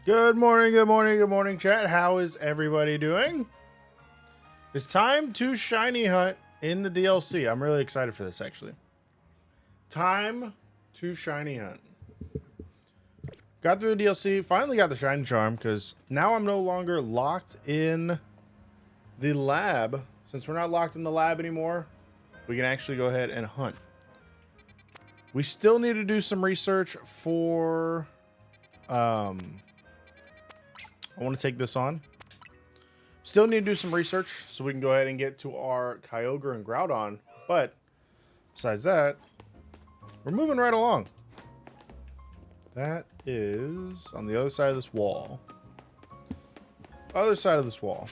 Good morning, good morning, good morning, chat. How is everybody doing? It's time to shiny hunt in the DLC. I'm really excited for this, actually. Time to shiny hunt. Got through the DLC, finally got the shiny charm, because now I'm no longer locked in the lab. Since we're not locked in the lab anymore, we can actually go ahead and hunt. We still need to do some research for... I want to take this on. Still need to do some research so we can go ahead and get to our Kyogre and Groudon. But besides that, we're moving right along. That is on the other side of this wall. Other side of this wall.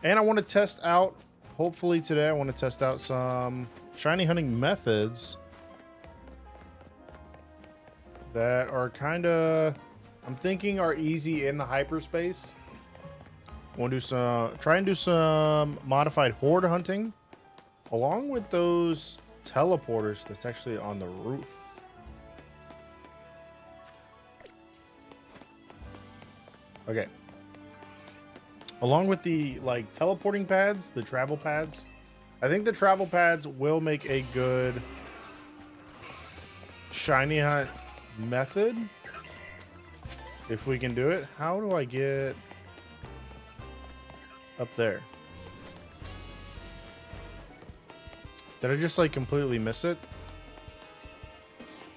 And I want to test out, hopefully today, I want to test out some shiny hunting methods that are kind of... I'm thinking are easy in the hyperspace. I want to do some, try and do some modified horde hunting, along with those teleporters that's actually on the roof. Okay. Along with the like teleporting pads, the travel pads. I think the travel pads will make a good shiny hunt method. If we can do it. How do I get up there? Did I just like completely miss it?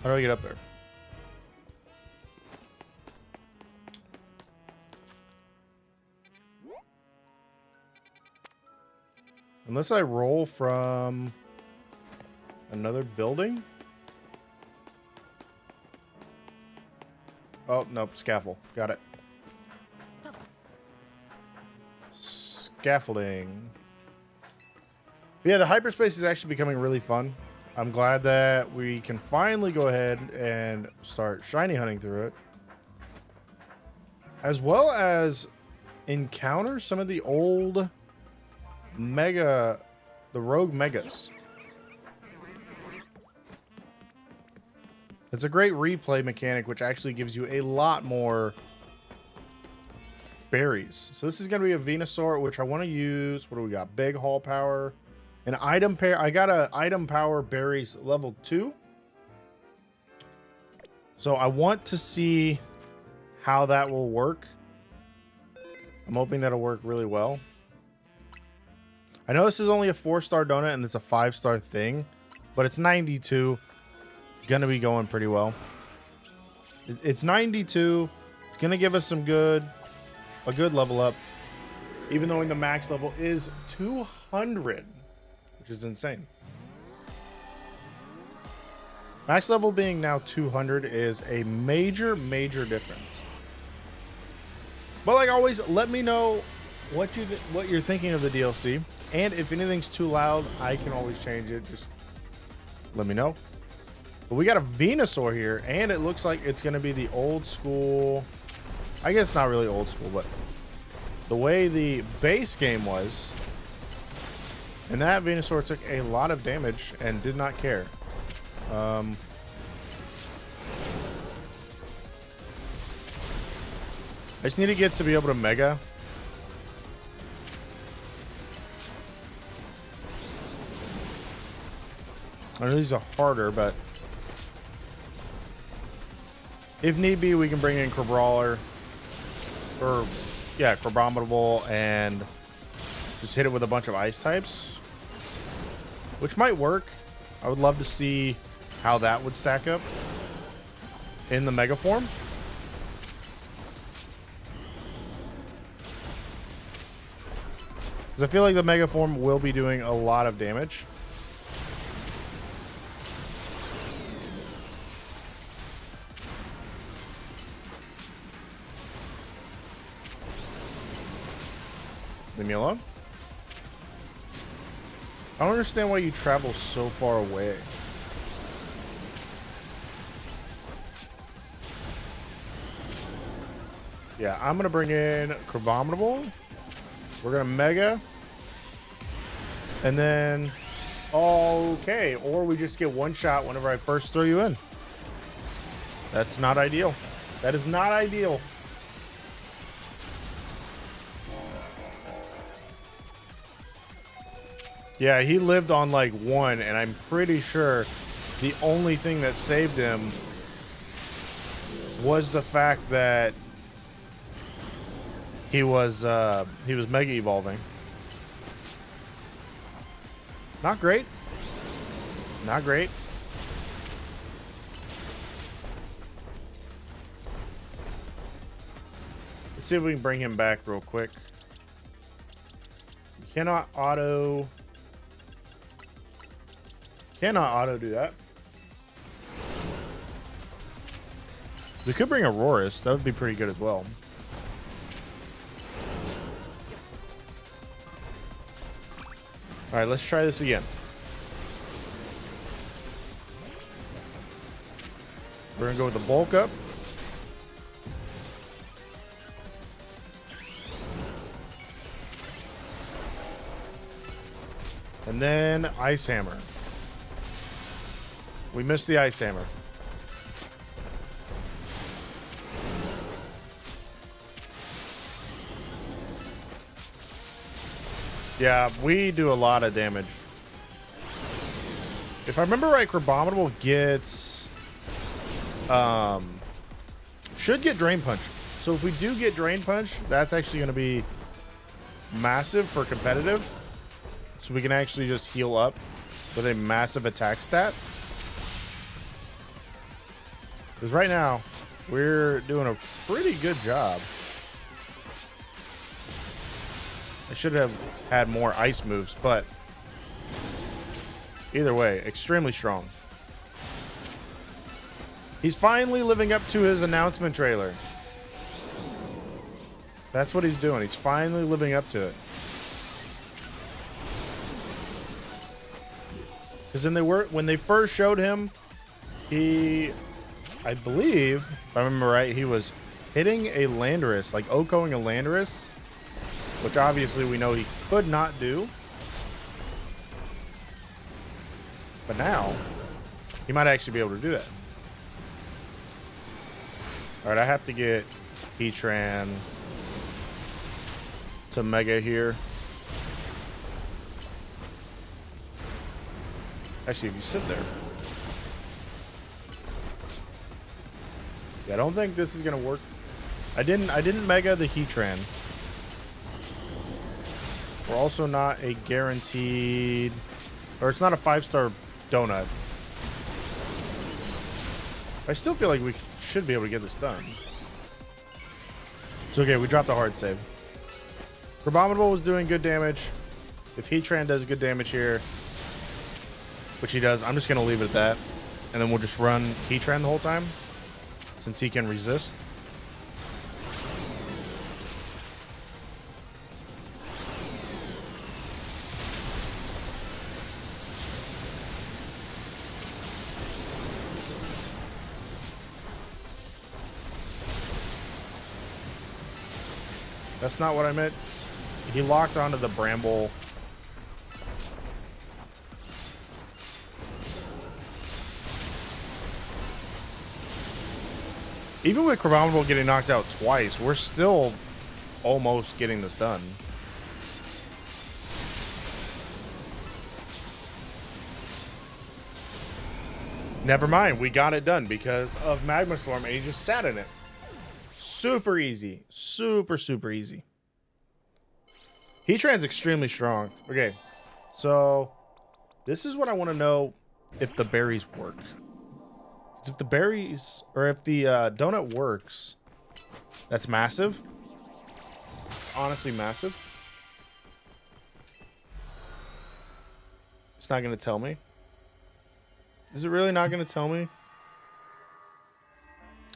How do I get up there? Unless I roll from another building? Oh, nope. Scaffold. Got it. Scaffolding. Yeah, the hyperspace is actually becoming really fun. I'm glad that we can finally go ahead and start shiny hunting through it. As well as encounter some of the old the rogue megas. It's a great replay mechanic, which actually gives you a lot more berries. So this is going to be a Venusaur, which I want to use. What do we got? Big haul power. An item pair. I got a item power berries level 2. So I want to see how that will work. I'm hoping that'll work really well. I know this is only a 4-star donut and it's a 5-star thing, but it's 92. Gonna be going pretty well. It's 92. It's gonna give us a good level up, even though the max level is 200, which is insane. Max level being now 200 is a major difference. But like always, let me know what you're thinking of the DLC, and if anything's too loud, I can always change it. Just let me know. But we got a Venusaur here, and it looks like it's going to be the old school. I guess not really old school, but the way the base game was. And that Venusaur took a lot of damage and did not care. I just need to get to be able to Mega. I know these are harder, but if need be, we can bring in Crabrawler, or yeah, Crabominable, and just hit it with a bunch of ice types, which might work. I would love to see how that would stack up in the Mega form. Because I feel like the Mega form will be doing a lot of damage. Leave me alone. I don't understand why you travel so far away. Yeah, I'm going to bring in Crabominable. We're going to Mega. And then... Okay, or we just get one shot whenever I first throw you in. That's not ideal. That is not ideal. Yeah, he lived on like 1, and I'm pretty sure the only thing that saved him was the fact that he was mega evolving. Not great. Not great. Let's see if we can bring him back real quick. Cannot auto do that. We could bring Auroras. That would be pretty good as well. All right, let's try this again. We're gonna go with the bulk up. And then Ice Hammer. We missed the Ice Hammer. Yeah, we do a lot of damage. If I remember right, Crabominable gets... should get Drain Punch. So if we do get Drain Punch, that's actually going to be massive for competitive. So we can actually just heal up with a massive attack stat. Because right now, we're doing a pretty good job. I should have had more ice moves, but either way, extremely strong. He's finally living up to his announcement trailer. That's what he's doing. He's finally living up to it. Because when they first showed him, I believe, if I remember right, he was hitting a Landorus, like Okoing a Landorus, which obviously we know he could not do. But now, he might actually be able to do that. All right, I have to get Heatran to Mega here. Actually, if you sit there. Yeah, I don't think this is gonna work. I didn't Mega the Heatran. We're also not a guaranteed, or it's not a 5-star donut. I still feel like we should be able to get this done. It's okay, we dropped a hard save. Crabominable was doing good damage. If Heatran does good damage here, which he does, I'm just going to leave it at that. And then we'll just run Heatran the whole time, since he can resist. That's not what I meant. He locked onto the Bramble. Even with Crabominable getting knocked out twice, we're still almost getting this done. Never mind, we got it done because of Magma Storm, and he just sat in it. Super easy. Super, super easy. Heatran's extremely strong. Okay, so this is what I want to know if the berries work. If the berries, or if the donut works, that's massive. It's honestly massive. It's not going to tell me. Is it really not going to tell me?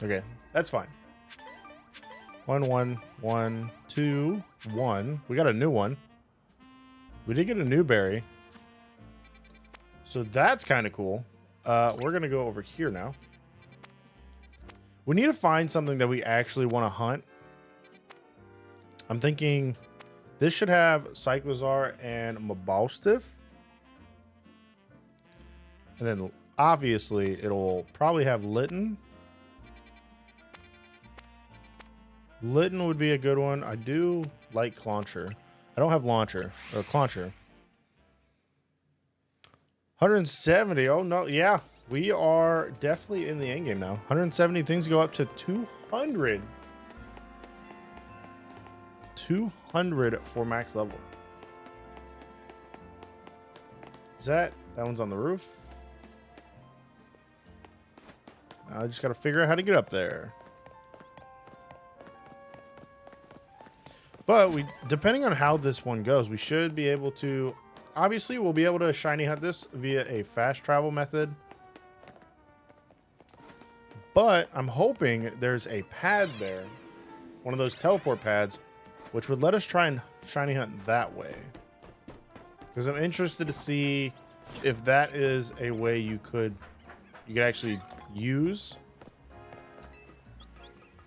Okay, that's fine. 1, 1, 1, 2, 1. We got a new one. We did get a new berry. So that's kind of cool. We're going to go over here now. We need to find something that we actually want to hunt. I'm thinking this should have Cyclizar and Mabosstiff. And then obviously it'll probably have Litten. Litten would be a good one. I do like Clauncher. I don't have Launcher or Clauncher. 170. Oh, no. Yeah, we are definitely in the end game now. 170 things go up to 200. 200 for max level. Is that one's on the roof? I just got to figure out how to get up there. But depending on how this one goes, we should be able to, obviously we'll be able to shiny hunt this via a fast travel method. But I'm hoping there's a pad there, one of those teleport pads, which would let us try and shiny hunt that way. Because I'm interested to see if that is a way you could actually use.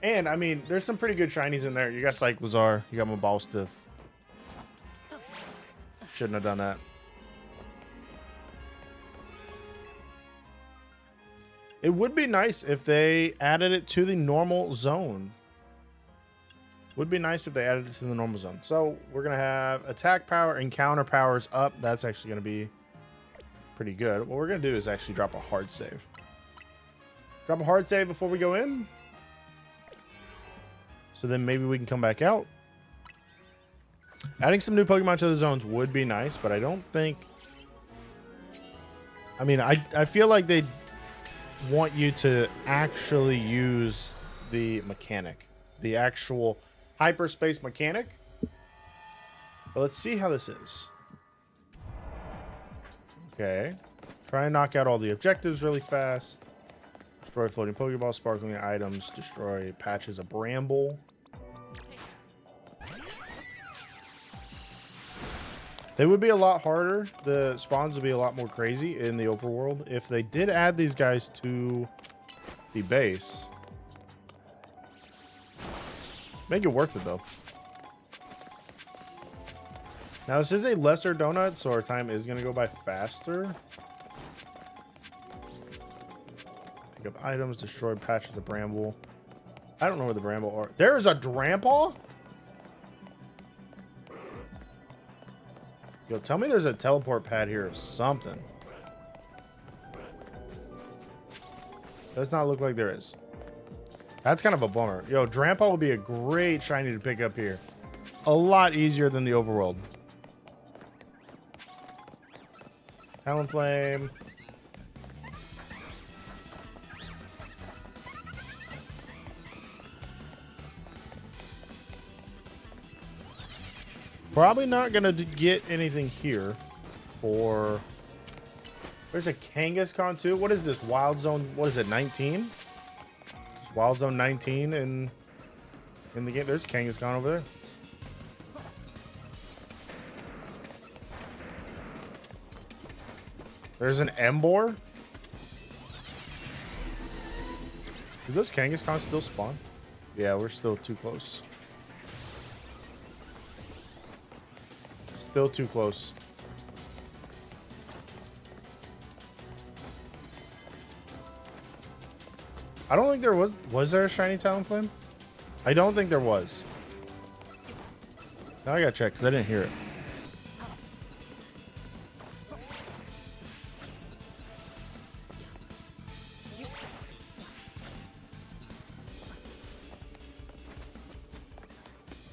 And I mean, there's some pretty good shinies in there. You got Cyclizar, you got Mabalstiff. Shouldn't have done that. It would be nice if they added it to the normal zone. Would be nice if they added it to the normal zone. So we're gonna have attack power and counter powers up. That's actually gonna be pretty good. What we're gonna do is actually drop a hard save. Drop a hard save before we go in. So then maybe we can come back out. Adding some new Pokemon to the zones would be nice, but I don't think... I mean, I feel like they want you to actually use the mechanic. The actual hyperspace mechanic. But let's see how this is. Okay. Try and knock out all the objectives really fast. Destroy floating Pokeball, sparkling items, destroy patches of bramble. They would be a lot harder. The spawns would be a lot more crazy in the overworld if they did add these guys to the base. Make it worth it though. Now this is a lesser donut, so our time is going to go by faster. Pick up items, destroy patches of bramble. I don't know where the bramble are. There is a Drampaw? Yo, tell me there's a teleport pad here or something. Does not look like there is. That's kind of a bummer. Yo, Drampaw would be a great shiny to pick up here. A lot easier than the overworld. Talonflame. Probably not going to get anything here for... There's a Kangaskhan too. What is this? Wild Zone, what is it, 19? Just Wild Zone 19 in the game. There's a Kangaskhan over there. There's an Emboar. Do those Kangaskhan still spawn? Yeah, we're still too close. Still too close. I don't think there was... Was there a shiny Talonflame? I don't think there was. Now I gotta check because I didn't hear it.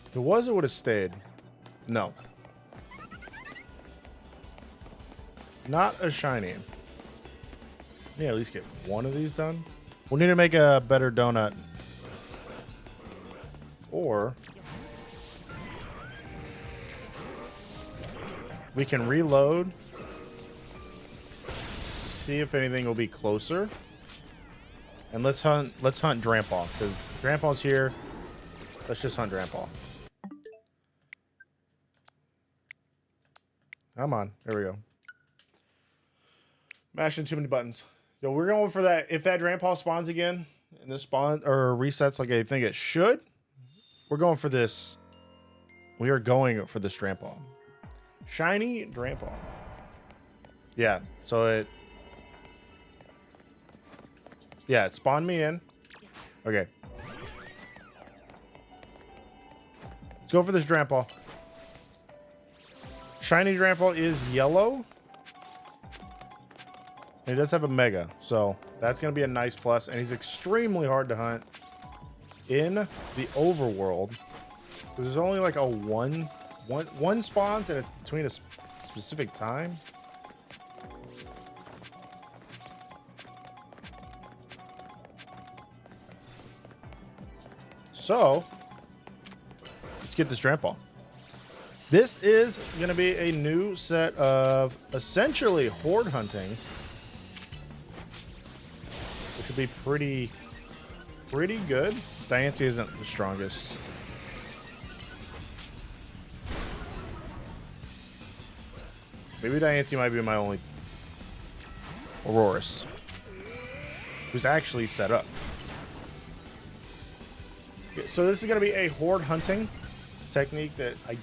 If it was, it would have stayed. No. Not a shiny. Yeah, at least get one of these done. We'll need to make a better donut. Or we can reload. See if anything will be closer. And let's hunt Drampaw, because Drampaw's here. Let's just hunt Drampaw. Come on. There we go. Mashing too many buttons. Yo, we're going for that. If that Drampaw spawns again, and this spawn or resets like I think it should, we're going for this. We are going for this Drampaw. Shiny Drampaw. Yeah, so it spawned me in. Okay. Let's go for this Drampa. Shiny Drampa is yellow. And he does have a Mega, so that's going to be a nice plus. And he's extremely hard to hunt in the overworld. There's only like a one spawns, and it's between a specific time. So let's get this Drampa. This is going to be a new set of essentially horde hunting, which would be pretty good. Diancie isn't the strongest. Maybe Diancie might be my only Aurorus who's actually set up. Okay, so this is going to be a horde hunting technique that I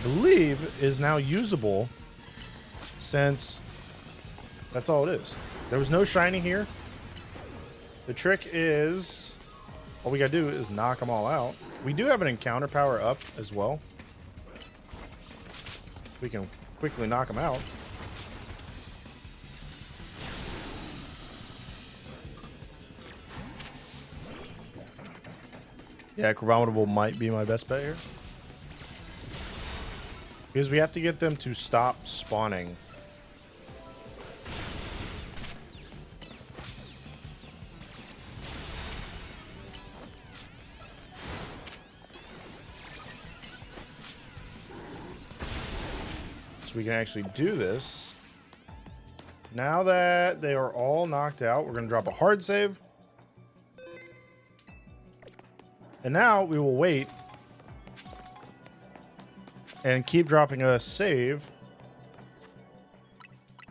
believe is now usable, since that's all it is. There was no shiny here. The trick is, all we gotta do is knock them all out. We do have an encounter power up as well. We can quickly knock them out. Yeah, Chronometable might be my best bet here, because we have to get them to stop spawning. So we can actually do this. Now that they are all knocked out, we're going to drop a hard save. And now we will wait and keep dropping a save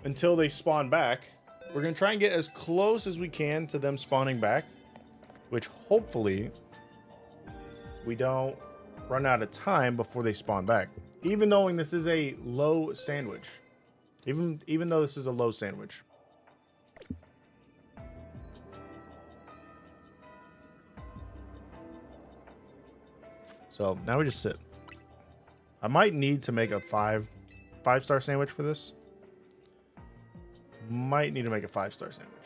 until they spawn back. We're going to try and get as close as we can to them spawning back, which hopefully we don't run out of time before they spawn back. Even knowing this is a low sandwich. Even though this is a low sandwich. So now we just sit. I might need to make a five-star sandwich for this. Might need to make a 5-star sandwich.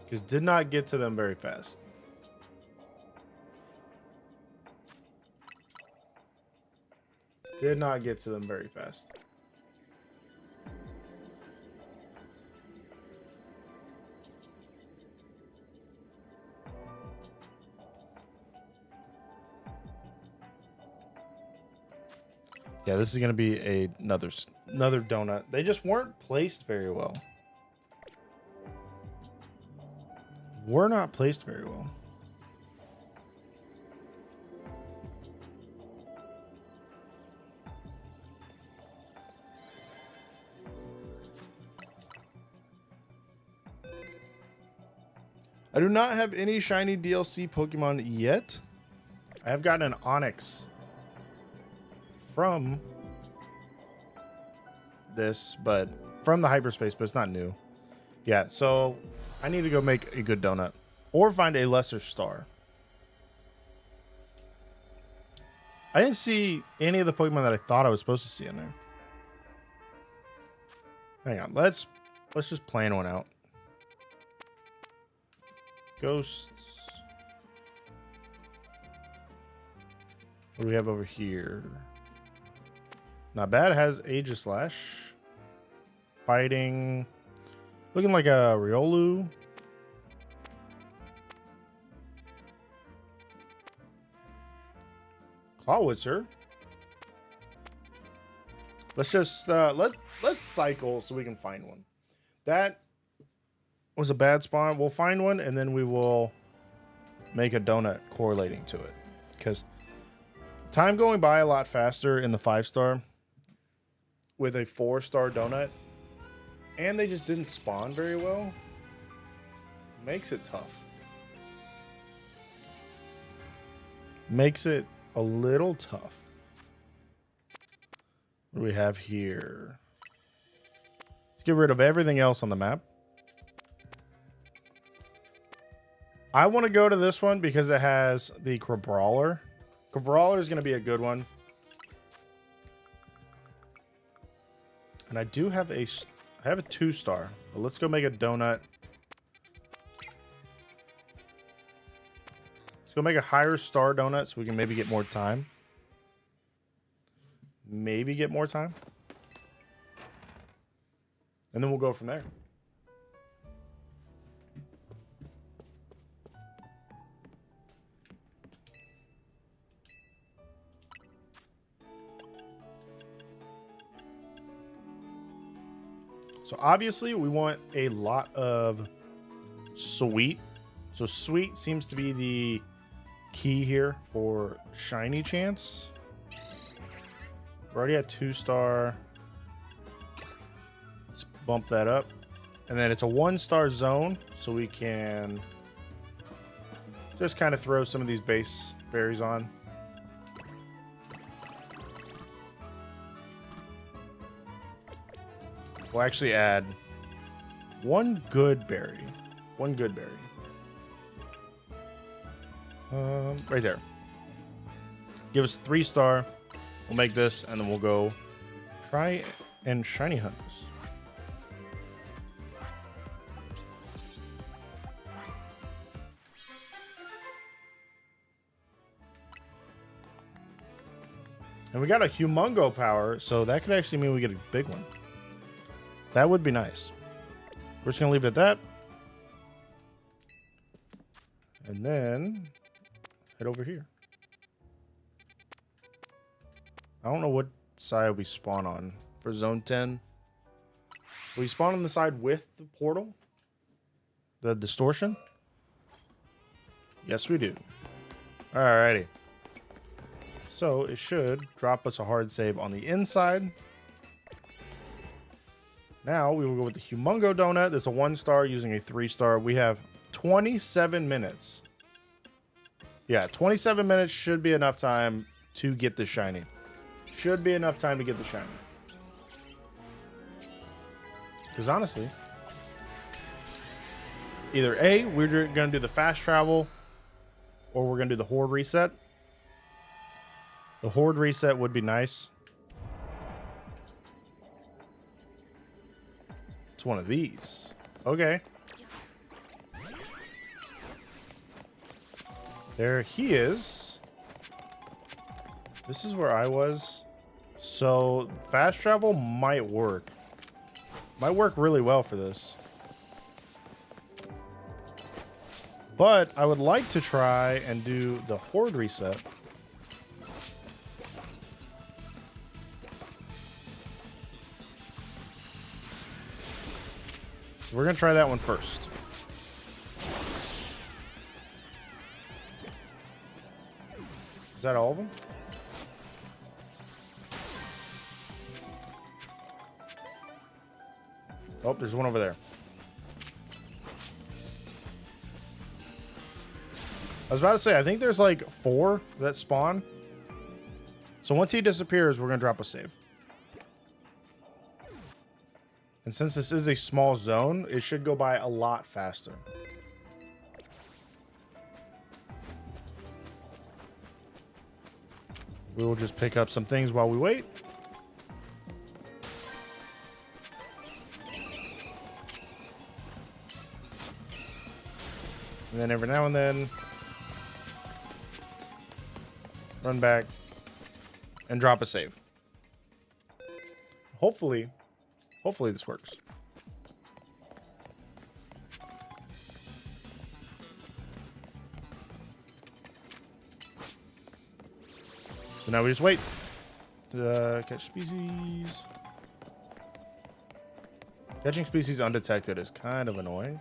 Because did not get to them very fast. Did not get to them very fast. Yeah, this is going to be another donut. They just weren't placed very well. Were not placed very well. I do not have any shiny DLC Pokemon yet. I have gotten an Onyx from this, but from the hyperspace, but it's not new. Yeah, so I need to go make a good donut or find a lesser star. I didn't see any of the Pokemon that I thought I was supposed to see in there. Hang on, let's just plan one out. Ghosts. What do we have over here? Not bad. Has Aegislash. Fighting. Looking like a Riolu. Clawitzer. Let's just let's cycle so we can find one. That was a bad spawn. We'll find one and then we will make a donut correlating to it, because time going by a lot faster in the 5-star with a 4-star donut, and they just didn't spawn very well. Makes it tough. Makes it a little tough. What do we have here? Let's get rid of everything else on the map. I want to go to this one because it has the Crabrawler. Crabrawler is going to be a good one. And I do have a 2-star. But let's go make a donut. Let's go make a higher star donut so we can maybe get more time. Maybe get more time. And then we'll go from there. So obviously we want a lot of sweet. So sweet seems to be the key here for shiny chance. We're already at 2-star. Let's bump that up. And then it's a 1-star zone, so we can just kind of throw some of these base berries on. We'll actually add one good berry. One good berry. Right there. Give us 3-star. We'll make this, and then we'll go try and shiny hunt this. And we got a humongo power, so that could actually mean we get a big one. That would be nice. We're just going to leave it at that. And then head over here. I don't know what side we spawn on for zone 10. We spawn on the side with the portal? The distortion? Yes, we do. Alrighty. So it should drop us a hard save on the inside. Now we will go with the humongo donut. There's a 1-star using a 3-star. We have 27 minutes. Yeah, 27 minutes should be enough time to get the shiny. Should be enough time to get the shiny. Because honestly, either A, we're going to do the fast travel, or we're going to do the horde reset. The horde reset would be nice. It's one of these. Okay. There he is. This is where I was. So fast travel might work. Might work really well for this. But I would like to try and do the horde reset. So we're going to try that one first. Is that all of them? Oh, there's one over there. I was about to say, I think there's like 4 that spawn. So once he disappears, we're going to drop a save. And since this is a small zone, it should go by a lot faster. We will just pick up some things while we wait. And then every now and then, run back and drop a save. Hopefully this works. So now we just wait to catch species. Catching species undetected is kind of annoying.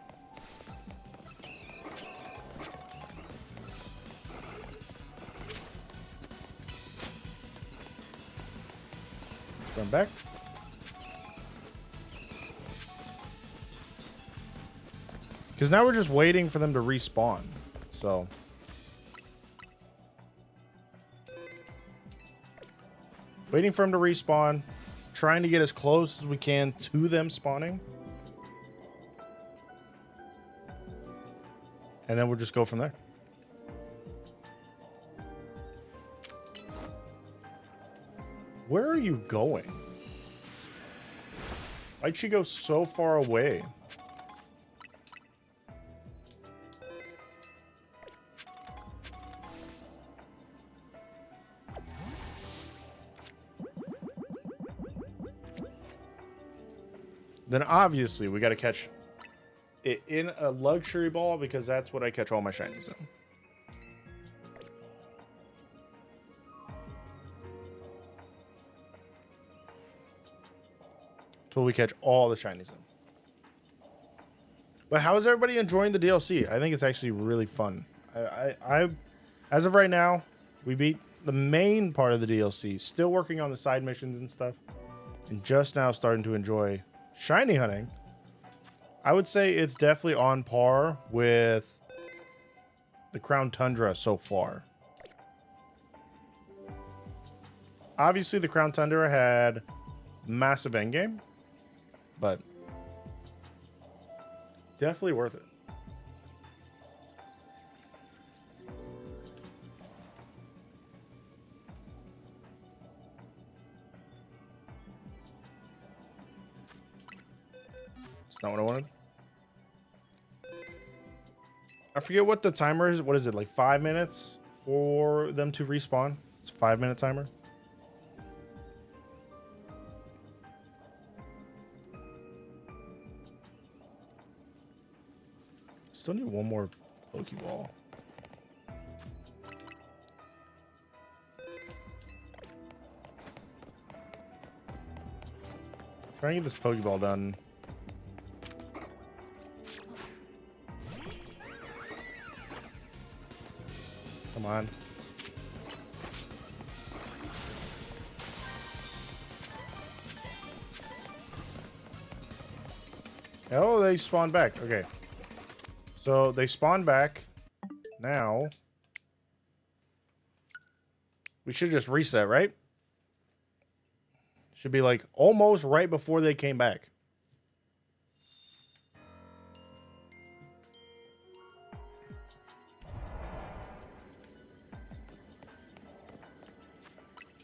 Run back. Because now we're just waiting for them to respawn. So. Waiting for them to respawn. Trying to get as close as we can to them spawning. and then we'll just go from there. Where are you going? Why'd she go so far away? Then obviously we got to catch it in a luxury ball because that's what I catch all my shinies in. Until we catch all the shinies in. But how is everybody enjoying the DLC? I think it's actually really fun. I as of right now, we beat the main part of the DLC. Still working on the side missions and stuff. And just now starting to enjoy shiny hunting. I would say it's definitely on par with the Crown Tundra so far. Obviously, the Crown Tundra had massive endgame, but definitely worth it. It's not what I wanted. I forget what the timer is. What is it, like 5 minutes for them to respawn? It's a 5-minute timer. Still need one more Pokeball. Trying to get this Pokeball done. Come on. Oh, they spawned back. Okay. So they spawn back. Now we should just reset, right? Should be like almost right before they came back.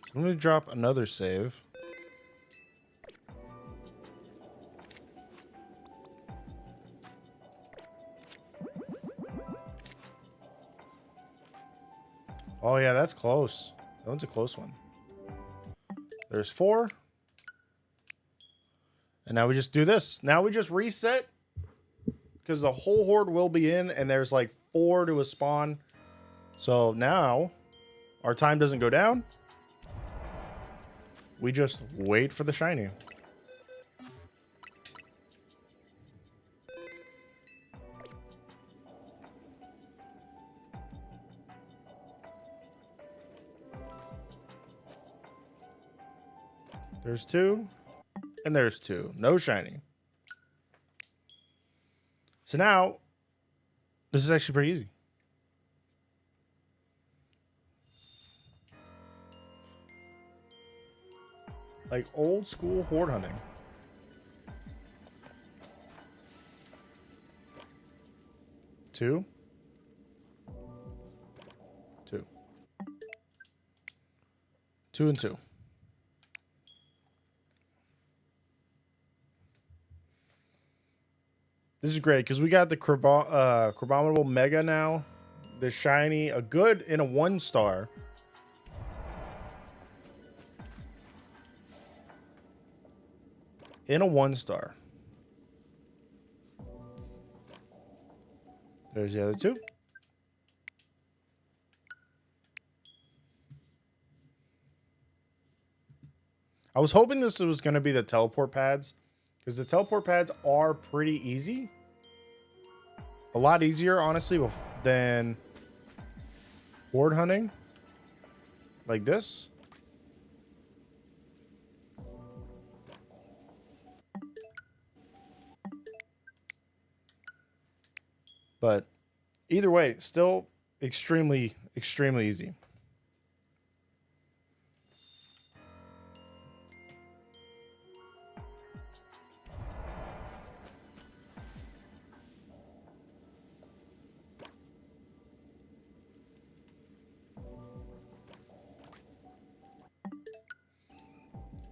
So let me drop another save. Oh, yeah, that's close. That one's a close one. There's 4. And now we just do this. Now we just reset. Because the whole horde will be in. And there's like 4 to a spawn. So now our time doesn't go down. We just wait for the shiny. There's 2, and there's 2. No shiny. So now, this is actually pretty easy. Like old school horde hunting. Two. 2 and 2. This is great because we got the Crabominable Mega now. The shiny, a good in a 1-star. In a 1-star. There's the other 2. I was hoping this was going to be the teleport pads. Because the teleport pads are pretty easy. A lot easier, honestly, than horde hunting. Like this. But either way, still extremely, extremely easy.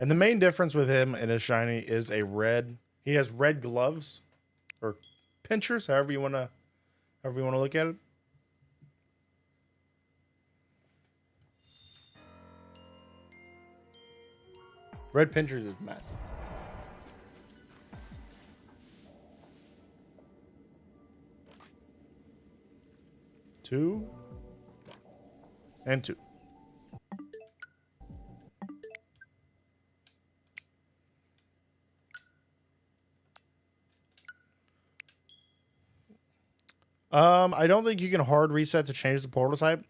And the main difference with him and his shiny is a red. He has red gloves or pinchers, however you want to look at it. Red pinchers is massive. Two and two. I don't think you can hard reset to change the portal type.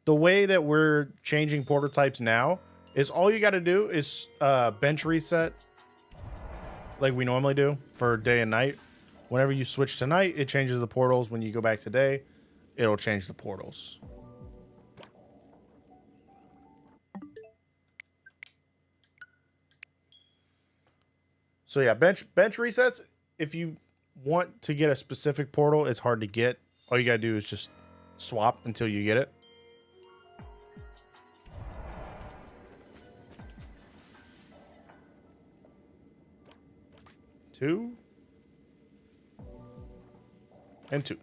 The way that we're changing portal types now is all you got to do is bench reset like we normally do for day and night. Whenever you switch to night, it changes the portals. When you go back to day, it'll change the portals. So yeah, bench resets. If you want to get a specific portal, it's hard to get. All you gotta do is just swap until you get it. Two and two.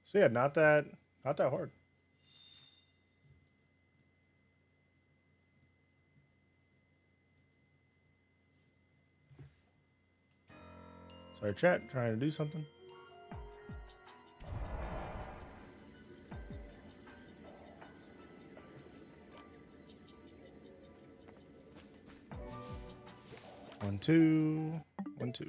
So yeah, not that hard. Sorry, chat, trying to do something. One, two, 1, 2.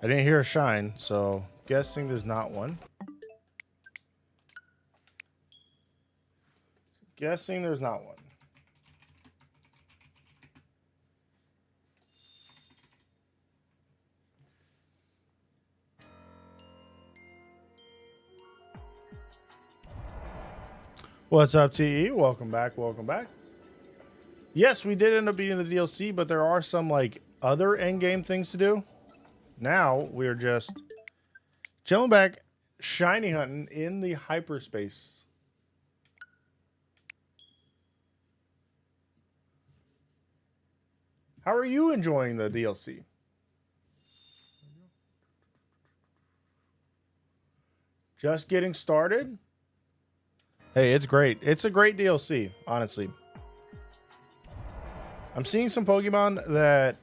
I didn't hear a shine, so guessing there's not one. Guessing there's not one. What's up, TE? Welcome back. Welcome back. Yes, we did end up beating the DLC, but there are some like other end game things to do. Now we're just chilling back, shiny hunting in the hyperspace. How are you enjoying the DLC? Just getting started? Hey, it's great. It's a great DLC, honestly. I'm seeing some Pokemon that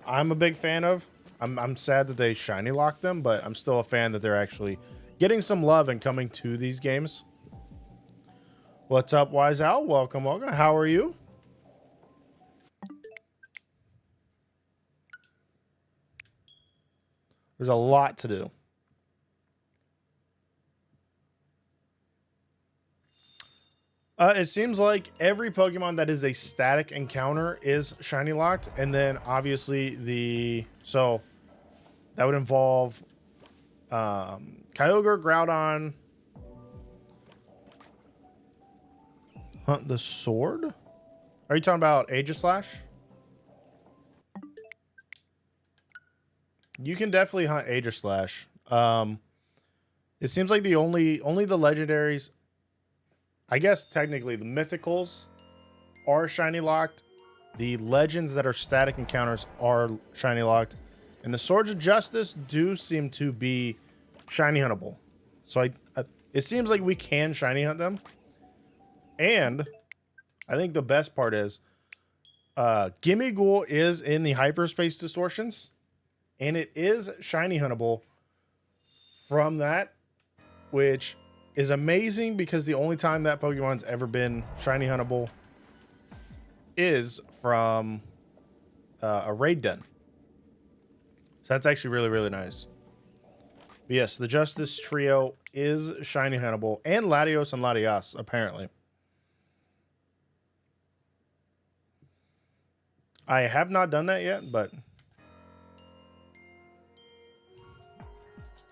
I'm a big fan of. I'm sad that they shiny locked them, but I'm still a fan that they're actually getting some love and coming to these games. What's up, Wise Owl? Welcome, welcome. How are you? There's a lot to do. It seems like every Pokemon that is a static encounter is shiny locked, and then obviously so that would involve Kyogre, Groudon, Hunt the Sword. Are you talking about Aegislash? You can definitely hunt Aegislash. It seems like only the legendaries. I guess technically the mythicals are shiny locked. The legends that are static encounters are shiny locked. And the Swords of Justice do seem to be shiny huntable. So it seems like we can shiny hunt them. And I think the best part is Gimme Ghoul is in the hyperspace distortions, and it is shiny huntable from that, which is amazing because the only time that Pokemon's ever been shiny huntable is from a raid den. So that's actually really, really nice. But yes, the Justice Trio is shiny huntable, and Latios and Latias, apparently. I have not done that yet, but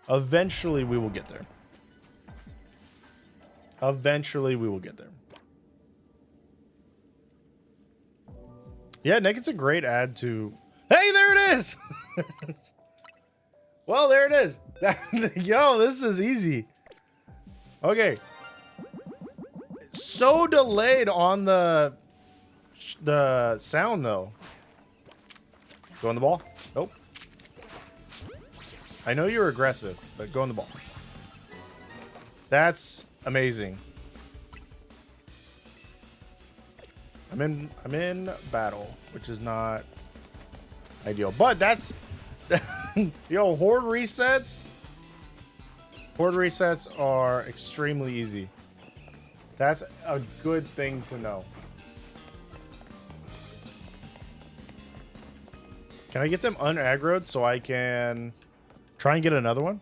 eventually we will get there. Eventually we will get there. Yeah, Nick, it's a great add to... Hey, there it is! Well, there it is. Yo, this is easy. Okay. So delayed on the sound, though. Go on the ball? Nope. I know you're aggressive, but go on the ball. That's amazing. I'm in battle, which is not ideal, but that's yo, horde resets. Horde resets are extremely easy. That's a good thing to know. Can I get them unaggroed so I can try and get another one?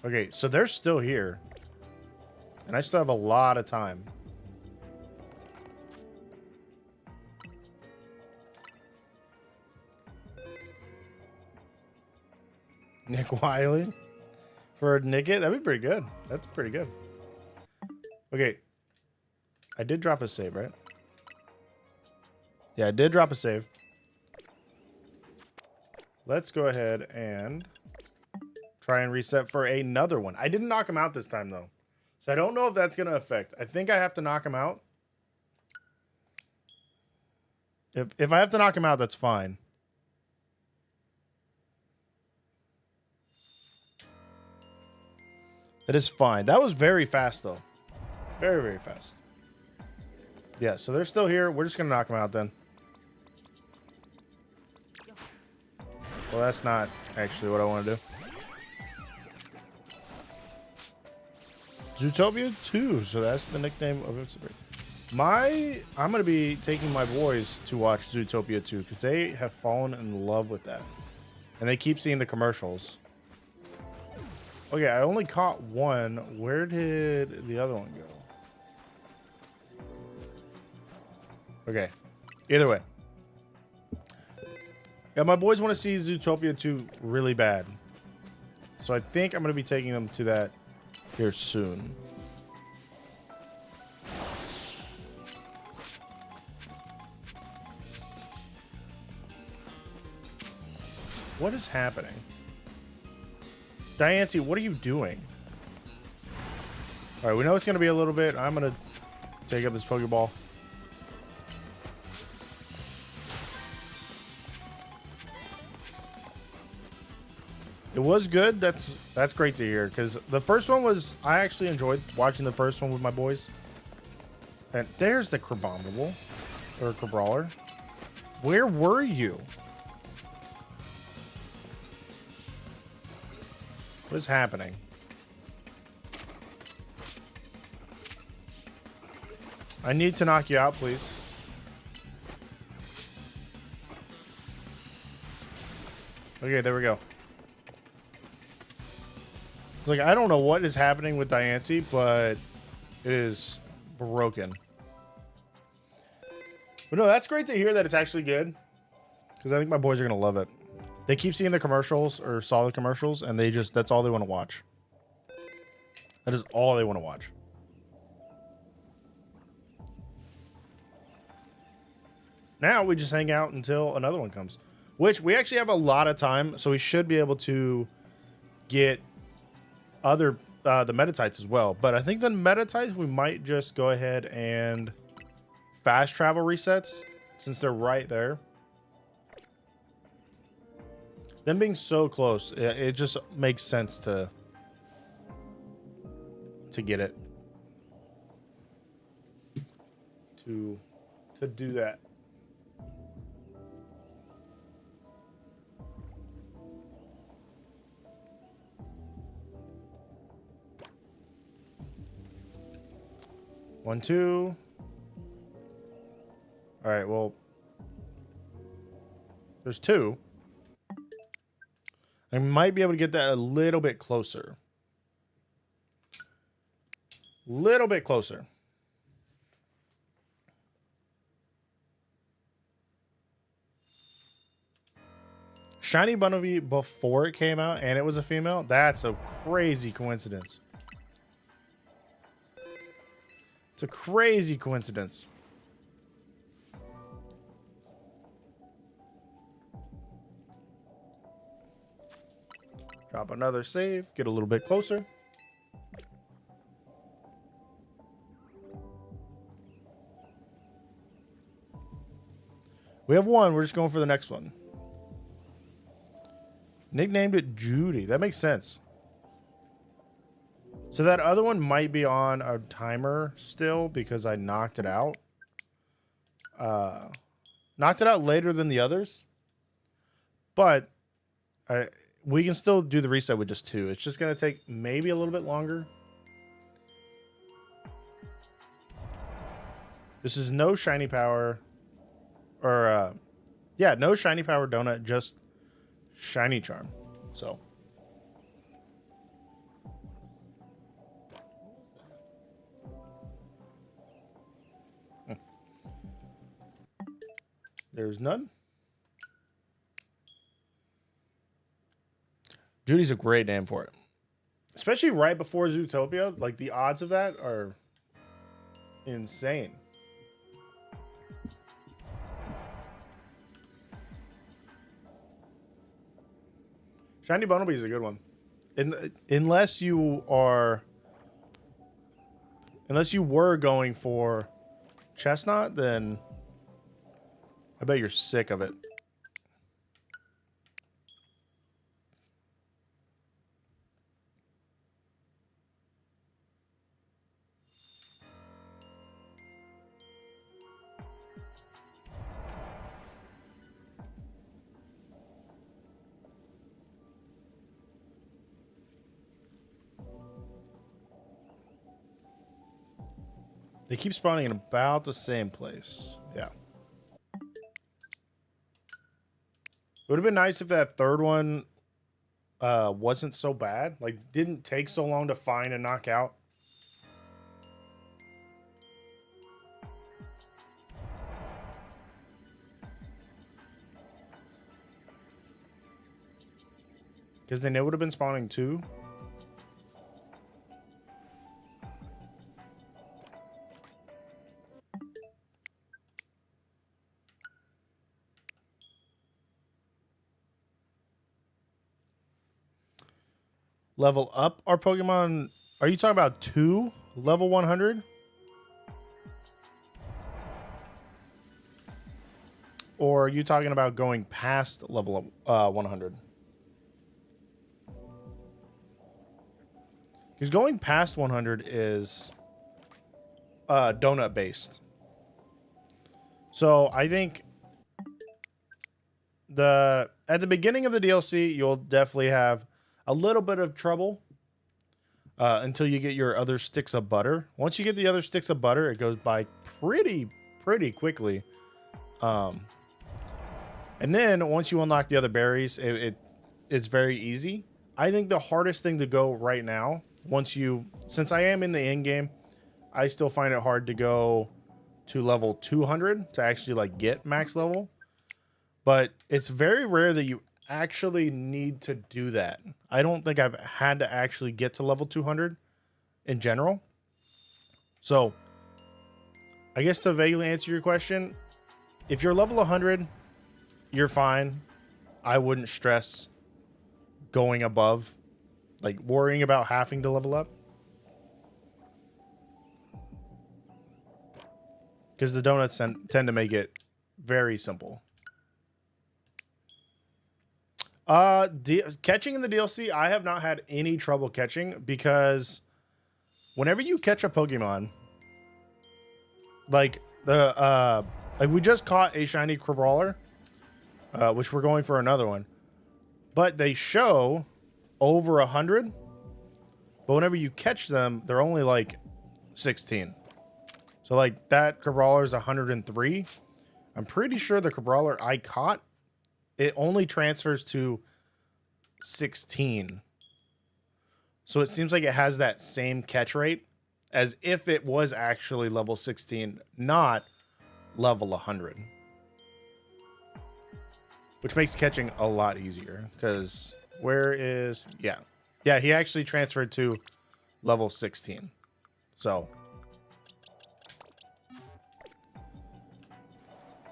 Okay, so they're still here. And I still have a lot of time. Nick Wiley for Nickit? That'd be pretty good. That's pretty good. Okay. I did drop a save, right? Yeah, I did drop a save. Let's go ahead and try and reset for another one. I didn't knock him out this time, though. So I don't know if that's going to affect. I think I have to knock him out. If I have to knock him out, that's fine. That is fine. That was very fast, though. Very, very fast. Yeah, so they're still here. We're just going to knock them out then. Well, that's not actually what I want to do. Zootopia 2. So that's the nickname of it. I'm going to be taking my boys to watch Zootopia 2 because they have fallen in love with that. And they keep seeing the commercials. Okay, I only caught one. Where did the other one go? Okay. Either way. Yeah, my boys want to see Zootopia 2 really bad. So I think I'm going to be taking them to that here soon. What is happening? Diancie, what are you doing? All right, we know it's going to be a little bit. I'm going to take up this Pokeball. It was good. That's great to hear because the first one was, I actually enjoyed watching the first one with my boys. And there's the Crabominable or Crabrawler. Where were you? What is happening? I need to knock you out, please. Okay, there we go. Like, I don't know what is happening with Diancie, but it is broken. But no, that's great to hear that it's actually good. Because I think my boys are going to love it. They keep seeing the commercials or saw the commercials, and that's all they want to watch. That is all they want to watch. Now we just hang out until another one comes. Which we actually have a lot of time, so we should be able to get other the Metatites as well. But I think the Metatites we might just go ahead and fast travel resets since they're right there. Them being so close, it just makes sense to to get it. To do that. One, two. All right, well, there's two. I might be able to get that a little bit closer. Little bit closer. Shiny Bunnelby before it came out and it was a female. That's a crazy coincidence. It's a crazy coincidence. Drop another save. Get a little bit closer. We have one. We're just going for the next one. Nicknamed it Judy. That makes sense. So that other one might be on a timer still because I knocked it out. Knocked it out later than the others. But we can still do the reset with just two. It's just going to take maybe a little bit longer. This is no shiny power. Or, yeah, no shiny power donut, just shiny charm. So. There's none. Judy's a great name for it. Especially right before Zootopia. Like, the odds of that are insane. Shiny Bunnelby is a good one. Unless you were going for Chestnut, then I bet you're sick of it. They keep spawning in about the same place. Yeah. It would have been nice if that third one wasn't so bad. Like, didn't take so long to find and knock out. Because then it would have been spawning two. Level up our Pokemon. Are you talking about two level 100? Or are you talking about going past level 100? Because going past 100 is donut based. So I think at the beginning of the DLC, you'll definitely have a little bit of trouble until you get your other sticks of butter. Once you get the other sticks of butter, it goes by pretty quickly. And then once you unlock the other berries, it's very easy. I think the hardest thing to go right now, since I am in the end game, I still find it hard to go to level 200 to actually like get max level. But it's very rare that you actually need to do that. I don't think I've had to actually get to level 200 in general. So I guess to vaguely answer your question, if you're level 100, you're fine. I wouldn't stress going above, like worrying about having to level up. Because the donuts tend to make it very simple. Catching in the DLC, I have not had any trouble catching because whenever you catch a Pokemon, like we just caught a shiny Crabrawler, which we're going for another one, but they show over 100. But whenever you catch them, they're only like 16. So like that Crabrawler is 103. I'm pretty sure the Crabrawler I caught, it only transfers to 16. So it seems like it has that same catch rate as if it was actually level 16, not level 100. Which makes catching a lot easier, because where is... Yeah, he actually transferred to level 16. So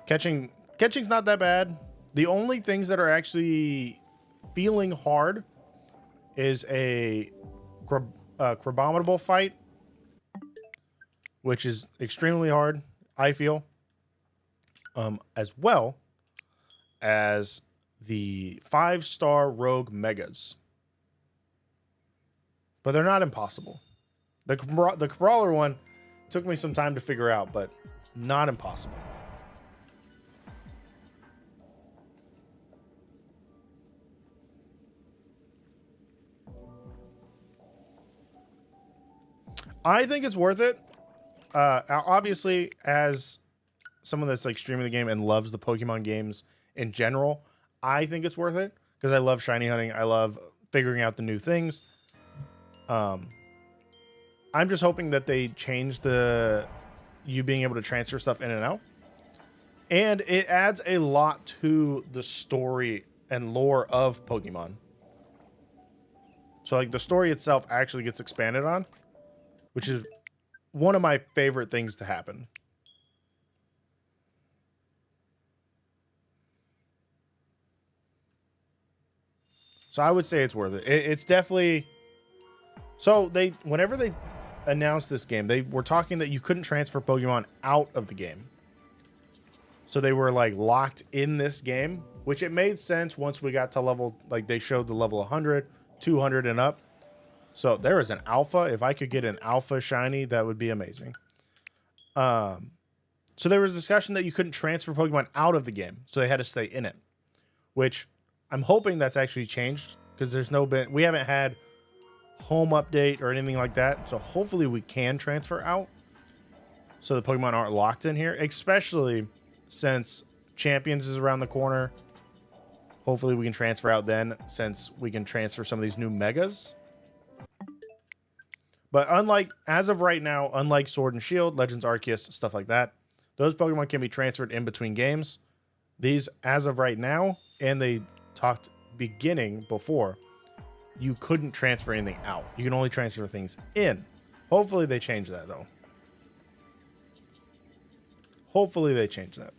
catching's not that bad. The only things that are actually feeling hard is a Crabominable fight, which is extremely hard, I feel, as well as the 5-star Rogue Megas. But they're not impossible. The Crabrawler one took me some time to figure out, but not impossible. I think it's worth it. Obviously, as someone that's like streaming the game and loves the Pokemon games in general, I think it's worth it because I love shiny hunting. I love figuring out the new things. I'm just hoping that they change you being able to transfer stuff in and out. And it adds a lot to the story and lore of Pokemon. So like the story itself actually gets expanded on, which is one of my favorite things to happen. So I would say it's worth it. It's definitely... So whenever they announced this game, they were talking that you couldn't transfer Pokemon out of the game. So they were like locked in this game, which it made sense once we got to level, like they showed the level 100, 200 and up. So there is an alpha. If I could get an alpha shiny, that would be amazing. So there was discussion that you couldn't transfer Pokemon out of the game. So they had to stay in it, which I'm hoping that's actually changed because we haven't had home update or anything like that. So hopefully we can transfer out so the Pokemon aren't locked in here, especially since Champions is around the corner. Hopefully we can transfer out then, since we can transfer some of these new Megas. But as of right now, unlike Sword and Shield, Legends Arceus, stuff like that, those Pokemon can be transferred in between games. These, as of right now, and they talked beginning before, you couldn't transfer anything out. You can only transfer things in. Hopefully they change that, though. Hopefully they change that.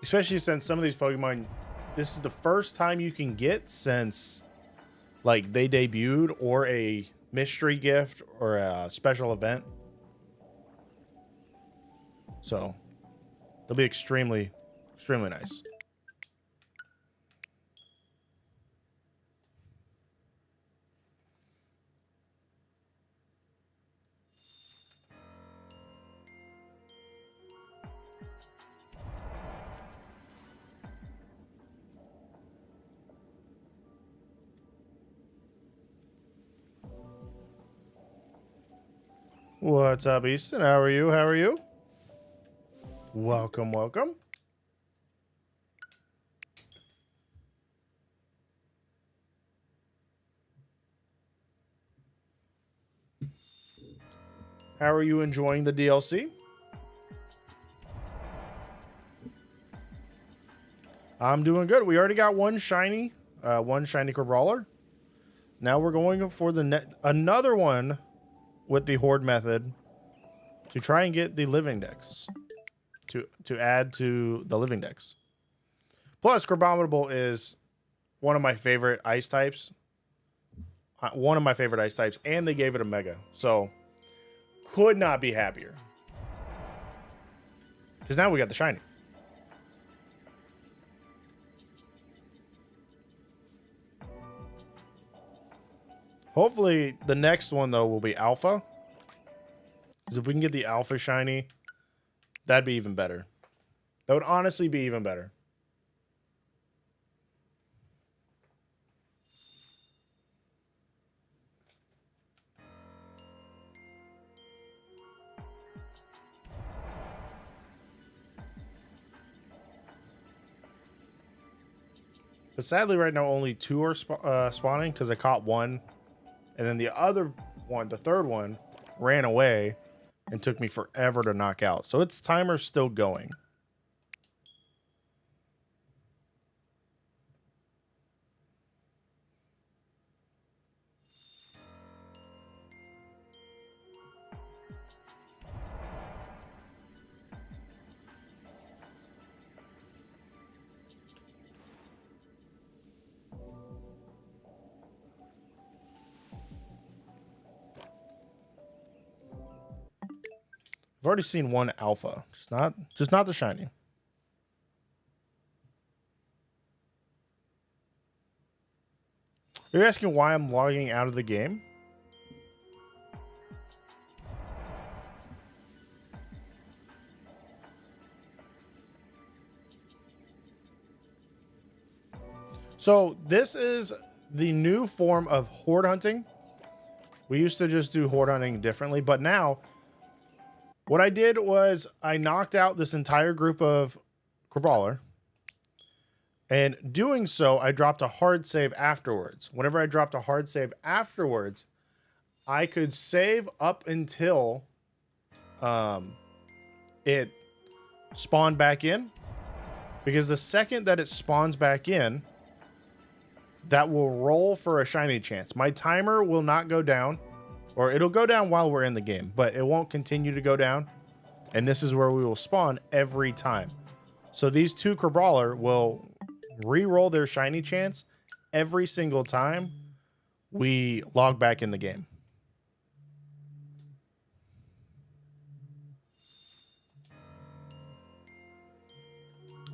Especially since some of these Pokemon, this is the first time you can get since like they debuted, or a mystery gift or a special event. So they'll be extremely, extremely nice. What's up, Easton? How are you? How are you? Welcome, welcome. How are you enjoying the DLC? I'm doing good. We already got one shiny Crabrawler. Now we're going for another one with the Horde method to try and get the living dex, to add to the living dex. Plus, Crabominable is one of my favorite ice types. one of my favorite ice types, and they gave it a mega. So could not be happier. Because now we got the shiny. Hopefully the next one though will be alpha. Because if we can get the alpha shiny, that'd be even better. That would honestly be even better. But sadly, right now, only 2 are spawning because I caught one. And then the other one, the third one, ran away and took me forever to knock out. So its timer's still going. I've already seen one alpha, just not the shiny. Are you asking why I'm logging out of the game? So this is the new form of horde hunting. We used to just do horde hunting differently, but now what I did was I knocked out this entire group of Crabrawler. And doing so, I dropped a hard save afterwards. Whenever I dropped a hard save afterwards, I could save up until it spawned back in. Because the second that it spawns back in, that will roll for a shiny chance. My timer will not go down. Or it'll go down while we're in the game, but it won't continue to go down. And this is where we will spawn every time. So these 2 Crabrawler will re-roll their shiny chance every single time we log back in the game.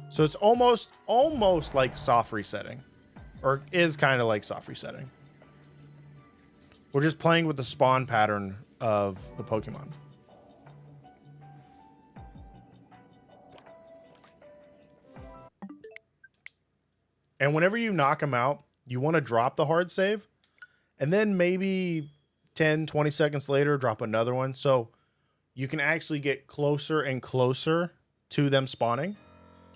So it's almost like soft resetting. Or is kind of like soft resetting. We're just playing with the spawn pattern of the Pokemon. And whenever you knock them out, you want to drop the hard save. And then maybe 10, 20 seconds later, drop another one. So you can actually get closer and closer to them spawning.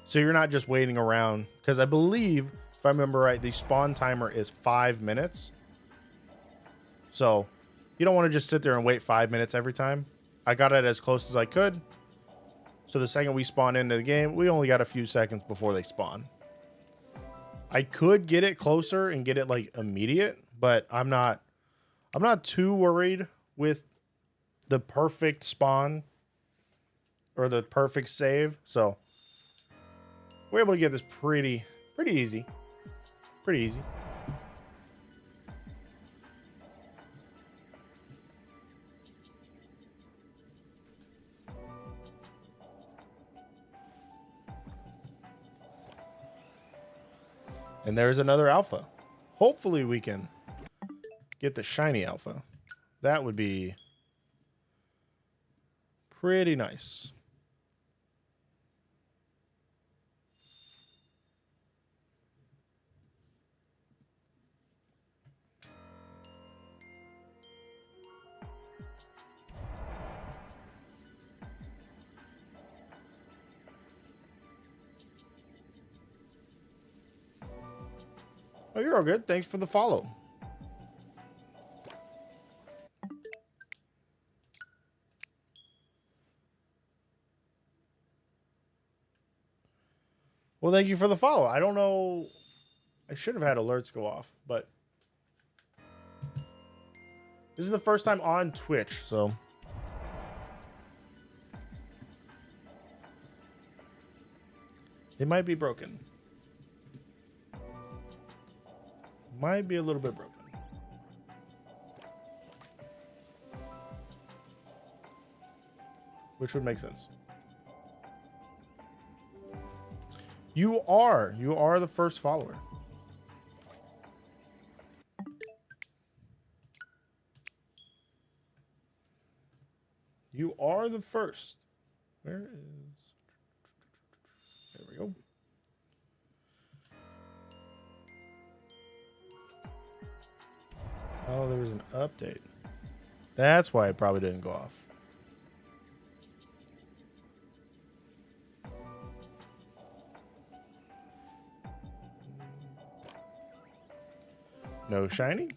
So you're not just waiting around. Because I believe, if I remember right, the spawn timer is 5 minutes. So you don't want to just sit there and wait 5 minutes every time. I got it as close as I could. So the second we spawn into the game, we only got a few seconds before they spawn. I could get it closer and get it like immediate, but I'm not too worried with the perfect spawn or the perfect save. So we're able to get this pretty easy. Pretty easy. And there's another alpha. Hopefully we can get the shiny alpha. That would be pretty nice. Oh, you're all good. Thanks for the follow. Well, thank you for the follow. I don't know. I should have had alerts go off, but this is the first time on Twitch, so. It might be broken. Might be a little bit broken. which would make sense. You are the first follower. You are the first. Where is... There we go. Oh, there was an update. That's why it probably didn't go off. No shiny?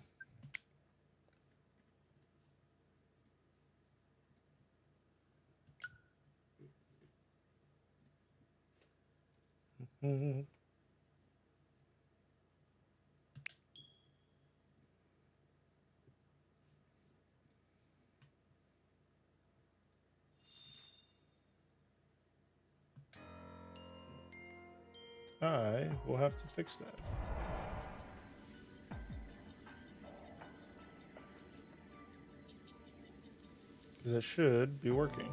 I will have to fix that. Because it should be working.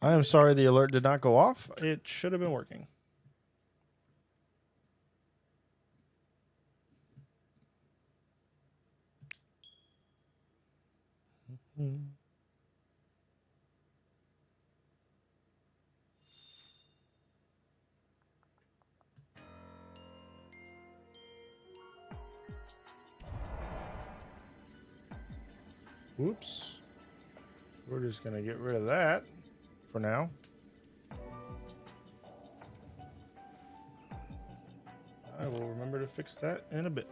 I am sorry the alert did not go off. It should have been working. Whoops. We're just going to get rid of that for now. I will remember to fix that in a bit.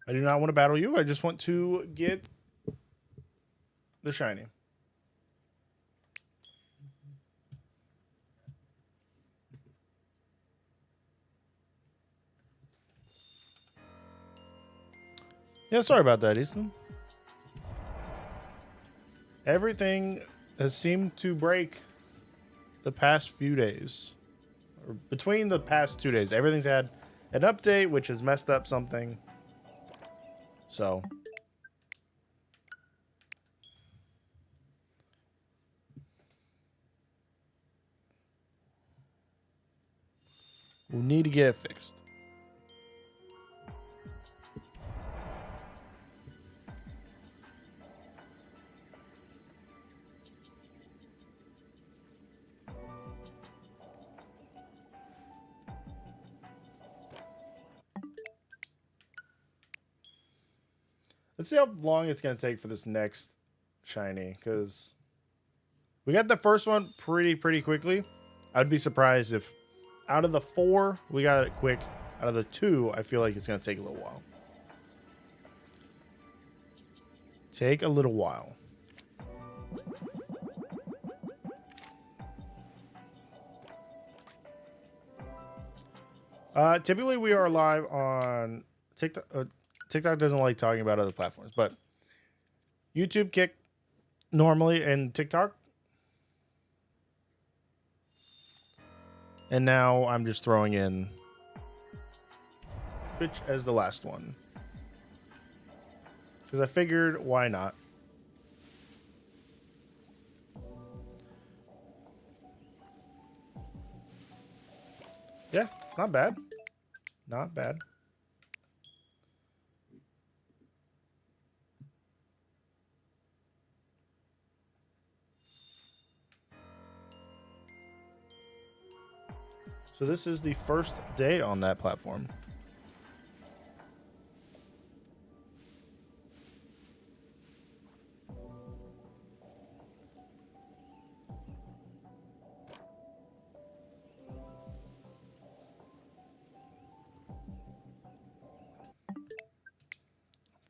I do not want to battle you. I just want to get the shiny. Yeah, sorry about that, Ethan. Everything has seemed to break the past few days. Or between the past 2 days. Everything's had an update, which has messed up something. So. We need to get it fixed. Let's see how long it's going to take for this next shiny, because we got the first one pretty quickly. I'd be surprised if out of the 4, we got it quick. Out of the 2, I feel like it's going to take a little while. Take a little while. Typically, we are live on TikTok. TikTok doesn't like talking about other platforms, but YouTube, Kick, normally, and TikTok. And now I'm just throwing in Twitch as the last one. Because I figured, why not? Yeah, it's not bad. Not bad. So this is the first day on that platform.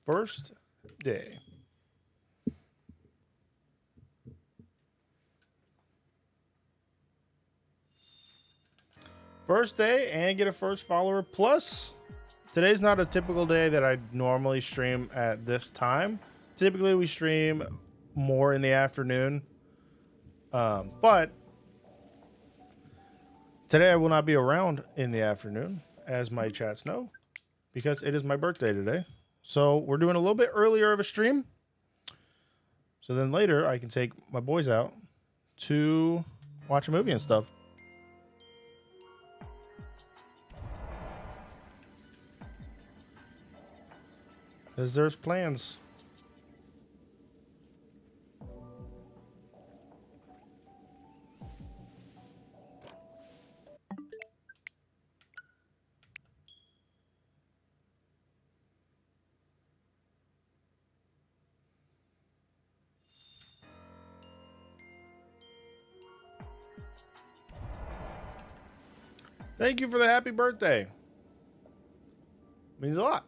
First day. First day and get a first follower. Plus, today's not a typical day that I normally stream at this time. Typically, we stream more in the afternoon. But Today I will not be around in the afternoon, as my chats know, because it is my birthday today. So we're doing a little bit earlier of a stream. So then later I can take my boys out to watch a movie and stuff. Because there's plans. Thank you for the happy birthday. Means a lot.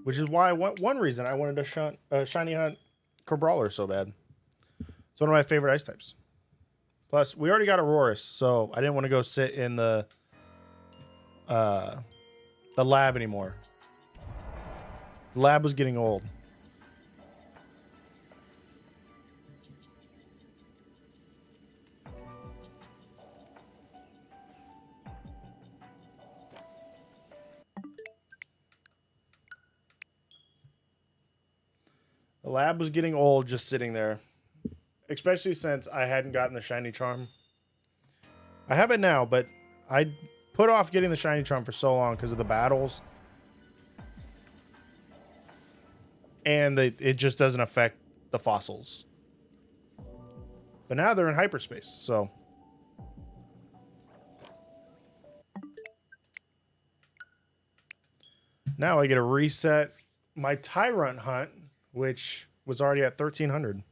Which is why one reason I wanted to shiny hunt Crabrawler so bad. It's one of my favorite ice types. Plus, we already got Aurorus, so I didn't want to go sit in the lab anymore. The lab was getting old. The lab was getting old just sitting there. Especially since I hadn't gotten the shiny charm. I have it now, but I put off getting the shiny charm for so long because of the battles. And it just doesn't affect the fossils. But now they're in hyperspace, so. Now I get to reset my Tyrant hunt, which was already at 1300.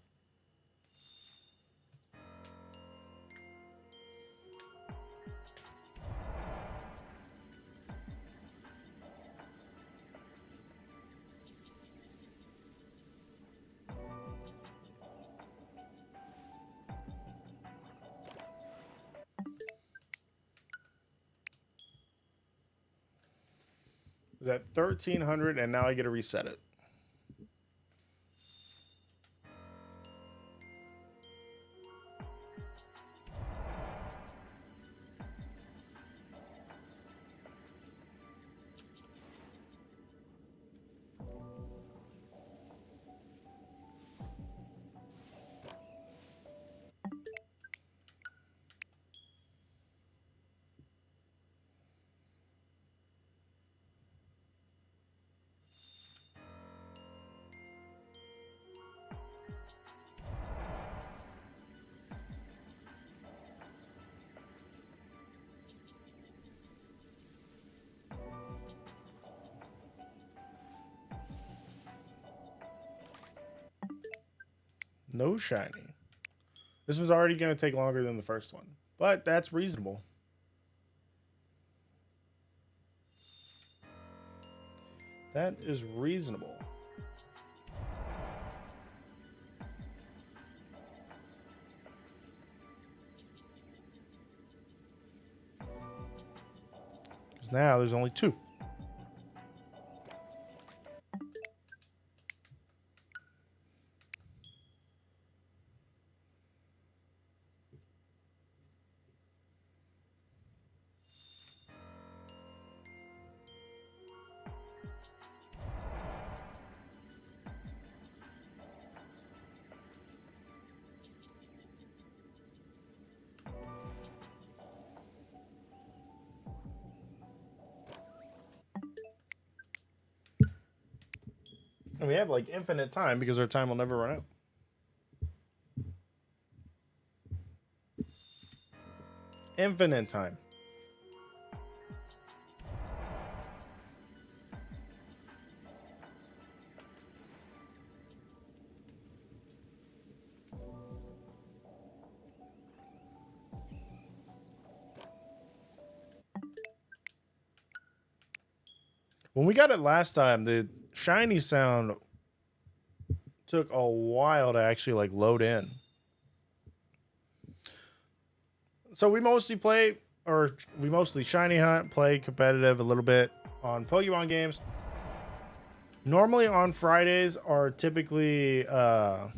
It was at 1300 and now I get to reset it. No shiny. This was already going to take longer than the first one, but that's reasonable. That is reasonable. Because now there's only two. And we have like infinite time because our time will never run out. Infinite time. When we got it last time, the shiny sound took a while to actually like load in. So we mostly shiny hunt, play competitive a little bit on Pokemon games. Normally on Fridays are typically are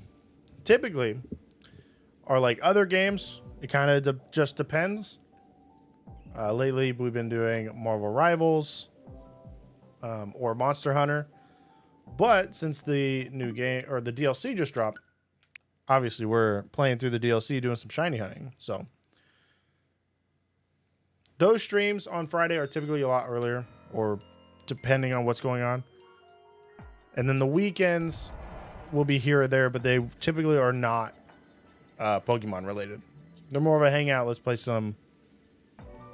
like other games. It kind of just depends. Lately, we've been doing Marvel Rivals or Monster Hunter. But since the new game or the DLC just dropped, obviously we're playing through the DLC, doing some shiny hunting. So those streams on Friday are typically a lot earlier, or depending on what's going on. And then the weekends will be here or there, but they typically are not Pokemon related. They're more of a hangout. Let's play some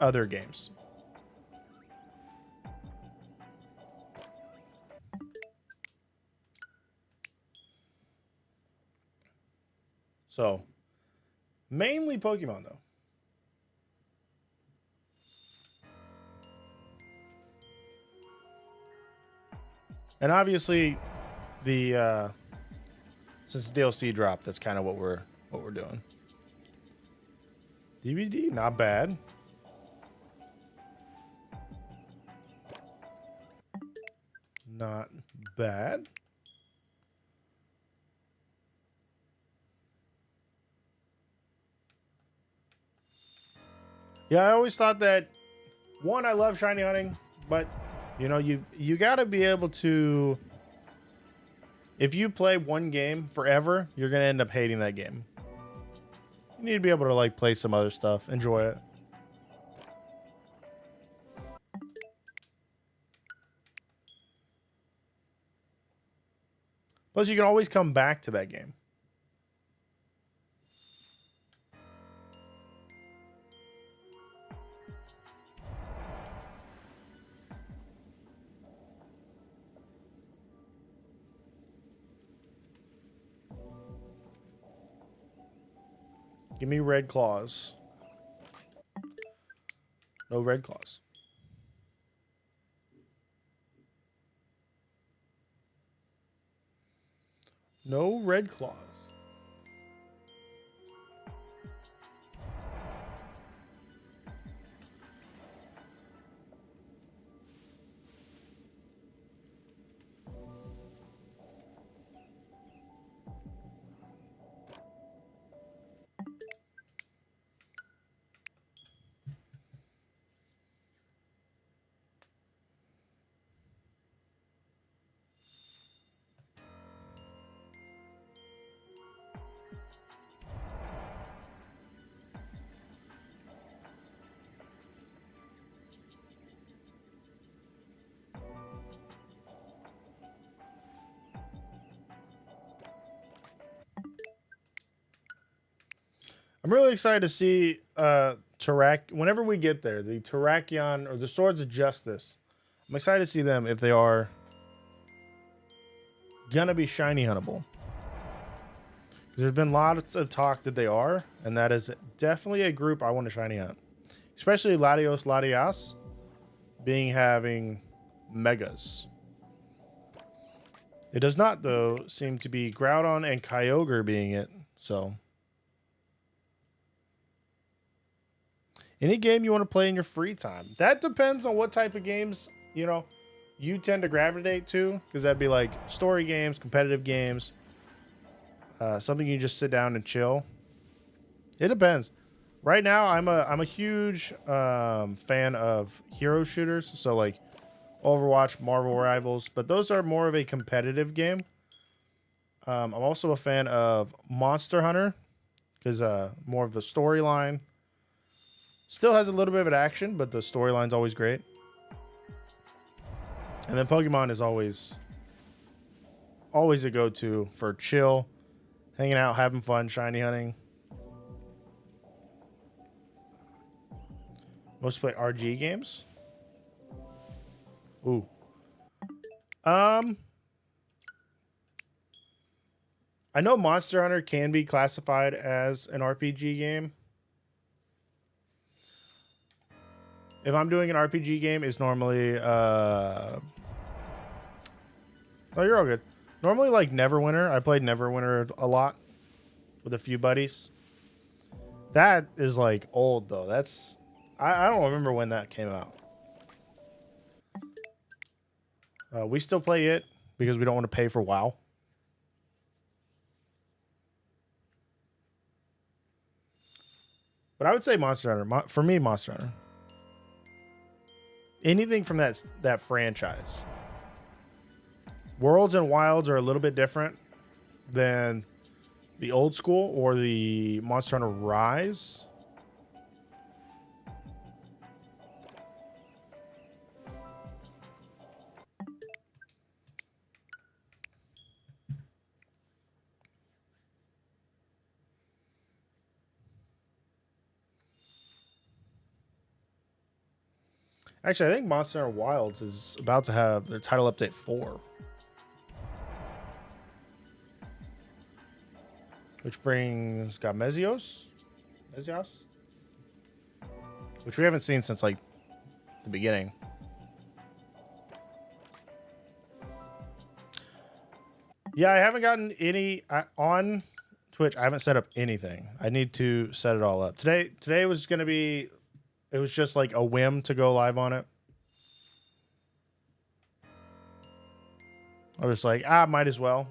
other games. So, mainly Pokemon, though. And obviously, the since the DLC dropped, that's kind of what we're doing. DVD, not bad. Not bad. Yeah, I always thought that, one, I love shiny hunting, but you know, you got to be able to, if you play one game forever, you're going to end up hating that game. You need to be able to like play some other stuff, enjoy it. Plus, you can always come back to that game. Give me red claws. No red claws. No red claws. I'm really excited to see whenever we get there, the Terrakion or the Swords of Justice. I'm excited to see them if they are gonna be shiny huntable. There's been lots of talk that they are, and that is definitely a group I want to shiny hunt. Especially Latios Latias having megas. It does not, though, seem to be Groudon and Kyogre being it, so. Any game you want to play in your free time. That depends on what type of games, you know, you tend to gravitate to, because that'd be like story games, competitive games, something you just sit down and chill. It depends. Right now, I'm a huge fan of hero shooters, so like Overwatch, Marvel Rivals, but those are more of a competitive game. I'm also a fan of Monster Hunter, because more of the storyline. Still has a little bit of an action, but the storyline's always great. And then Pokemon is always a go-to for chill, hanging out, having fun, shiny hunting. Most play RG games. Ooh. I know Monster Hunter can be classified as an RPG game. If I'm doing an RPG game, it's normally oh, you're all good. Normally like Neverwinter. I played Neverwinter a lot with a few buddies. That is like old though. That's I don't remember when that came out. We still play it. because we don't want to pay for WoW. But I would say Monster Hunter. For me, Monster Hunter. Anything from that franchise. Worlds and Wilds are a little bit different than the old school or the Monster Hunter Rise. Actually, I think Monster Hunter Wilds is about to have their title update 4. Which brings Mezios, which we haven't seen since like the beginning. Yeah, I haven't gotten any on Twitch. I haven't set up anything. I need to set it all up. Today was going to be, it was just like a whim to go live on it. I was like, might as well.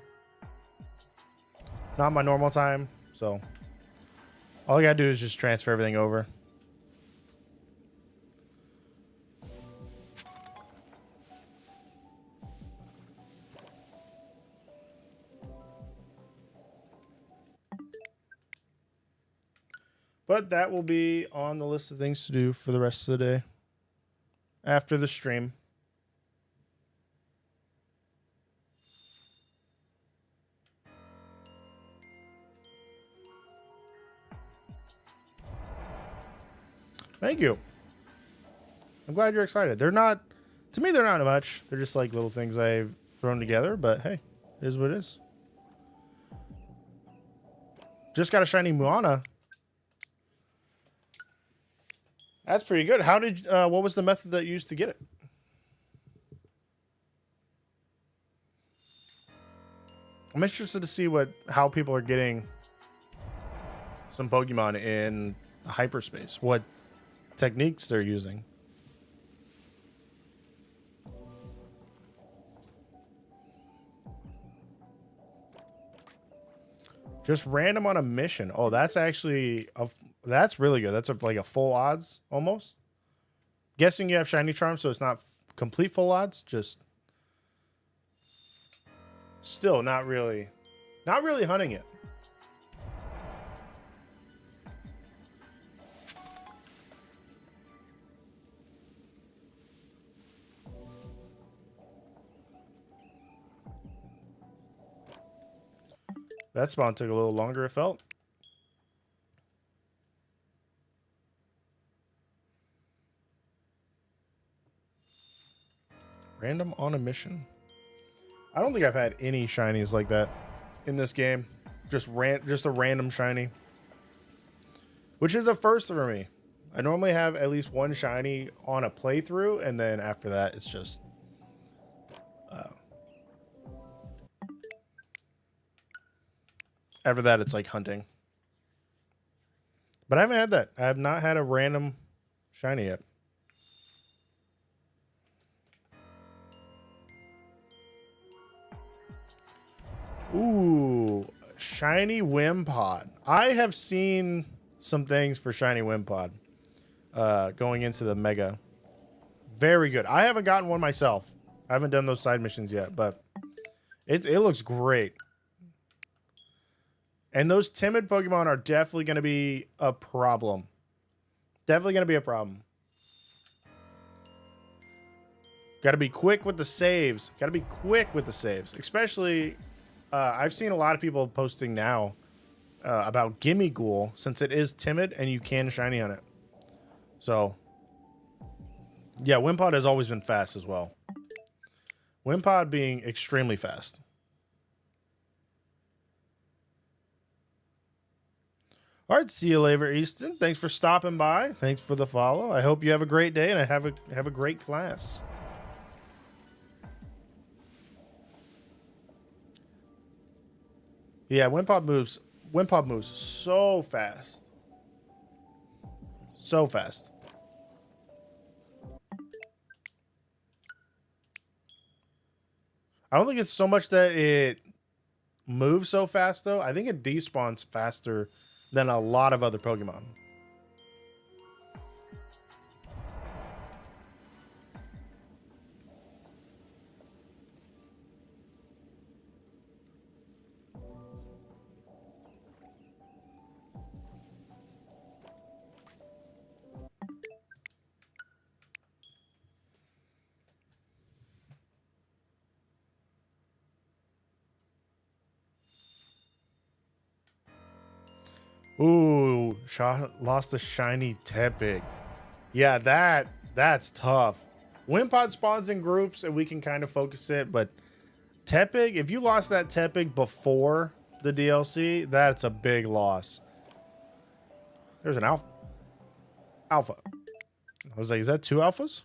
Not my normal time, so all I gotta do is just transfer everything over. But that will be on the list of things to do for the rest of the day after the stream. Thank you. I'm glad you're excited. They're not, to me, they're not much. They're just like little things I've thrown together, but hey, it is what it is. Just got a shiny Moana. That's pretty good. How did, what was the method that you used to get it? I'm interested to see how people are getting some Pokemon in hyperspace. What techniques they're using. Just random on a mission. Oh, that's actually that's really good. That's like a full odds almost. Guessing you have shiny charm, so it's not complete full odds. Just still not really hunting it. That spawn took a little longer, it felt. Random on a mission. I don't think I've had any shinies like that in this game. Just a random shiny. Which is a first for me. I normally have at least one shiny on a playthrough, and then after that, it's just... after that, it's like hunting. But I haven't had that. I have not had a random shiny yet. Ooh, shiny Wimpod. I have seen some things for shiny Wimpod going into the Mega. Very good. I haven't gotten one myself. I haven't done those side missions yet, but it looks great. And those timid Pokemon are definitely going to be a problem. Definitely going to be a problem. Got to be quick with the saves. Got to be quick with the saves. Especially, I've seen a lot of people posting now about Gimme Ghoul, since it is timid and you can shiny on it. So, yeah, Wimpod has always been fast as well. Wimpod being extremely fast. All right, see you later, Easton. Thanks for stopping by. Thanks for the follow. I hope you have a great day and I have a great class. Yeah, Wimpod moves so fast. So fast. I don't think it's so much that it moves so fast, though. I think it despawns faster than a lot of other Pokemon. Ooh, lost a shiny Tepig. Yeah, that's tough. Wimpod spawns in groups and we can kind of focus it, but Tepig, if you lost that Tepig before the DLC, that's a big loss. There's an alpha. I was like, is that 2 alphas?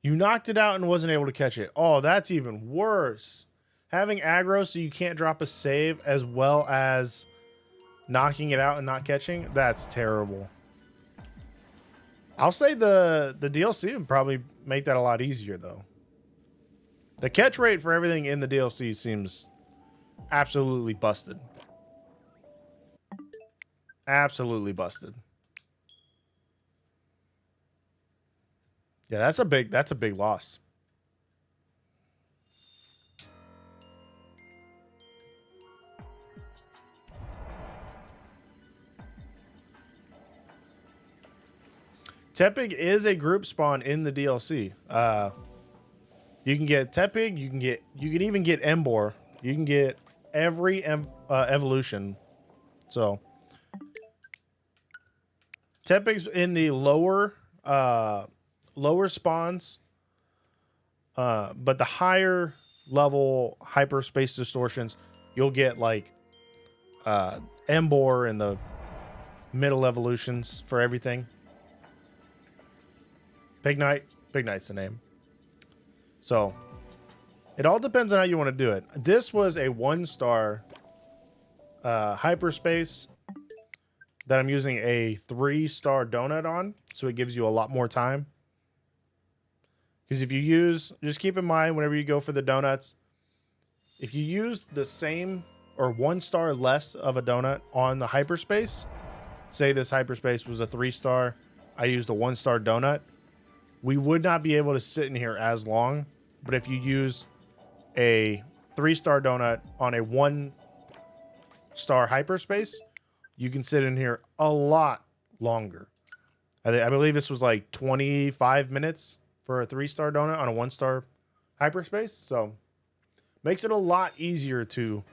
You knocked it out and wasn't able to catch it. Oh, that's even worse. Having aggro so you can't drop a save as well as knocking it out and not catching, that's terrible. I'll say the DLC would probably make that a lot easier, though. The catch rate for everything in the DLC seems absolutely busted. Absolutely busted. Yeah, that's a big loss. Tepig is a group spawn in the DLC. You can get Tepig, you can even get Embor. You can get every evolution. So Tepig's in the lower spawns, but the higher level hyperspace distortions, you'll get like Embor in the middle evolutions for everything. Big Knight's the name. So it all depends on how you want to do it. This was a 1-star hyperspace that I'm using a 3-star donut on, so it gives you a lot more time. Because if you use, just keep in mind whenever you go for the donuts, if you use the same or 1 star less of a donut on the hyperspace, say this hyperspace was a 3-star, I used a 1-star donut, we would not be able to sit in here as long. But if you use a 3-star donut on a 1-star hyperspace, you can sit in here a lot longer. I believe this was like 25 minutes for a 3-star donut on a 1-star hyperspace. So makes it a lot easier to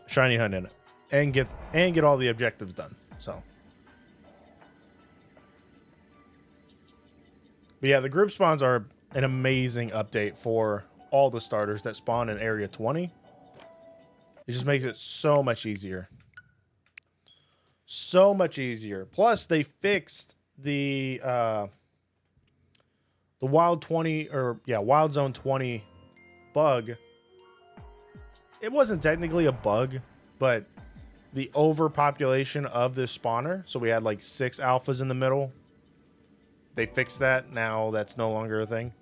shiny hunt in it and get all the objectives done. So but yeah, the group spawns are an amazing update for all the starters that spawn in Area 20. It just makes it so much easier. So much easier. Plus, they fixed the Wild 20 or yeah, Wild Zone 20 bug. It wasn't technically a bug, but the overpopulation of this spawner. So we had like 6 alphas in the middle. They fixed that. Now that's no longer a thing.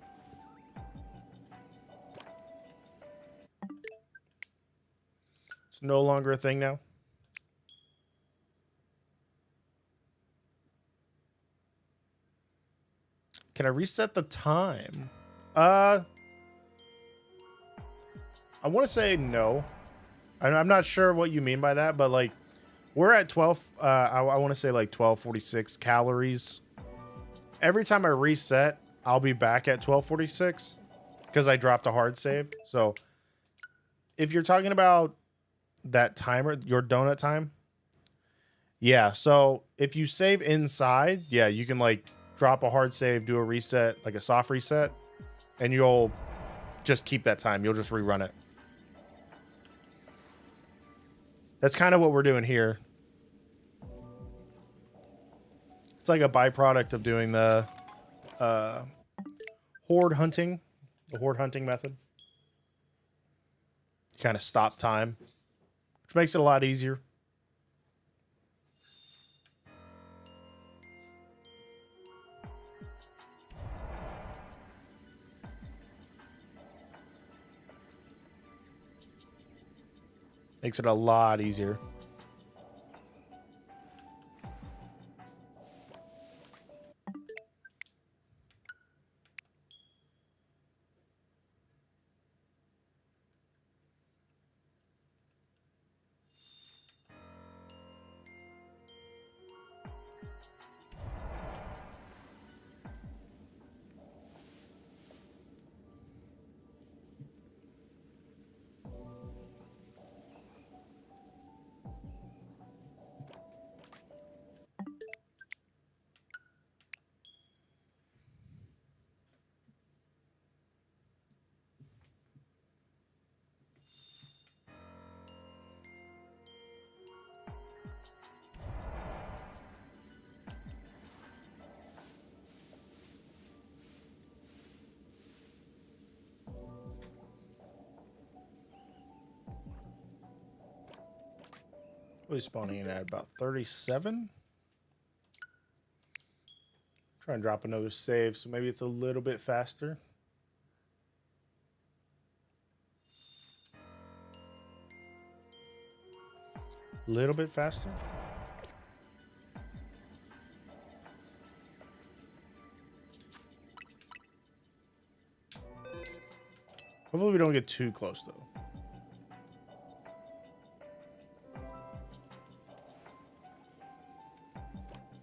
It's no longer a thing now. Can I reset the time? I want to say no. I'm not sure what you mean by that, but like we're at 12. I want to say like 1246 calories. Every time I reset, I'll be back at 1246 because I dropped a hard save. So if you're talking about that timer, your donut time, yeah. So if you save inside, yeah, you can like drop a hard save, do a reset, like a soft reset, and you'll just keep that time. You'll just rerun it. That's kind of what we're doing here. It's like a byproduct of doing the horde hunting, the horde hunting method. Kind of stop time, which makes it a lot easier. Makes it a lot easier. We're spawning in at about 37. Try and drop another save, so maybe it's a little bit faster. Little bit faster. Hopefully we don't get too close though.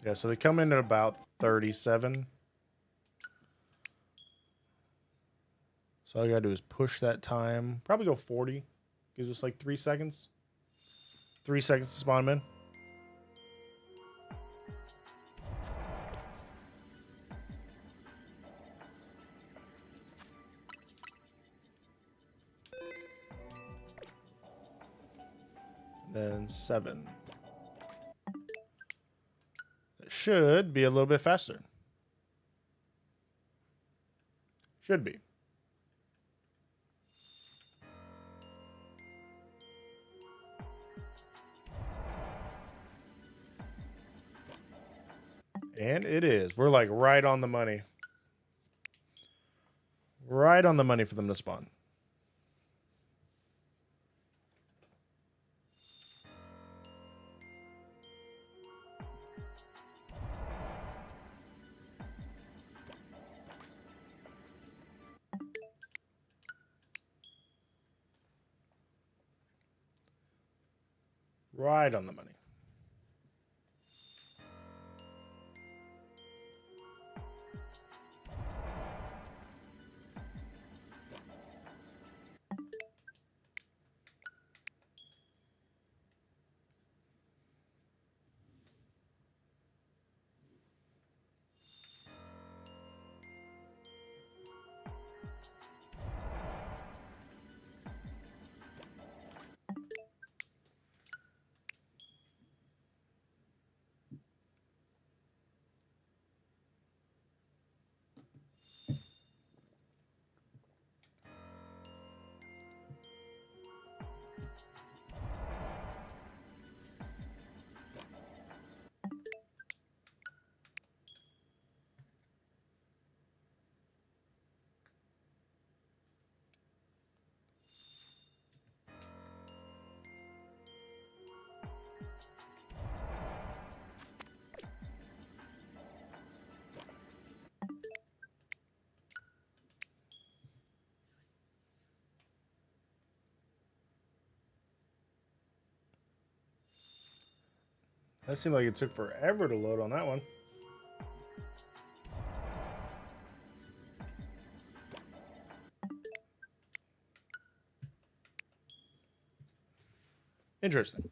Yeah, so they come in at about 37. So all I gotta do is push that time. Probably go 40. Gives us like 3 seconds. 3 seconds to spawn them in. Then 7. It should be a little bit faster. Should be. And it is. We're like right on the money. Right on the money for them to spawn. Right on the money. That seemed like it took forever to load on that one. Interesting.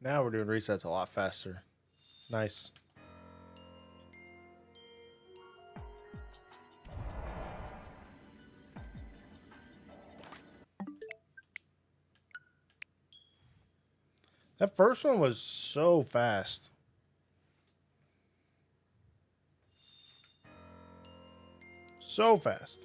Now we're doing resets a lot faster. It's nice. That first one was so fast. So fast.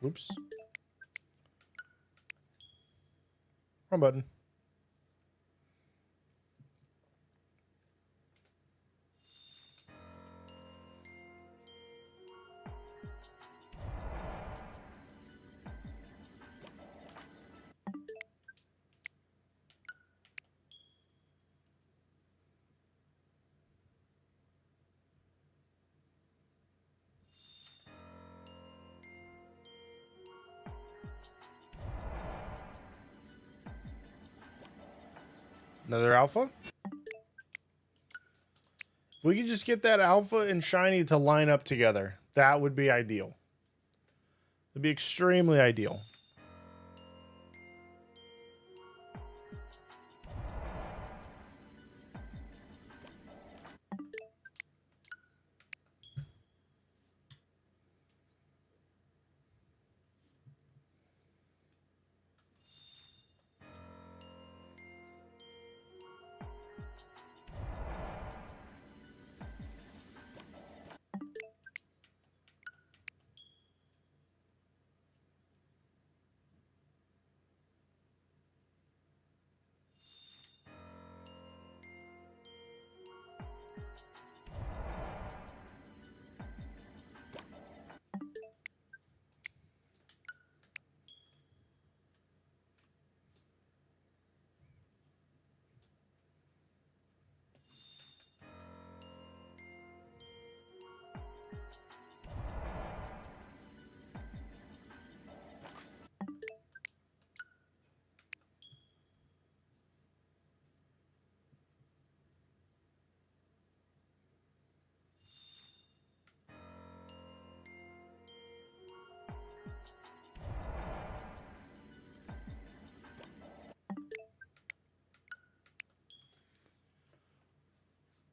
Oops. Wrong button. Another alpha? If we could just get that alpha and shiny to line up together, that would be ideal. It'd be extremely ideal.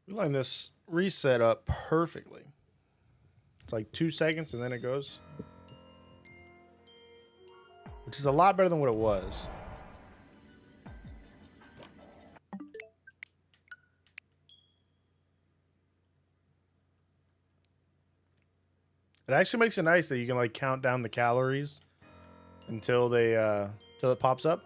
We line this reset up perfectly. It's like 2 seconds and then it goes. Which is a lot better than what it was. It actually makes it nice that you can like count down the calories until until it pops up.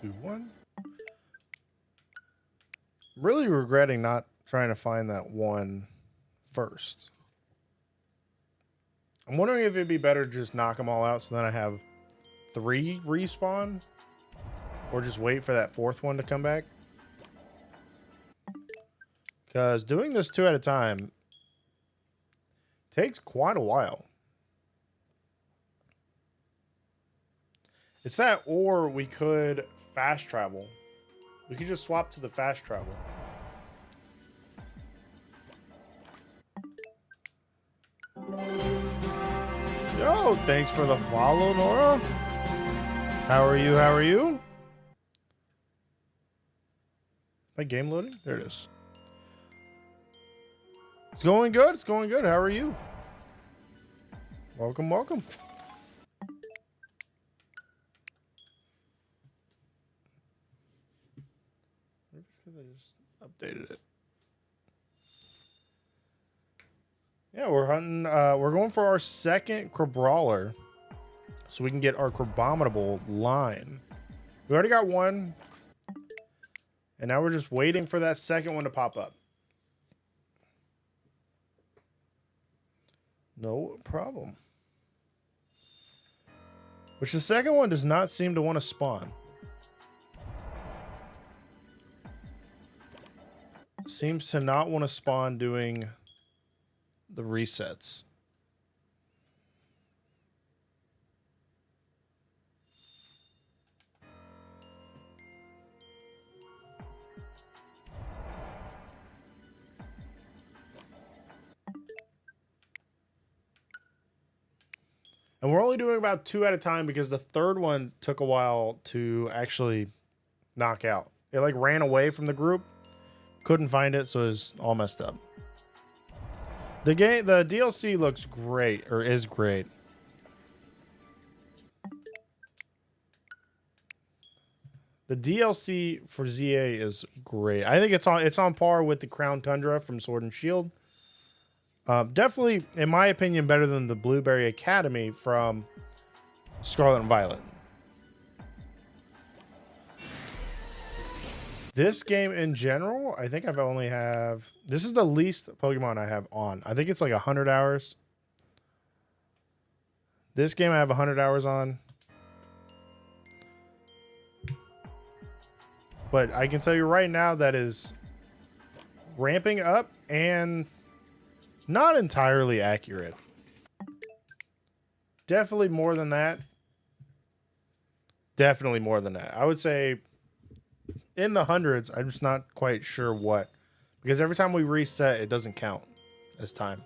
2, 1. Really regretting not trying to find that one first. I'm wondering if it'd be better to just knock them all out so then I have 3 respawn, or just wait for that 4th one to come back. Because doing this 2 at a time takes quite a while. It's that, or we could fast travel. We could just swap to the fast travel. Yo, thanks for the follow, Nora. How are you? How are you? My game loading? There it is. It's going good. It's going good. How are you? Welcome, welcome. Maybe it's because I just updated it. Yeah, we're hunting. We're going for our 2nd Crabrawler, so we can get our Crabominable line. We already got one, and now we're just waiting for that 2nd one to pop up. No problem. Which the 2nd one does not seem to want to spawn. Seems to not want to spawn doing the resets. And we're only doing about 2 at a time because the 3rd one took a while to actually knock out. It like ran away from the group. Couldn't find it, so it was all messed up. The DLC looks great, or is great. The DLC for Z-A is great. I think it's on par with the Crown Tundra from Sword and Shield. Definitely, in my opinion, better than the Blueberry Academy from Scarlet and Violet. This game in general, I think this is the least Pokemon I have on. I think it's like 100 hours. This game I have 100 hours on. But I can tell you right now that is ramping up and not entirely accurate. Definitely more than that. Definitely more than that. I would say in the hundreds. I'm just not quite sure what. Because every time we reset, it doesn't count as time.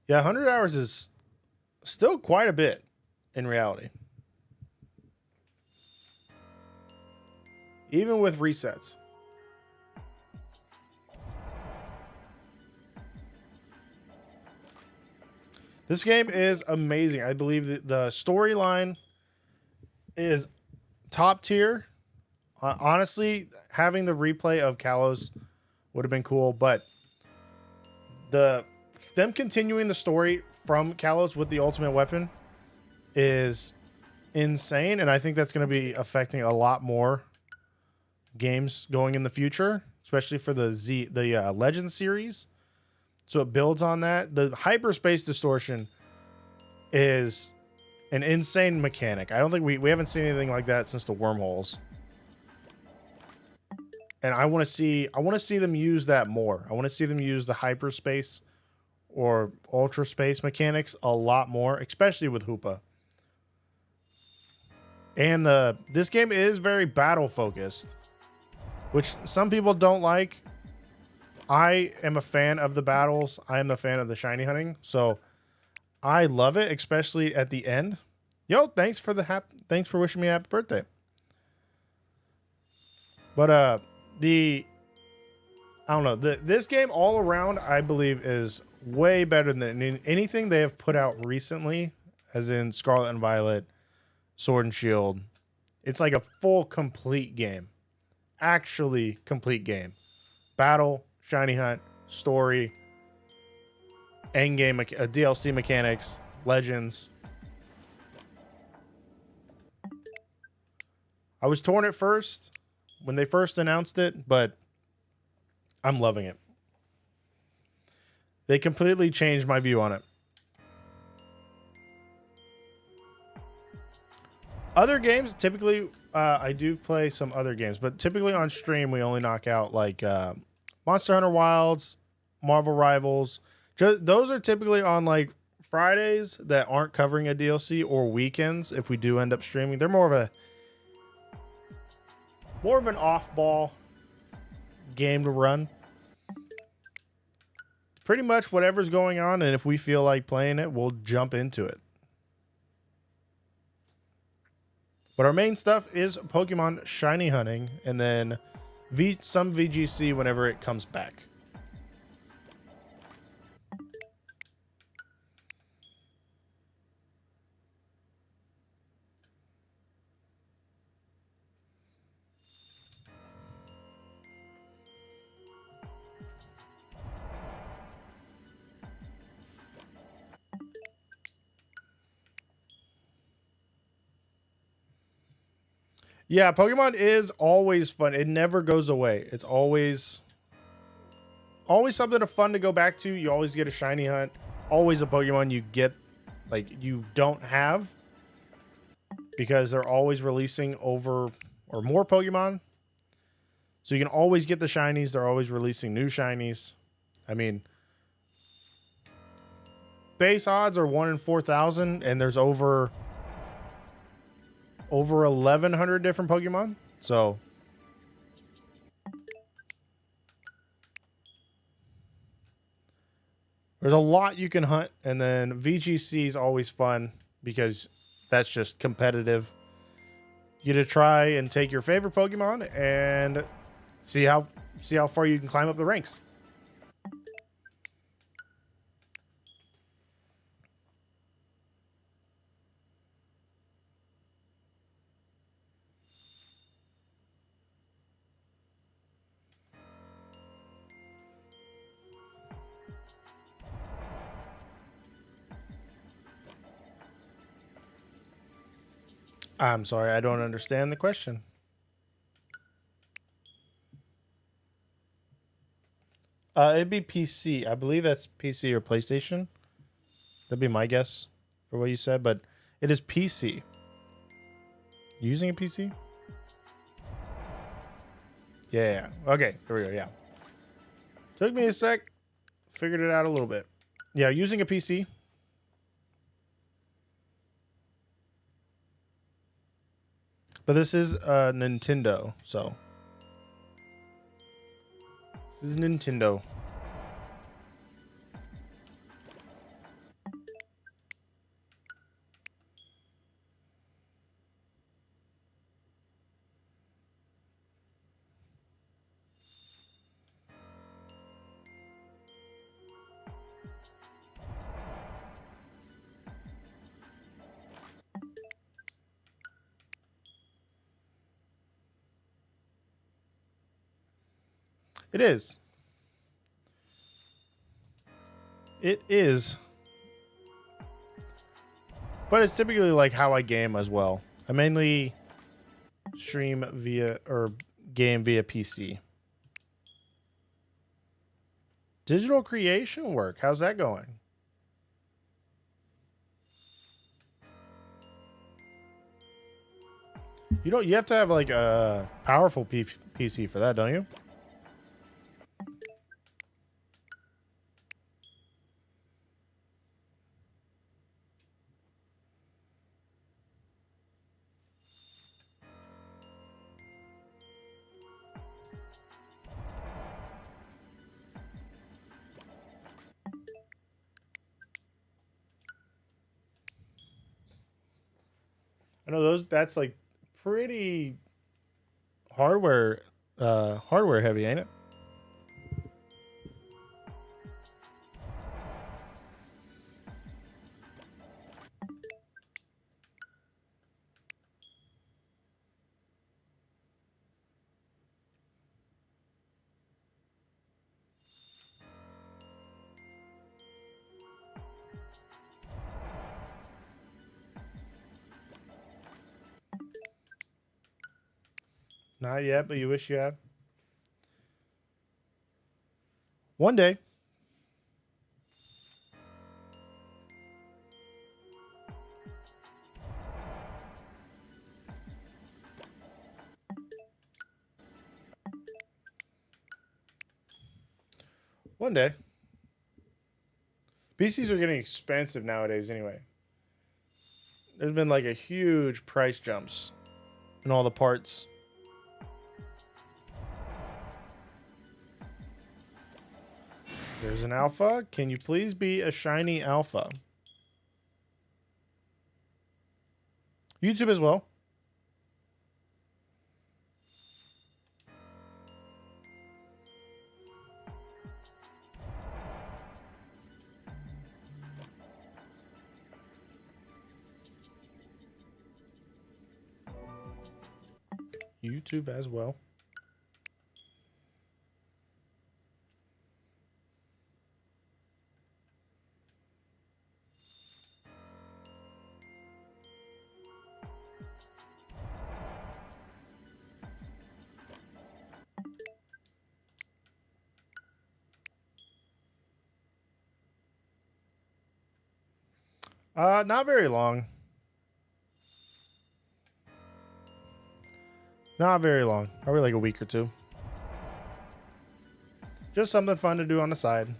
Yeah, 100 hours is still quite a bit in reality. Even with resets. This game is amazing. I believe that the storyline is top tier. Honestly, having the replay of Kalos would have been cool, but them continuing the story from Kalos with the ultimate weapon is insane, and I think that's going to be affecting a lot more games going in the future, especially for the Legends series. So it builds on that. The hyperspace distortion is an insane mechanic. I don't think we haven't seen anything like that since the wormholes. And I want to see them use that more. I want to see them use the hyperspace or ultra space mechanics a lot more, especially with Hoopa. And this game is very battle focused, which some people don't like. I am a fan of the battles. I am a fan of the shiny hunting, so I love it, especially at the end. Yo, thanks for wishing me a happy birthday. But I don't know, this game all around I believe is way better than anything they have put out recently, as in Scarlet and Violet, Sword and Shield. It's like a full complete game. Actually complete game. Battle, shiny hunt, story. endgame DLC mechanics, Legends. I was torn at first when they first announced it, but I'm loving it. They completely changed my view on it. Other games, typically, I do play some other games, but typically on stream, we only knock out like Monster Hunter Wilds, Marvel Rivals. Those are typically on like Fridays that aren't covering a DLC, or weekends if we do end up streaming. They're more of an off-ball game to run. Pretty much whatever's going on, and if we feel like playing it, we'll jump into it. But our main stuff is Pokemon shiny hunting, and then some VGC whenever it comes back. Yeah, Pokemon is always fun. It never goes away. It's always something fun to go back to. You always get a shiny hunt. Always a Pokemon you get, like, you don't have, because they're always releasing over or more Pokemon. So you can always get the shinies. They're always releasing new shinies. I mean, base odds are 1 in 4,000, and there's over 1,100 different Pokemon. So there's a lot you can hunt. And then VGC is always fun because that's just competitive. You get to try and take your favorite Pokemon and see how far you can climb up the ranks. I'm sorry, I don't understand the question. It'd be PC. I believe that's PC or PlayStation. That'd be my guess for what you said, but it is PC. Using a PC? Yeah. Okay, here we go. Yeah. Took me a sec. Figured it out a little bit. Yeah, using a PC. But this is Nintendo, so. This is Nintendo. It is. It is. But it's typically like how I game as well. I mainly stream via or game via PC. Digital creation work. How's that going? You have to have like a powerful PC for that, don't you? I know that's like pretty hardware heavy, ain't it? Not yet, but you wish you have. One day. One day. PCs are getting expensive nowadays anyway. There's been like a huge price jumps in all the parts. There's an alpha. Can you please be a shiny alpha? YouTube as well. YouTube as well. Not very long. Not very long. Probably like a week or two. Just something fun to do on the side.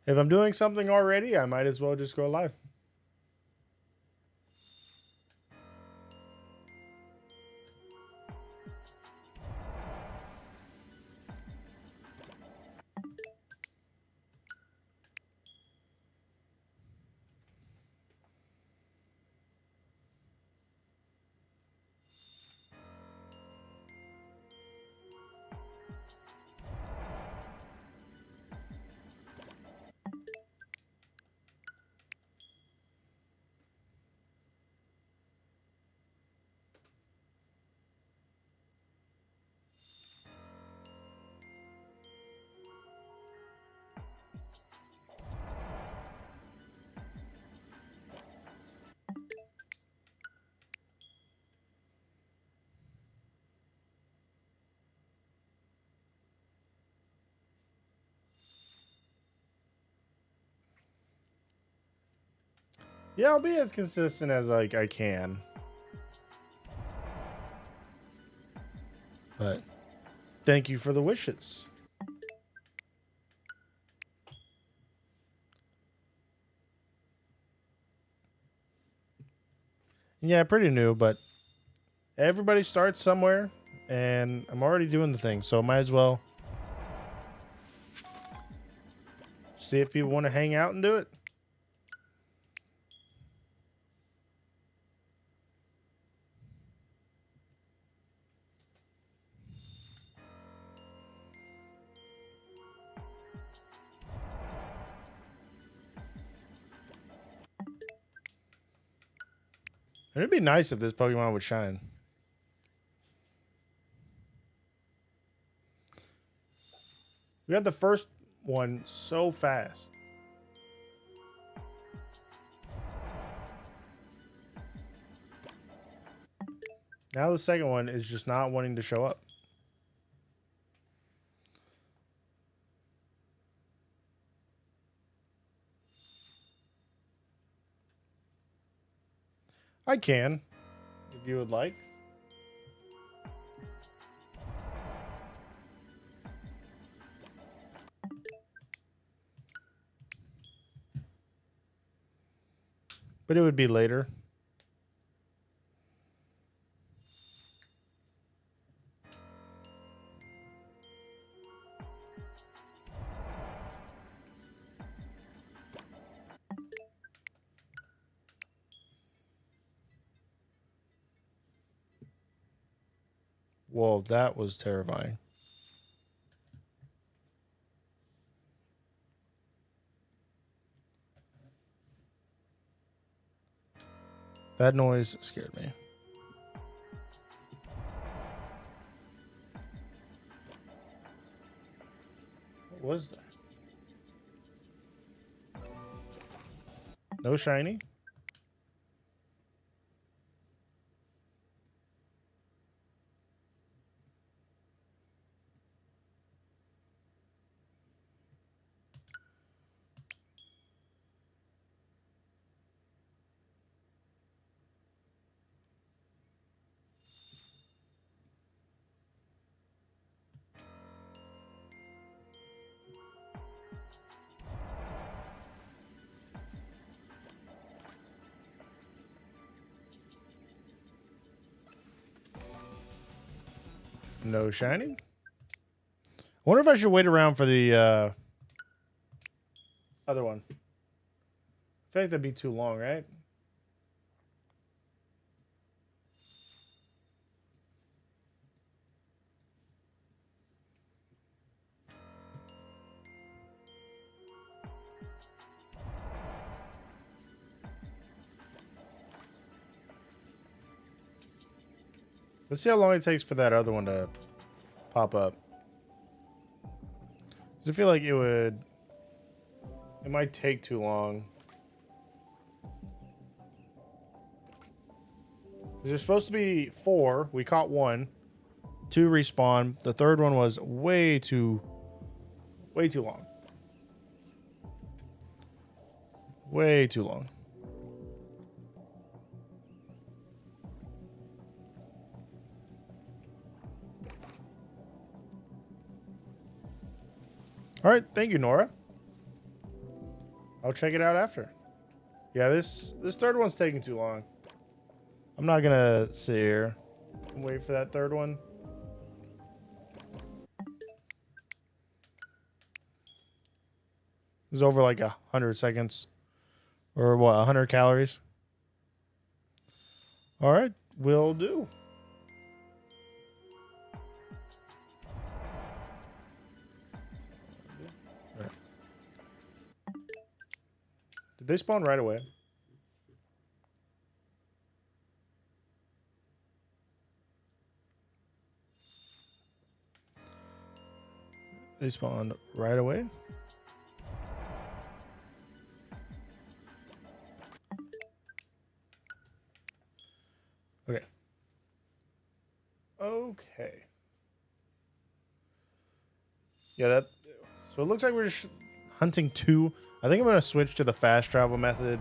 If I'm doing something already, I might as well just go live. Yeah, I'll be as consistent as like I can. But thank you for the wishes. Yeah, pretty new, but everybody starts somewhere, and I'm already doing the thing, so might as well see if people want to hang out and do it. And it'd be nice if this Pokemon would shine. We got the first one so fast. Now the second one is just not wanting to show up. I can, if you would like. But it would be later. Whoa, that was terrifying. That noise scared me. What was that? No shiny? No shiny. I wonder if I should wait around for the other one. I feel like that'd be too long, right? Let's see how long it takes for that other one to pop up. Does it feel like it might take too long? There's supposed to be 4. We caught 1. 2 respawn. The third one was way too long. Way too long. All right, thank you, Nora. I'll check it out after. Yeah, this third one's taking too long. I'm not gonna sit here and wait for that third one. It's over like 100 seconds. Or what, 100 calories? All right, will do. Right. Did they spawn right away? They spawned right away. Okay. Okay. Yeah, that. So it looks like we're just hunting 2. I think I'm going to switch to the fast travel method.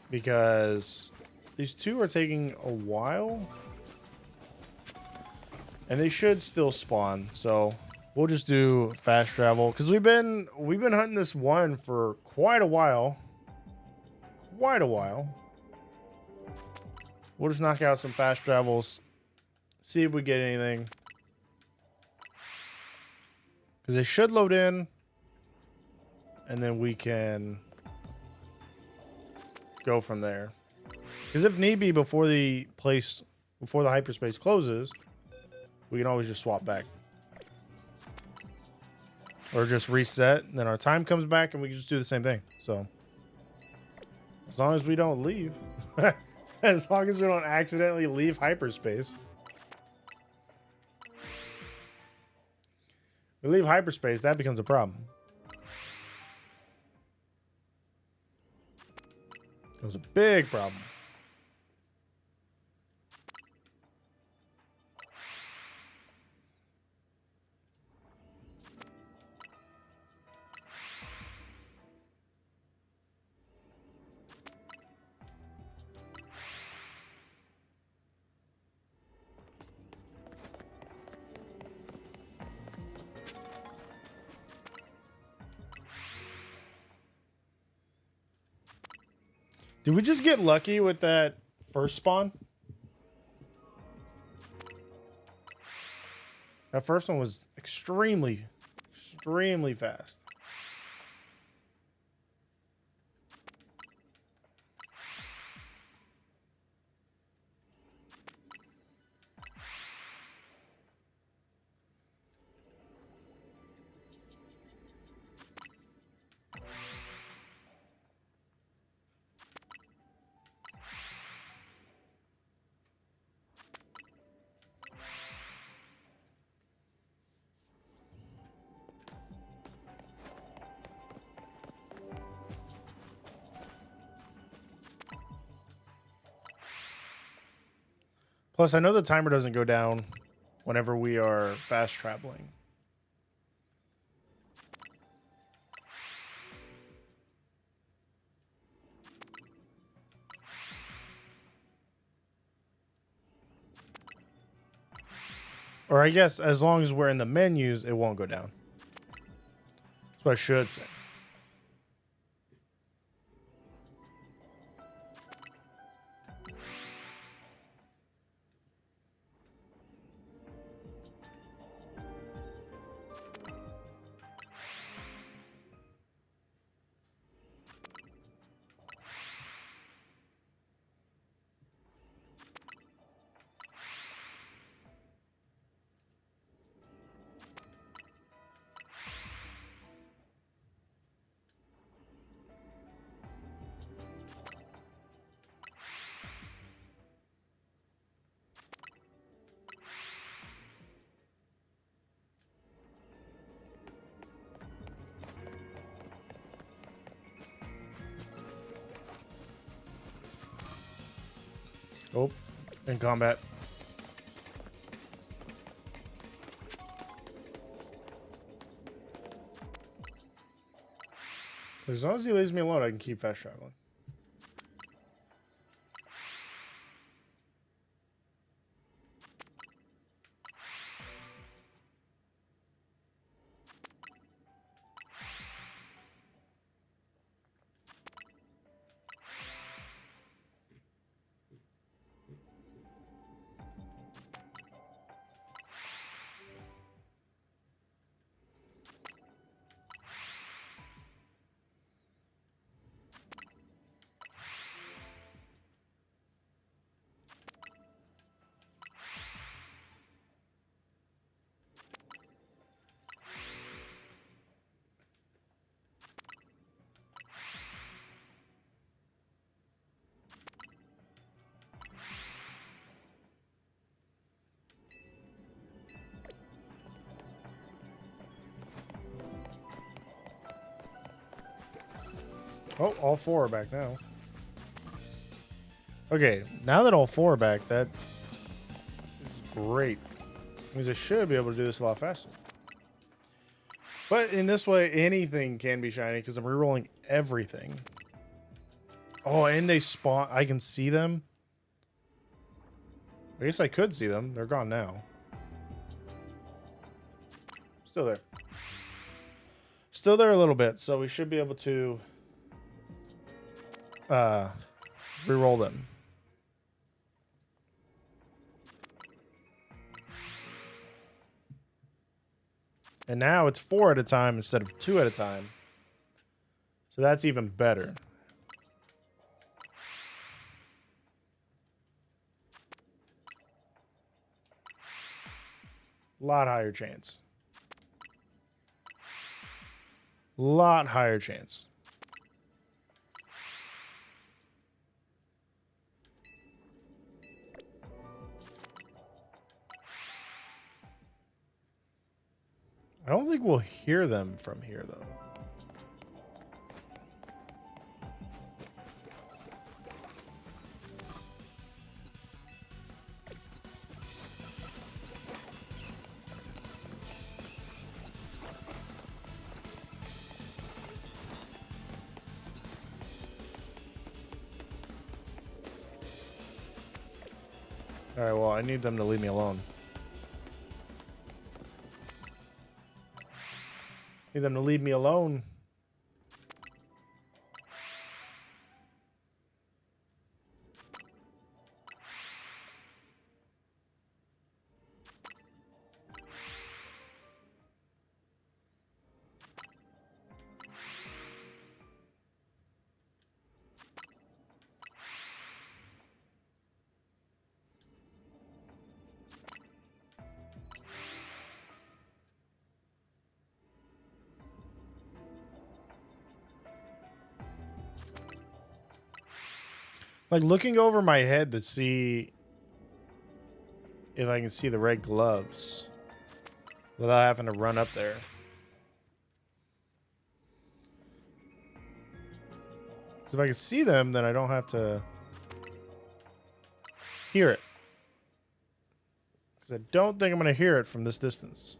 Because these 2 are taking a while. And they should still spawn. So we'll just do fast travel. Because we've been hunting this one for quite a while. We'll just knock out some fast travels. See if we get anything. Because they should load in. And then we can go from there. Because if need be, before the hyperspace closes, we can always just swap back. Or just reset. And then our time comes back and we can just do the same thing. So as long as we don't leave. As long as we don't accidentally leave hyperspace. We leave hyperspace, that becomes a problem. It was a big problem. Did we just get lucky with that first spawn? That first one was extremely fast. Plus, I know the timer doesn't go down whenever we are fast traveling. Or I guess as long as we're in the menus, it won't go down. That's what I should say. Oh, in combat. As long as he leaves me alone, I can keep fast traveling. Oh, all four are back now. Okay, now that all four are back, that is great. Means I should be able to do this a lot faster. But in this way, anything can be shiny because I'm rerolling everything. Oh, and they spawn. I can see them. I guess I could see them. They're gone now. Still there. Still there a little bit, so we should be able to reroll them. And now it's 4 at a time instead of 2 at a time. So that's even better. Lot higher chance. Lot higher chance. I don't think we'll hear them from here, though. All right, well, I need them to leave me alone. Need them to leave me alone. Like looking over my head to see if I can see the red gloves without having to run up there. So if I can see them, then I don't have to hear it. Because I don't think I'm going to hear it from this distance.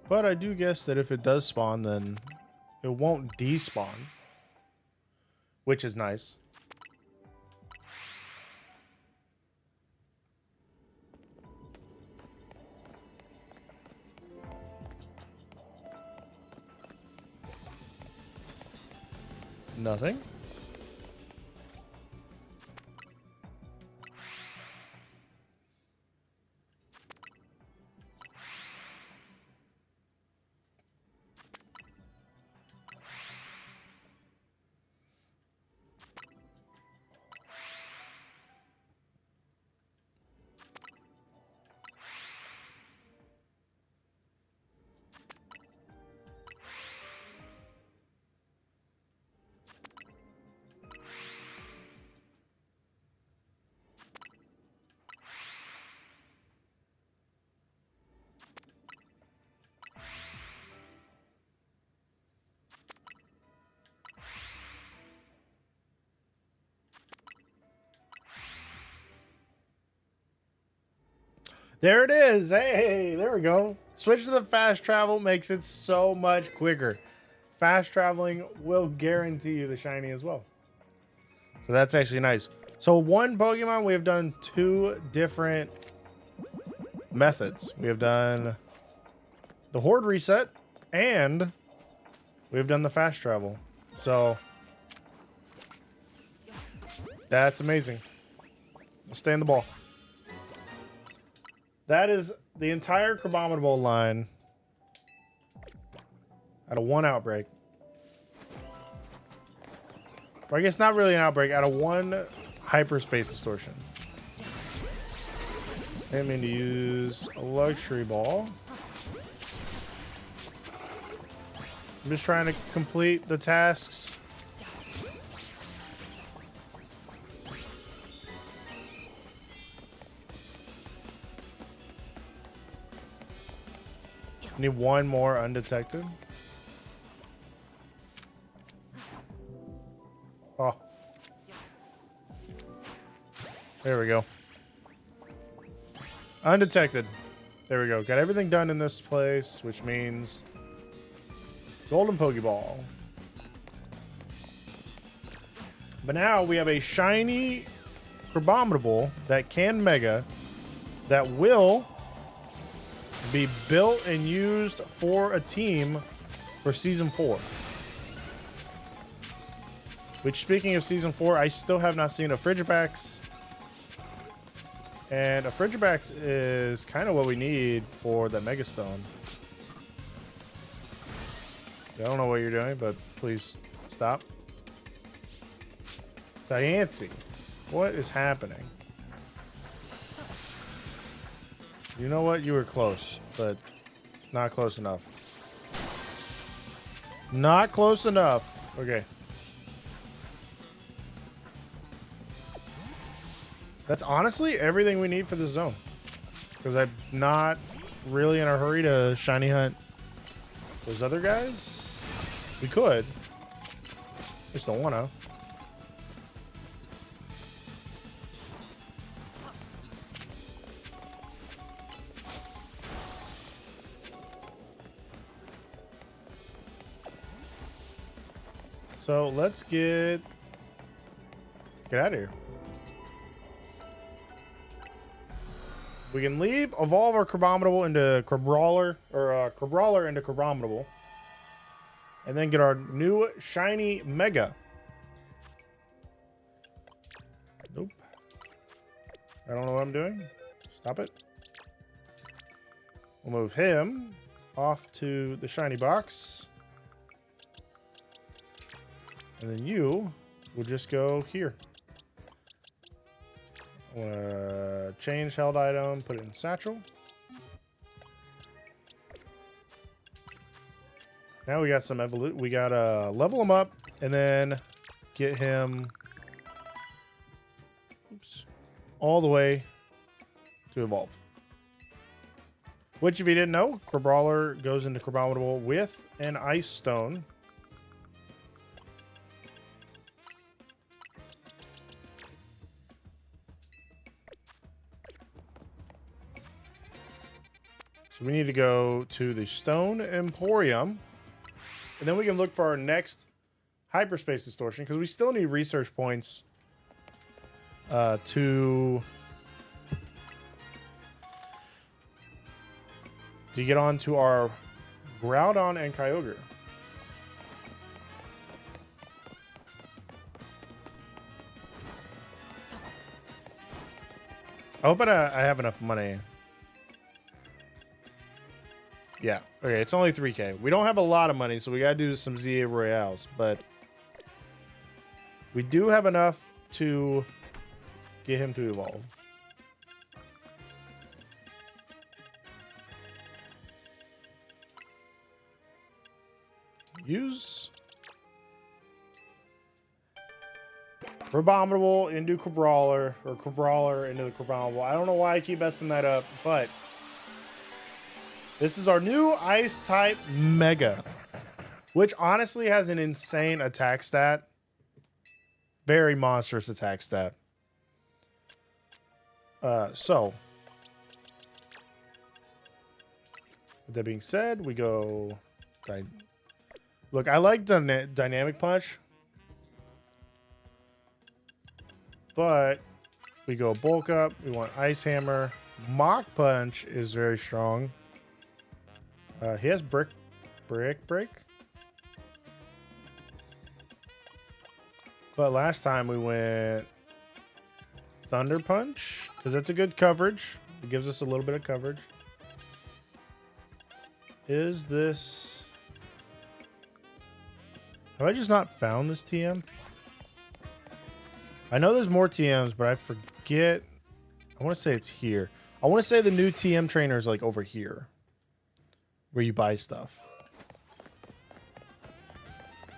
But I do guess that if it does spawn, then it won't despawn, which is nice. Nothing. There it is. Hey, there we go. Switch to the fast travel makes it so much quicker. Fast traveling will guarantee you the shiny as well. So that's actually nice. So one Pokemon, we have done 2 different methods. We have done the Horde reset and we've done the fast travel. So that's amazing. Stay in the ball. That is the entire Crabominable line out of 1 outbreak. Or I guess not really an outbreak, out of 1 hyperspace distortion. I didn't mean to use a luxury ball. I'm just trying to complete the tasks. Need 1 more undetected. Oh. There we go. Undetected. There we go. Got everything done in this place, which means golden Pokeball. But now we have a shiny Crabominable that can Mega that will be built and used for a team for Season 4. Which, speaking of Season 4, I still have not seen a Frigibax. And a Frigibax is kind of what we need for the Mega Stone. I don't know what you're doing, but please stop. Diancie, what is happening? You know what? You were close, but not close enough. Not close enough. Okay. That's honestly everything we need for this zone. Because I'm not really in a hurry to shiny hunt those other guys. We could. Just don't want to. So let's get out of here. We can leave, evolve our Crabominable into Crabrawler, or Crabrawler into Crabominable, and then get our new shiny Mega. Nope. I don't know what I'm doing. Stop it. We'll move him off to the shiny box. And then you will just go here. I'm gonna change held item, put it in satchel. Now we got some we gotta level him up and then get him all the way to evolve. Which, if you didn't know, Crabrawler goes into Crabominable with an Ice Stone. So we need to go to the Stone Emporium, and then we can look for our next hyperspace distortion, because we still need research points to get on to our Groudon and Kyogre. I hope I have enough money. Yeah, okay, it's only 3K. We don't have a lot of money, so we gotta do some ZA Royales, but we do have enough to get him to evolve. Use Crabominable into Crabrawler, or Crabrawler into the Crabominable. I don't know why I keep messing that up, but this is our new Ice-type Mega, which honestly has an insane attack stat. Very monstrous attack stat. So, With that being said, we go... Look, I like Dynamic Punch. But we go Bulk Up. We want Ice Hammer. Mach Punch is very strong. He has Brick. But last time we went Thunder Punch, because that's a good coverage. It gives us a little bit of coverage. Is this... Have I just not found this TM? I know there's more TMs, but I forget. I want to say it's here. I want to say the new TM trainer is like over here, where you buy stuff.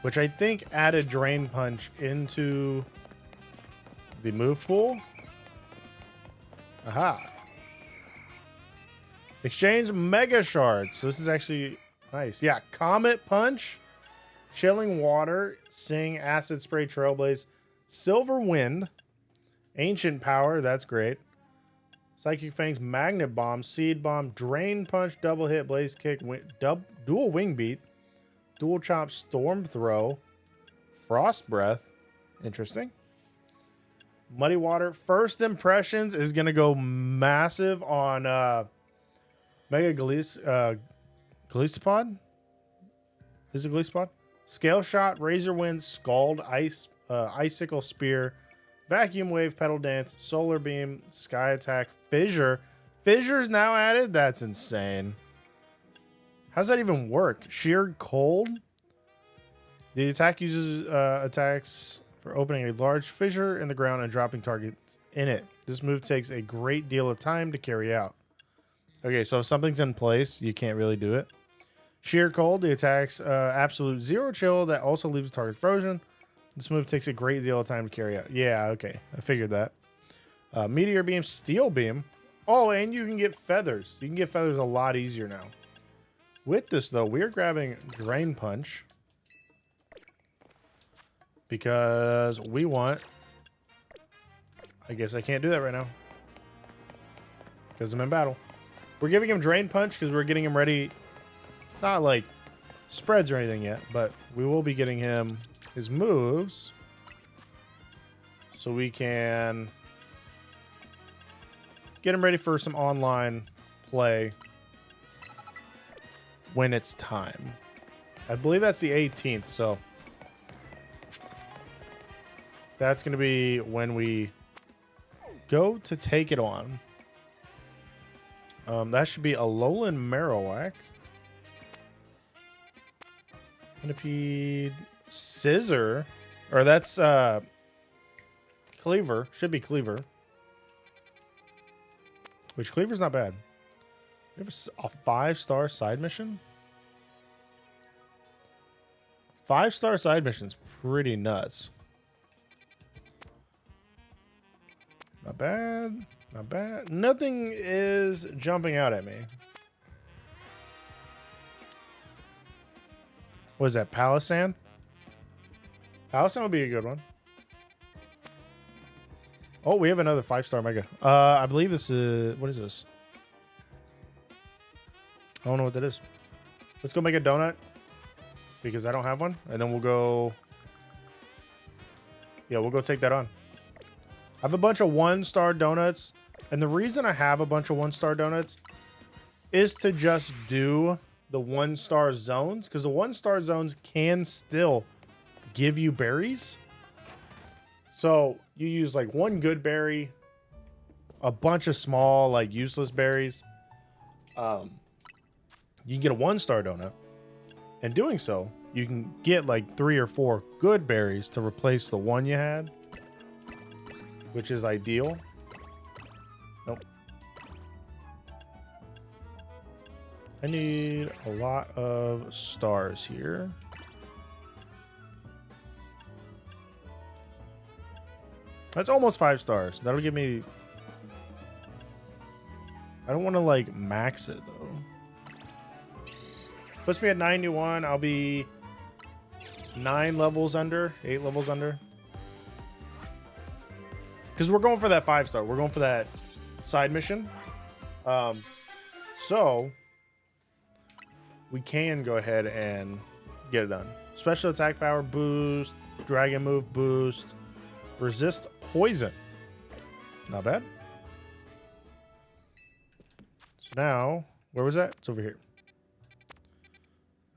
Which I think added Drain Punch into the move pool. Aha. Exchange Mega Shards. So this is actually nice. Yeah, Comet Punch, Chilling Water, Sing, Acid Spray, Trailblaze, Silver Wind, Ancient Power. That's great. Psychic Fangs, Magnet Bomb, Seed Bomb, Drain Punch, Double Hit, Blaze Kick, Dual Wing Beat, Dual Chop, Storm Throw, Frost Breath. Interesting. Muddy Water. First Impressions is going to go massive on Mega Golisopod. Is it Golisopod? Scale Shot, Razor Wind, Scald, Icicle Spear, Vacuum Wave, Pedal Dance, Solar Beam, Sky Attack, Fissure. Fissure's now added? That's insane. How's that even work? Sheared Cold. The attack uses attacks for opening a large fissure in the ground and dropping targets in it. This move takes a great deal of time to carry out. Okay, so if something's in place, you can't really do it. Sheer Cold, the attack's absolute zero chill that also leaves the target frozen. This move takes a great deal of time to carry out. Yeah, okay, I figured that. Meteor Beam, Steel Beam. Oh, and you can get feathers. You can get feathers a lot easier now. With this, though, we're grabbing Drain Punch. Because we want... I guess I can't do that right now. Because I'm in battle. We're giving him Drain Punch because we're getting him ready. Not like spreads or anything yet, but we will be getting him his moves. So we can get him ready for some online play when it's time. I believe that's the 18th, so that's going to be when we go to take it on. That should be a Alolan Marowak. Centipede, Scissor, or that's Cleaver. Should be Cleaver. Which Cleaver's not bad. We have a 5-star side mission. 5-star side mission's pretty nuts. Not bad. Not bad. Nothing is jumping out at me. What is that? Palisand? Palisand would be a good one. Oh, we have another 5-star mega. I believe this is... What is this? I don't know what that is. Let's go make a donut. Because I don't have one. And then we'll go... Yeah, we'll go take that on. I have a bunch of 1-star donuts. And the reason I have a bunch of 1-star donuts is to just do the 1-star zones. Because the 1-star zones can still give you berries. So you use like one good berry, a bunch of small, like useless berries. You can get a 1-star donut. And doing so, you can get like 3 or 4 good berries to replace the one you had, which is ideal. Nope. I need a lot of stars here. That's almost 5 stars. That'll give me... I don't want to like max it though. Puts me at 91. I'll be 9 levels under, 8 levels under. Because we're going for that 5-star. We're going for that side mission. So we can go ahead and get it done. Special attack power boost, dragon move boost, resist poison. Not bad. So now, where was that? It's over here.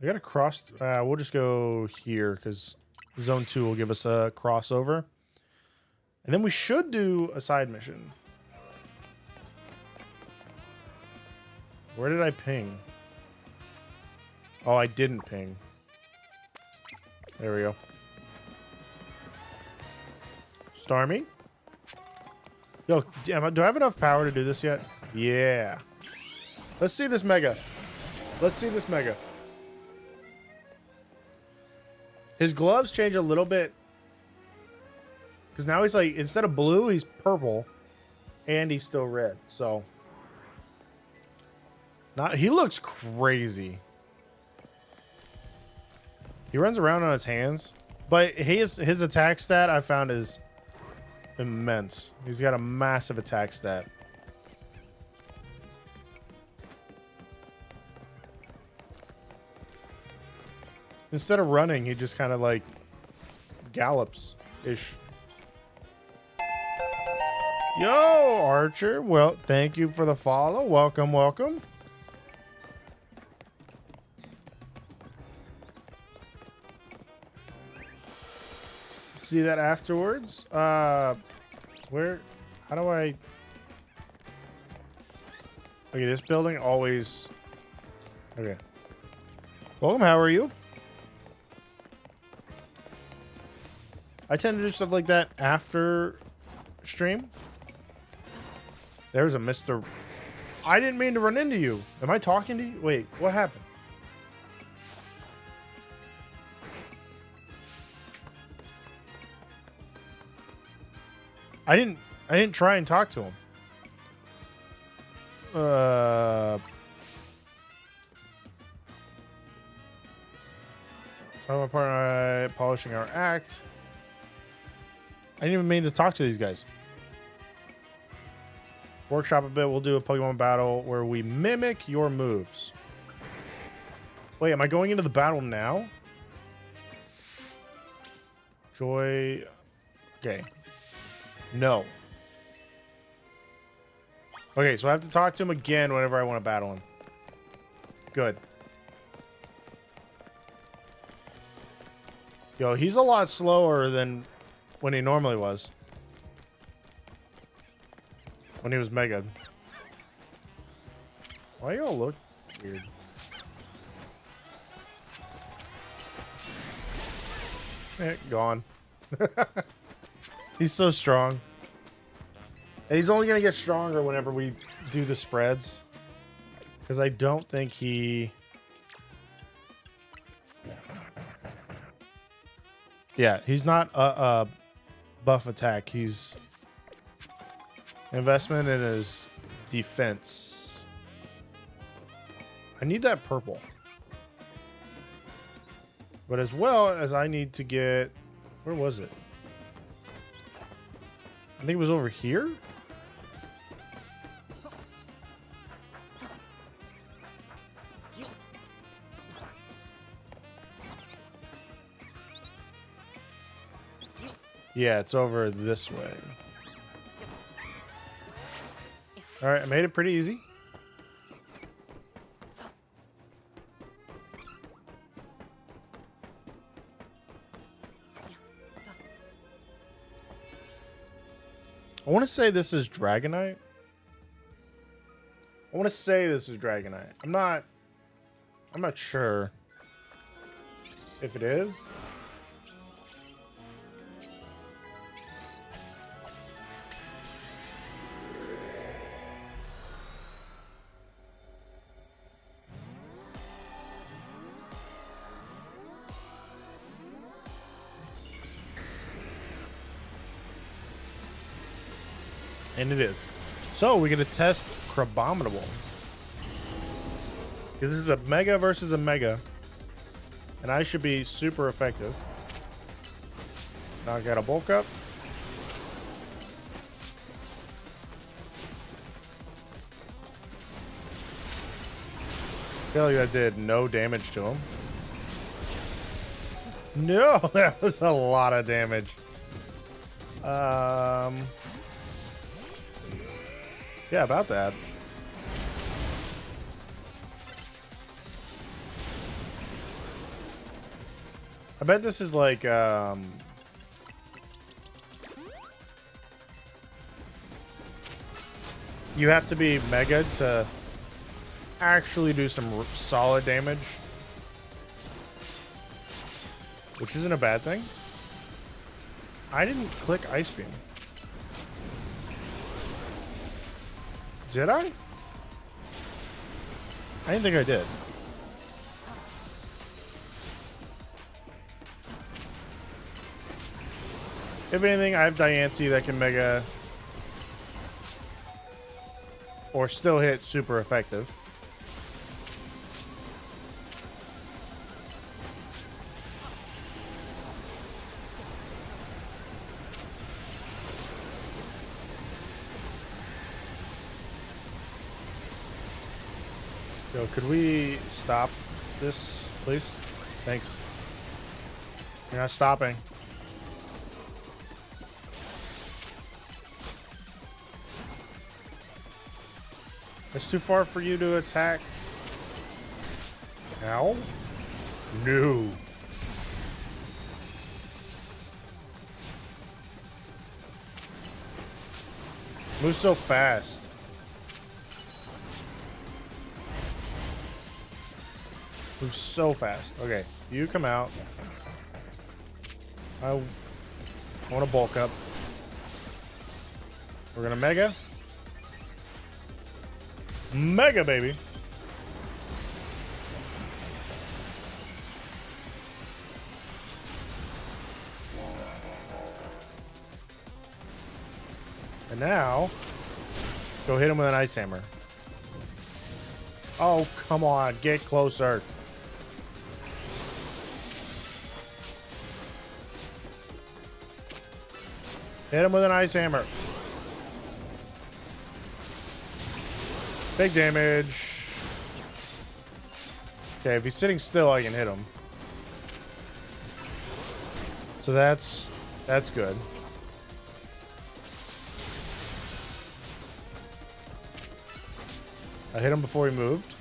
I gotta cross. We'll just go here because zone 2 will give us a crossover. And then we should do a side mission. Where did I ping? Oh, I didn't ping. There we go. Starmie. Yo, do I have enough power to do this yet? Yeah. Let's see this mega. Let's see this mega. His gloves change a little bit. Because now he's like, instead of blue, he's purple. And he's still red. So. He looks crazy. He runs around on his hands. But his attack stat I found is immense. He's got a massive attack stat. Instead of running, he just kind of like gallops-ish. Yo, Archer. Well, thank you for the follow. Welcome, welcome. See that afterwards? Where? How do I? Okay, this building always. Okay. Welcome. How are you? I tend to do stuff like that after stream. There's a Mr. I didn't mean to run into you. Am I talking to you? Wait, what happened? I didn't try and talk to him. So my partner polishing our act. I didn't even mean to talk to these guys. Workshop a bit. We'll do a Pokemon battle where we mimic your moves. Wait, am I going into the battle now? Joy. Okay. No. Okay, so I have to talk to him again whenever I want to battle him. Good. Yo, he's a lot slower than when he normally was. When he was Mega. Why y'all look weird? Gone. He's so strong. And he's only going to get stronger whenever we do the spreads. Because I don't think he... Yeah, he's not a buff attack. He's investment in his defense. I need that purple. But as well as I need to get... Where was it? I think it was over here. Yeah, it's over this way. All right, I made it pretty easy. I want to say this is Dragonite. I want to say this is Dragonite. I'm not sure if it is. And it is. So we're going to test Crabominable. Because this is a Mega versus a Mega. And I should be super effective. Now I got a bulk up. feel like that did no damage to him. No, that was a lot of damage. Yeah, about that. I bet this is like, you have to be mega to actually do some solid damage. Which isn't a bad thing. I didn't click Ice Beam. Did I? I didn't think I did. If anything, I have Diancie that can mega or still hit super effective. Yo, could we stop this, please? Thanks. You're not stopping. It's too far for you to attack. Ow. No. Move so fast. Move so fast. Okay, you come out. I want to bulk up. We're gonna mega. Mega, baby. And now, go hit him with an ice hammer. Oh, come on. Get closer. Hit him with an ice hammer. Big damage. Okay, if he's sitting still, I can hit him. So that's good. I hit him before he moved.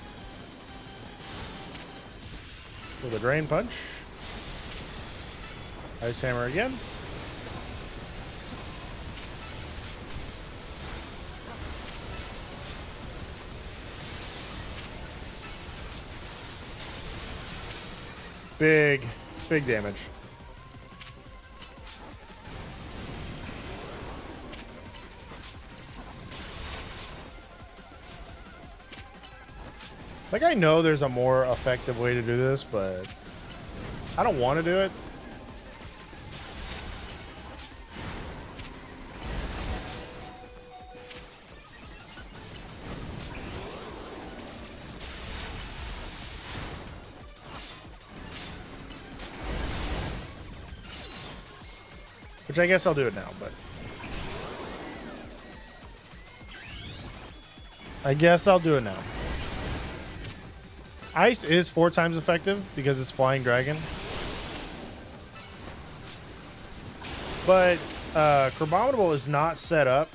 With a drain punch. Ice hammer again. Big damage. Like, I know there's a more effective way to do this, but I don't want to do it. Which I guess I'll do it now, but I guess I'll do it now. Ice is 4 times effective because it's Flying Dragon. But Crabominable is not set up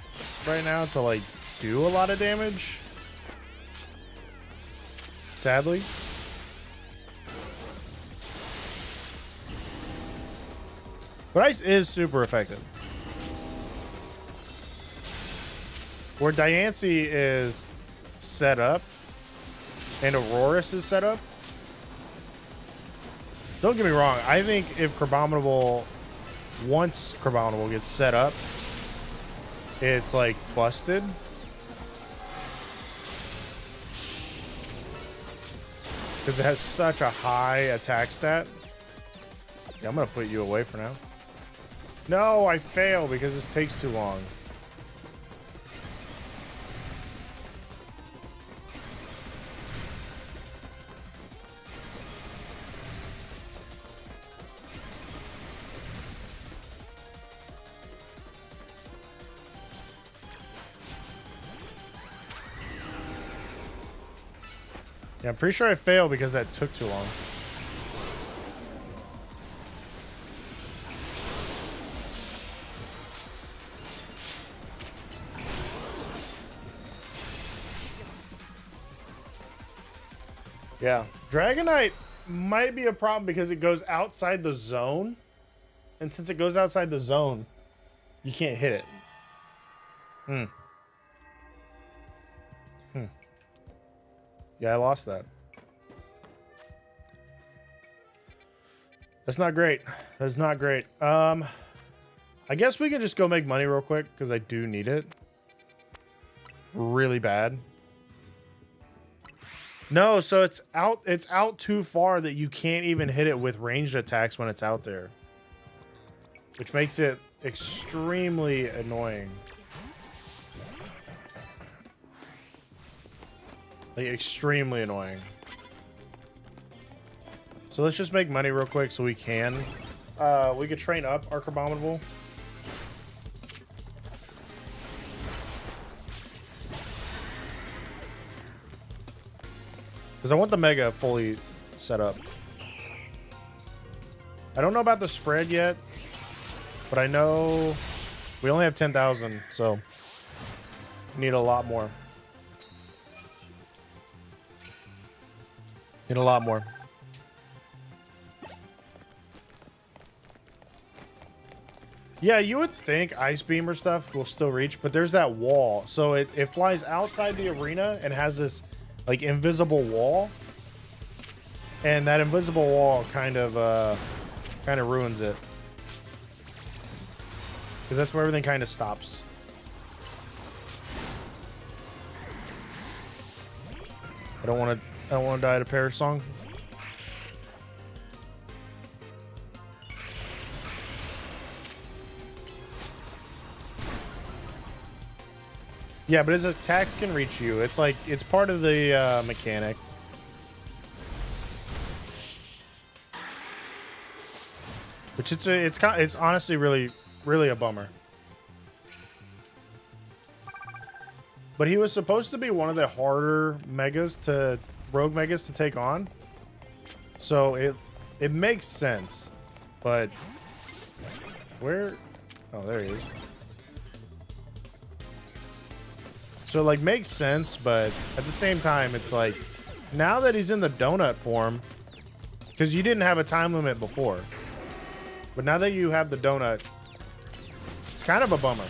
right now to like do a lot of damage. Sadly. But Ice is super effective. Where Diancie is set up and Aurorus is set up. Don't get me wrong. I think if Crabominable, once Crabominable gets set up, it's like busted. Because it has such a high attack stat. Yeah, I'm going to put you away for now. No, I fail because this takes too long. Yeah, I'm pretty sure I failed because that took too long. Yeah, Dragonite might be a problem because it goes outside the zone. And since it goes outside the zone, you can't hit it. Yeah, I lost that. That's not great. That's not great. I guess we can just go make money real quick because I do need it. Really bad. No, so it's out too far that you can't even hit it with ranged attacks when it's out there. Which makes it extremely annoying. Like, extremely annoying. So let's just make money real quick so we can. We could train up our Crabominable. Because I want the Mega fully set up. I don't know about the spread yet. But I know we only have 10,000, so we need a lot more. Need a lot more. Yeah, you would think Ice Beam or stuff will still reach, but there's that wall. So it flies outside the arena and has this like invisible wall. And that invisible wall kind of ruins it. Because that's where everything kind of stops. I don't want to die to Paris song. Yeah, but his attacks can reach you. It's like it's part of the mechanic. Which it's honestly really a bummer. But he was supposed to be one of the harder rogue megas to take on. So it makes sense. But where? Oh, there he is. So it like makes sense, but at the same time it's like now that he's in the donut form, because you didn't have a time limit before. But now that you have the donut, it's kind of a bummer.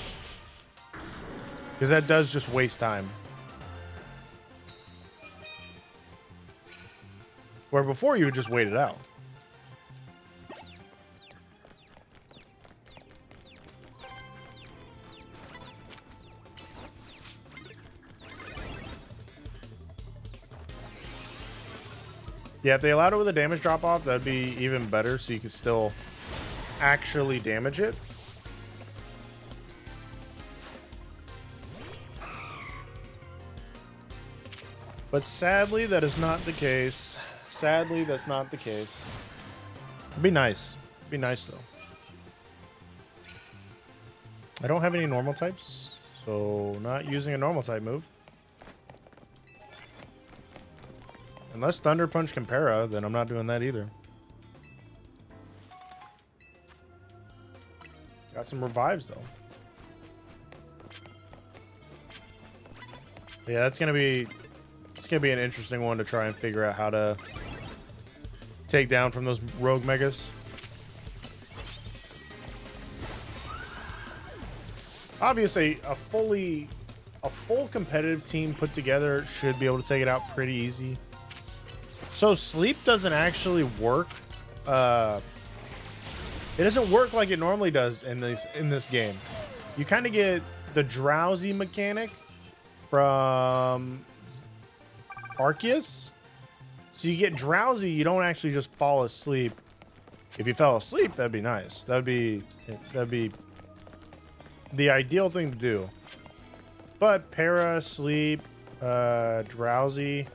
Because that does just waste time. Where before you would just wait it out. Yeah, if they allowed it with a damage drop off, that'd be even better so you could still actually damage it. But sadly, that is not the case. Sadly, that's not the case. It'd be nice. It'd be nice, though. I don't have any normal types, so not using a normal type move. Unless Thunder Punch can para, then I'm not doing that either. Got some revives, though. Yeah, it's gonna be an interesting one to try and figure out how to take down from those rogue megas. Obviously, a full competitive team put together should be able to take it out pretty easy. So sleep doesn't actually work. It doesn't work like it normally does in this game. You kind of get the drowsy mechanic from Arceus. So you get drowsy, you don't actually just fall asleep. If you fell asleep, that'd be nice. That'd be the ideal thing to do. But para, sleep, drowsy,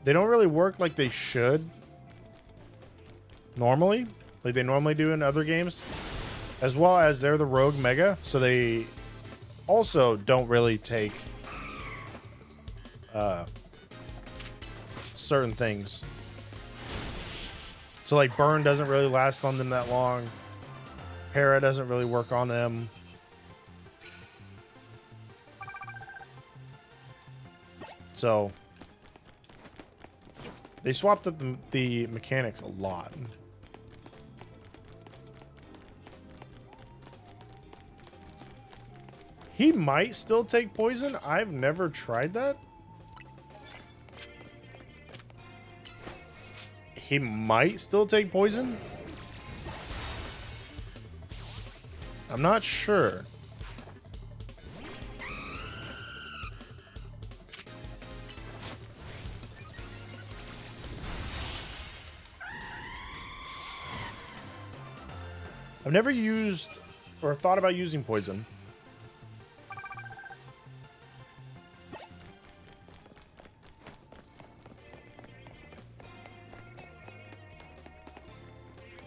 they don't really work like they should normally, like they normally do in other games, as well as they're the rogue mega, so they also don't really take certain things. So like burn doesn't really last on them that long. Para doesn't really work on them. So they swapped up the mechanics a lot. He might still take poison. I've never tried that. He might still take poison. I'm not sure. I've never used or thought about using poison.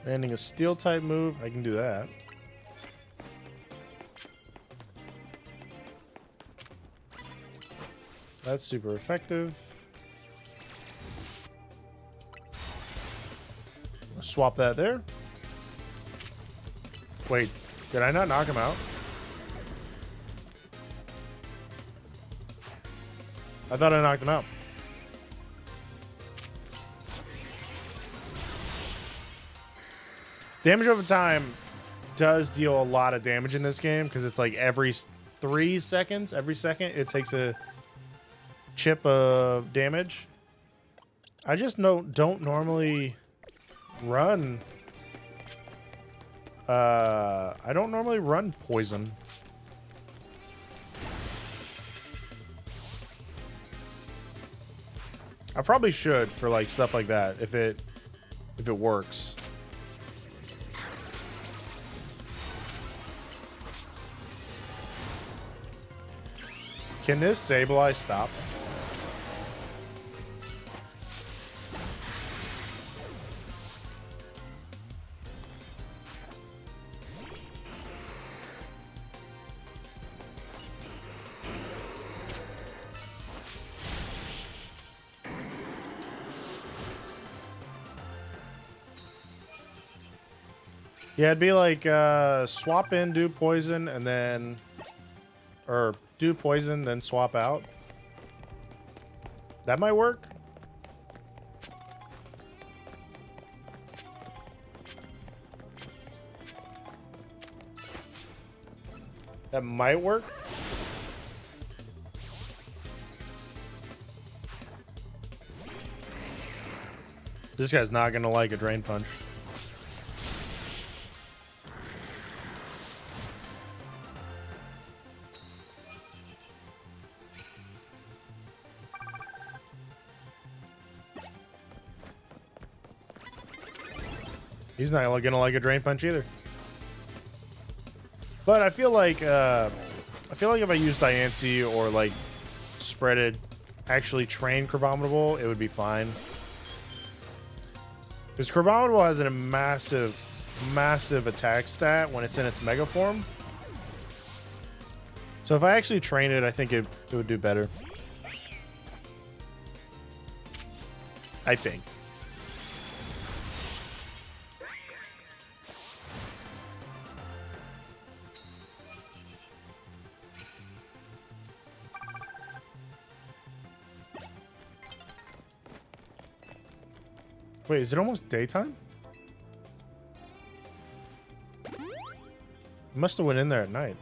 Landing a steel type move, I can do that. That's super effective. Swap that there. Wait, did I not knock him out? I thought I knocked him out. Damage over time does deal a lot of damage in this game because it's like every 3 seconds, every second it takes a chip of damage. I just don't normally run. I don't normally run poison. I probably should for like stuff like that if it works. Can this Sableye stop? Yeah, it'd be like swap in, do poison, and then... Or do poison, then swap out. That might work. That might work. This guy's not gonna like a drain punch. He's not gonna like a drain punch either. But I feel like if I used Diancie or like spreaded, actually trained Crabominable, it would be fine. Because Crabominable has a massive attack stat when it's in its mega form. So if I actually train it, I think it would do better. I think. Wait, is it almost daytime? I must have went in there at night.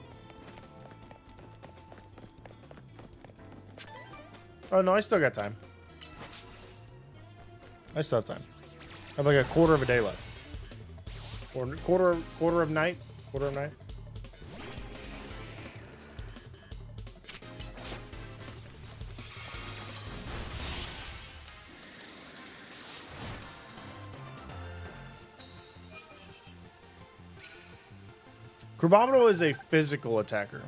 Oh no, I still got time. I still have time. I have like a quarter of a day left. Or quarter of night. Quarter of night. Crabominable is a physical attacker.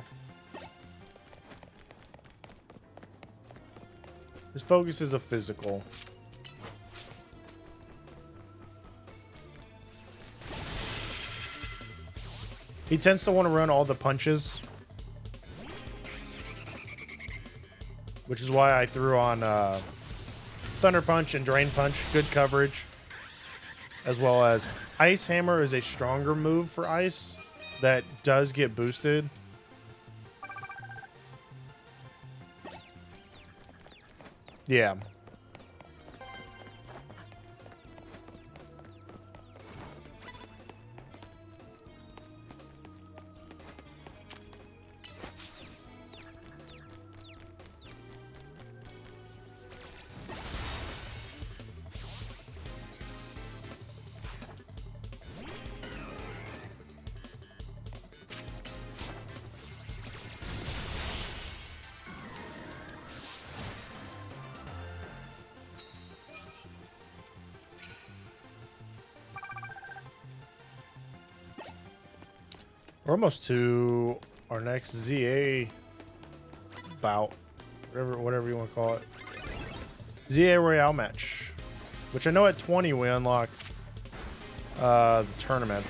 His focus is a physical. He tends to want to run all the punches. which is why I threw on Thunder Punch and Drain Punch. Good coverage. As well as Ice Hammer is a stronger move for Ice that does get boosted. Yeah. We're almost to our next ZA bout, whatever you want to call it. ZA Royale match, which I know at 20 we unlock the tournament.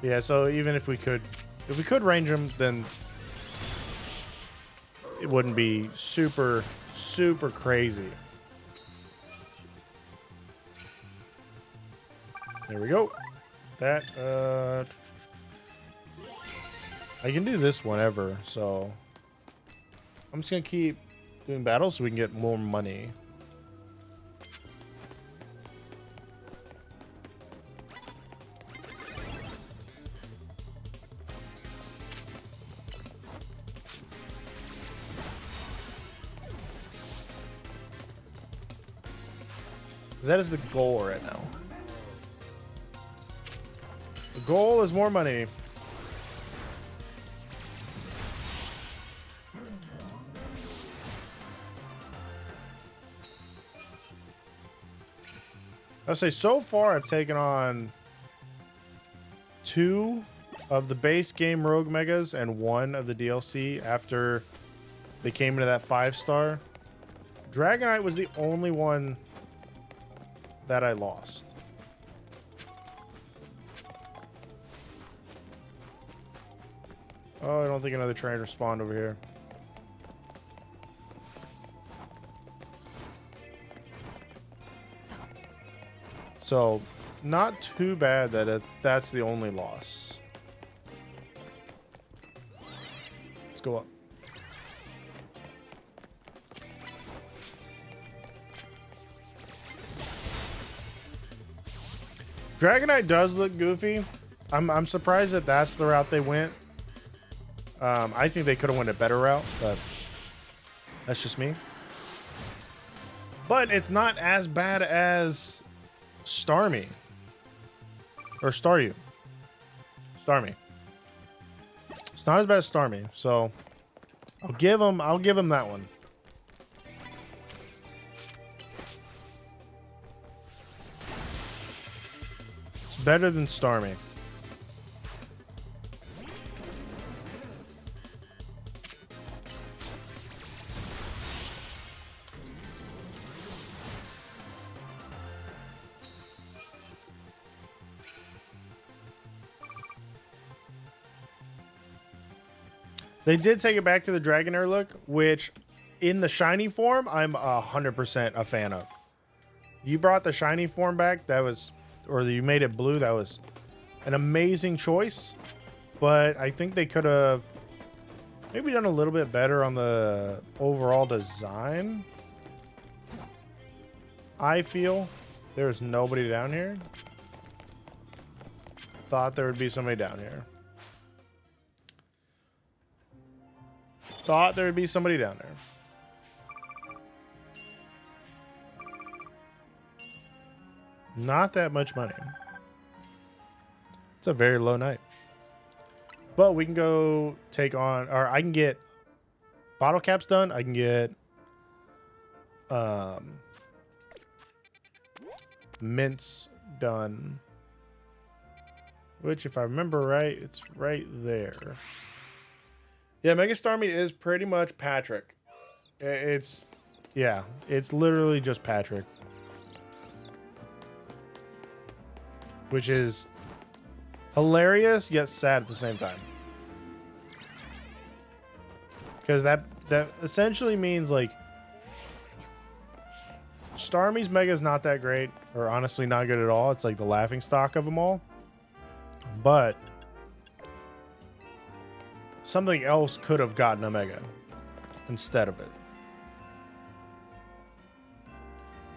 Yeah, so even if we could range them, then it wouldn't be super crazy. There we go. That I can do this whenever, so I'm just gonna keep doing battles so we can get more money. That is the goal right now. The goal is more money. I'll say so far I've taken on 2 of the base game Rogue Megas and 1 of the DLC after they came into that 5-star. Dragonite was the only one that I lost. Oh, I don't think another trainer spawned over here. So, not too bad that that's the only loss. Let's go up. Dragonite does look goofy. I'm surprised that that's the route they went. I think they could have went a better route, but that's just me. But it's not as bad as Starmie or Staryu. Starmie. It's not as bad as Starmie, so I'll give him that one. It's better than Starmie. They did take it back to the Dragonair look, which in the shiny form, I'm 100% a fan of. You brought the shiny form back, that was, or you made it blue, that was an amazing choice. But I think they could have maybe done a little bit better on the overall design. I feel there's nobody down here. Thought there would be somebody down here. Thought there would be somebody down there. Not that much money. It's a very low night. But we can go take on, or I can get bottle caps done. I can get mints done. Which, if I remember right, it's right there. Yeah, Mega Starmie is pretty much Patrick. It's literally just Patrick. which is hilarious yet sad at the same time. Because that essentially means like Starmie's Mega is not that great, or honestly not good at all. It's like the laughing stock of them all. But something else could have gotten a Mega instead of it.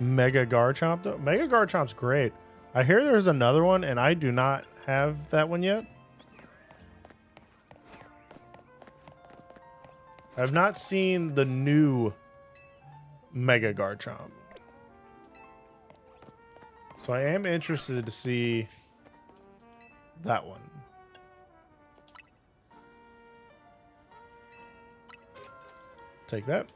Mega Garchomp though. Mega Garchomp's great. I hear there's another one and I do not have that one yet. I've not seen the new Mega Garchomp. So I am interested to see that one. Take that.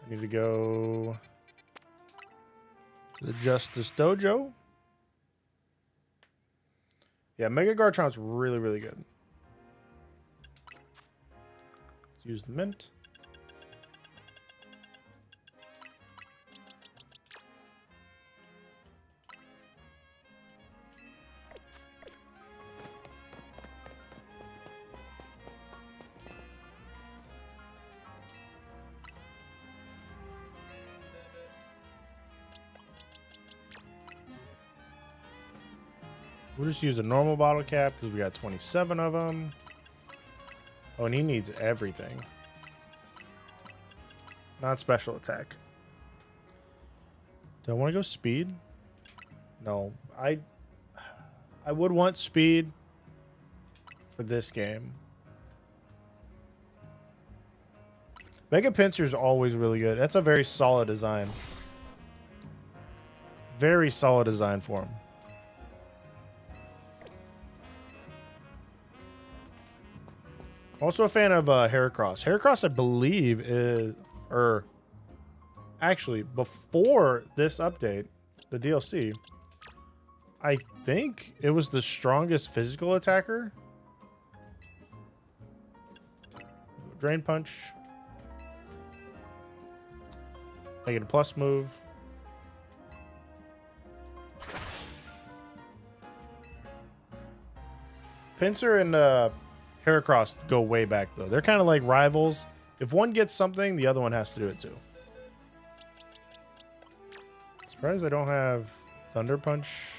I need to go to the Justice Dojo. Yeah, Mega Garchomp's really, really good. Let's use the mint. We'll just use a normal bottle cap because we got 27 of them. Oh, and he needs everything. Not special attack. Do I want to go speed? No. I would want speed for this game. Mega Pinsir is always really good. That's a very solid design. Very solid design for him. Also a fan of Heracross. Heracross, I believe, is... Or... Actually, before this update, the DLC, I think it was the strongest physical attacker. Drain Punch. Make it a plus move. Pinsir and... Heracross go way back, though. They're kind of like rivals. If one gets something, the other one has to do it, too. Surprised I don't have Thunder Punch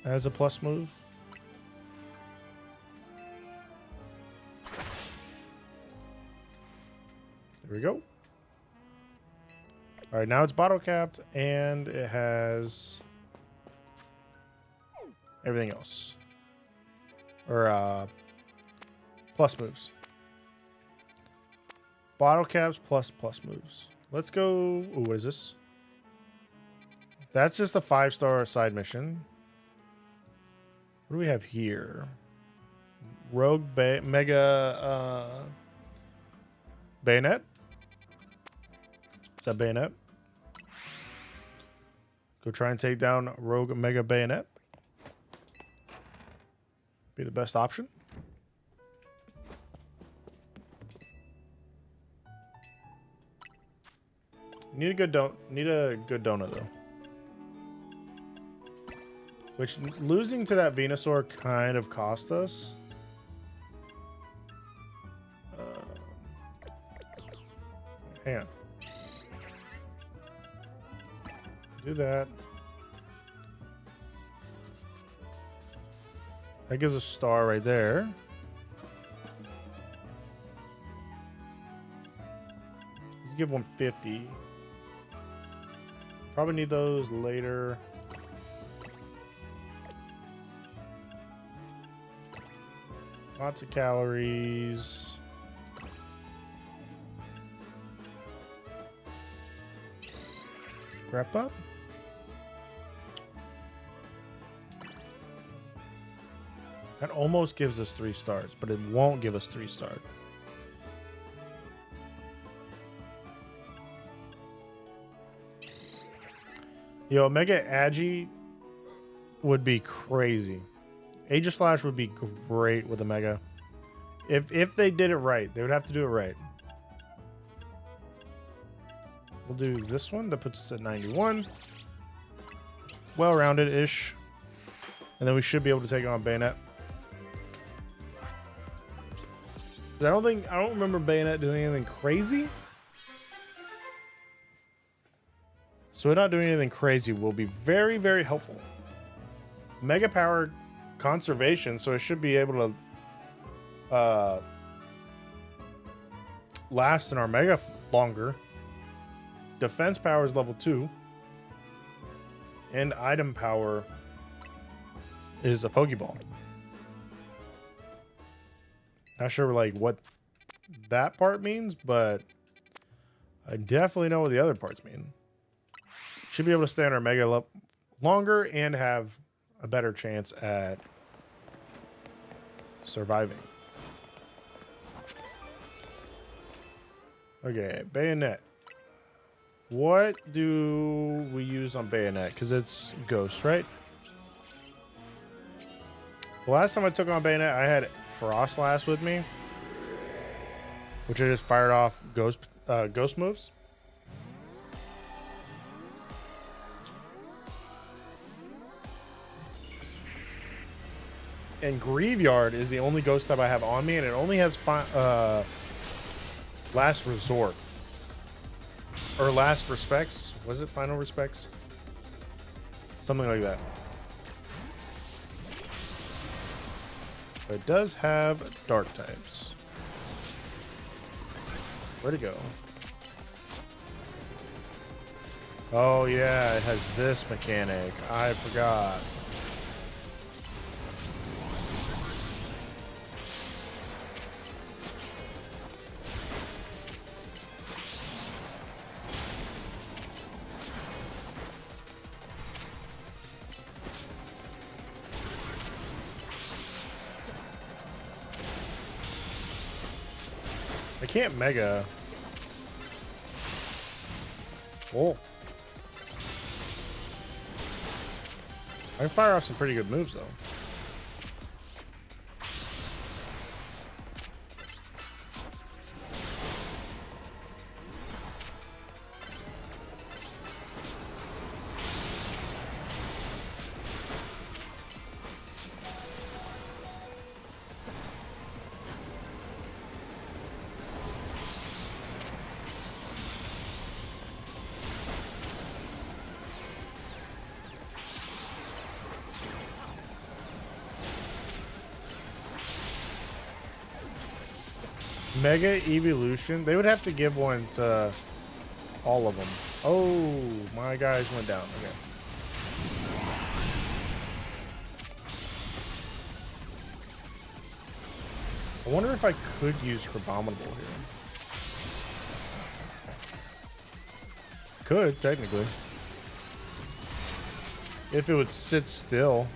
as a plus move. There we go. All right, now it's bottle capped, and it has everything else. Or, plus moves. Bottle caps plus moves. Let's go. Ooh, what is this? That's just a 5-star side mission. What do we have here? Rogue Mega Bayonet. Is that Bayonet? Go try and take down Rogue Mega Bayonet. Be the best option. Need a good donut though. Which losing to that Venusaur kind of cost us. Hang on. Do that. That gives a star right there. Let's give 150. Probably need those later. Lots of calories. Wrap up. That almost gives us 3 stars, but it won't give us 3 stars. Yo, Mega Agi would be crazy. Aegislash would be great with a Mega. If they did it right, they would have to do it right. We'll do this one that puts us at 91. well-rounded-ish. And then we should be able to take on Bayonet. I don't remember Bayonet doing anything crazy. So it not doing anything crazy will be very, very helpful. Mega power conservation, so it should be able to last in our Mega longer. Defense power is level 2. And item power is a Pokeball. Not sure like what that part means, but I definitely know what the other parts mean. Should be able to stay on our Mega longer and have a better chance at surviving. Okay, Bayonet. What do we use on Bayonet? Because it's Ghost, right? The last time I took on Bayonet, I had Frostlass with me, which I just fired off Ghost moves. And Graveyard is the only Ghost type I have on me, and it only has Last Resort. Or Last Respects. Was it Final Respects? Something like that. But it does have Dark types. Where'd it go? Oh yeah, it has this mechanic. I forgot. I can't Mega. Oh. I can fire off some pretty good moves, though. Mega Evolution. They would have to give one to all of them. Oh, my guys went down. Okay. I wonder if I could use Crabominable here. Could, technically. If it would sit still.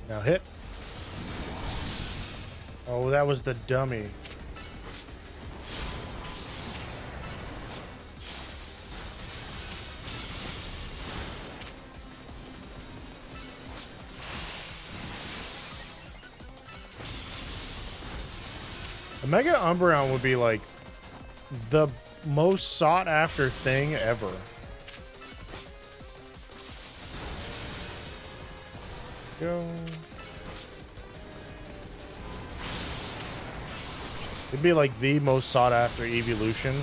Now hit. Oh, that was the dummy. A Mega Umbreon would be like the most sought after thing ever. Go. It'd be like the most sought after evolution.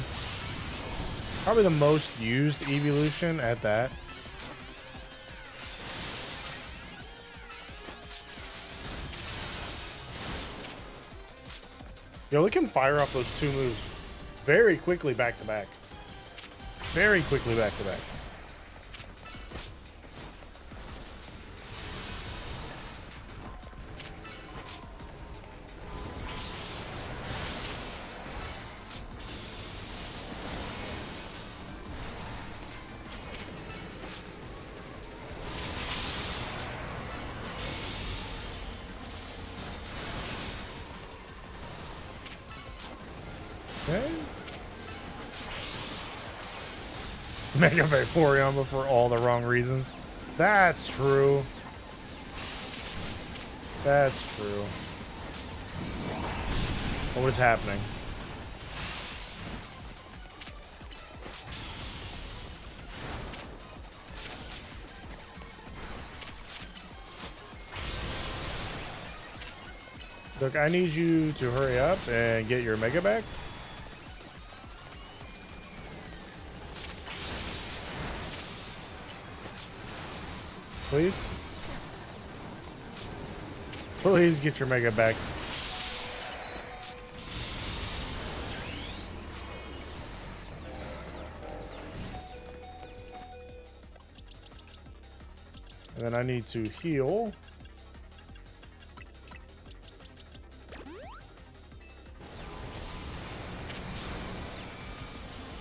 Probably the most used evolution at that. Yo, we can fire off those two moves very quickly back to back. Very quickly back to back. Okay. Mega Vaporeon, but for all the wrong reasons. That's true. That's true. What is happening? Look, I need you to hurry up and get your Mega back. Please. Please get your Mega back. And then I need to heal.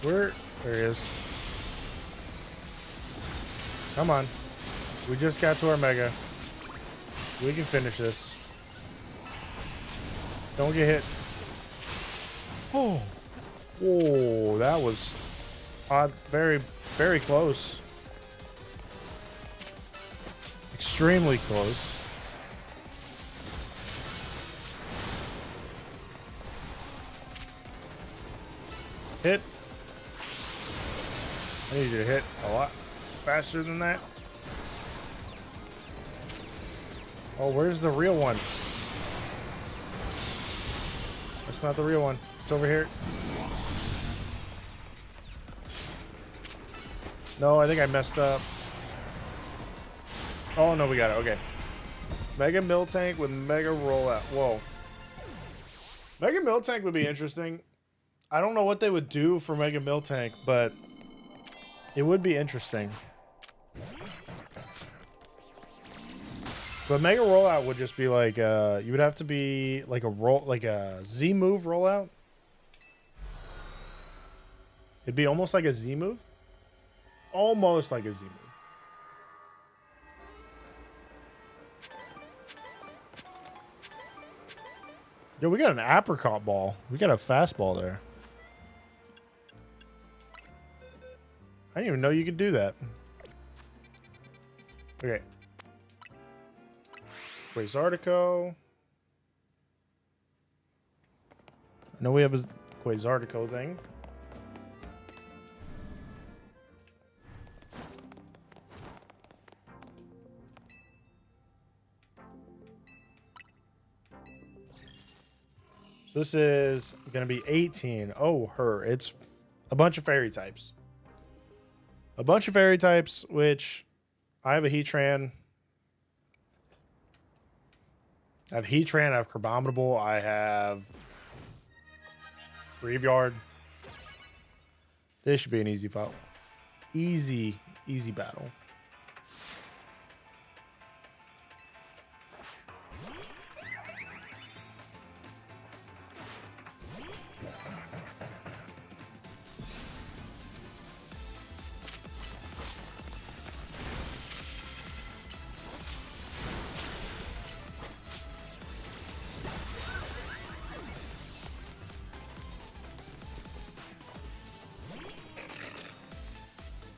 Where? There he is. Come on. We just got to our Mega. We can finish this. Don't get hit. Oh. Whoa, that was odd. Very, very close. Extremely close. Hit. I need you to hit a lot faster than that. Oh, where's the real one? That's not the real one. It's over here. No, I think I messed up. Oh, no, we got it. Okay. Mega Miltank with Mega Rollout. Whoa. Mega Miltank would be interesting. I don't know what they would do for Mega Miltank, but it would be interesting. But Mega Rollout would just be like, you would have to be like a Z move rollout. It'd be almost like a Z move. Almost like a Z move. Yo, we got an apricot ball. We got a fastball there. I didn't even know you could do that. Okay. Quasartico. I know we have a Quasartico thing. So this is going to be 18. Oh, her. It's a bunch of fairy types. A bunch of fairy types, which I have a Heatran. I have Heatran, I have Crabominable, I have Graveyard. This should be an easy fight. Easy battle.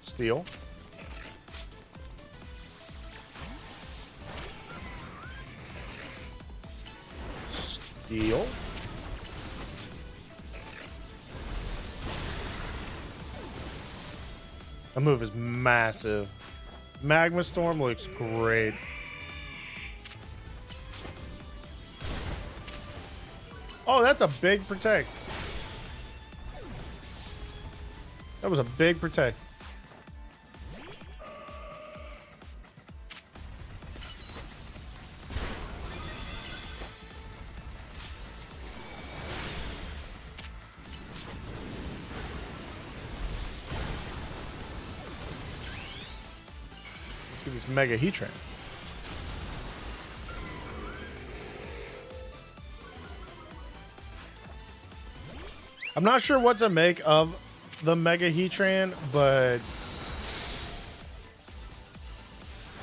Steel. Steel. That move is massive. Magma Storm looks great. Oh, that's a big protect. That was a big protect. Let's get this Mega Heatran. I'm not sure what to make of the Mega Heatran, but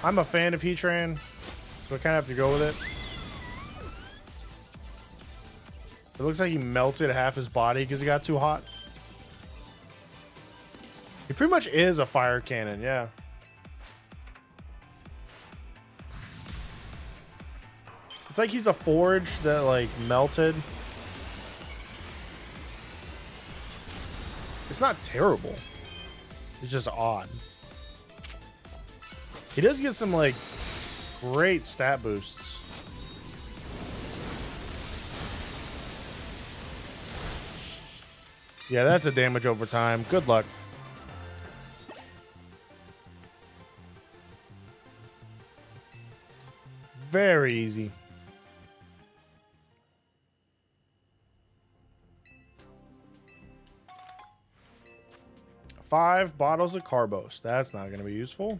I'm a fan of Heatran, so I kind of have to go with it. It looks like he melted half his body because he got too hot. He pretty much is a fire cannon, yeah. It's like he's a forge that like melted. It's not terrible. It's just odd. He does get some like great stat boosts. Yeah, that's a damage over time. Good luck. Very easy. Five bottles of Carbos. That's not going to be useful.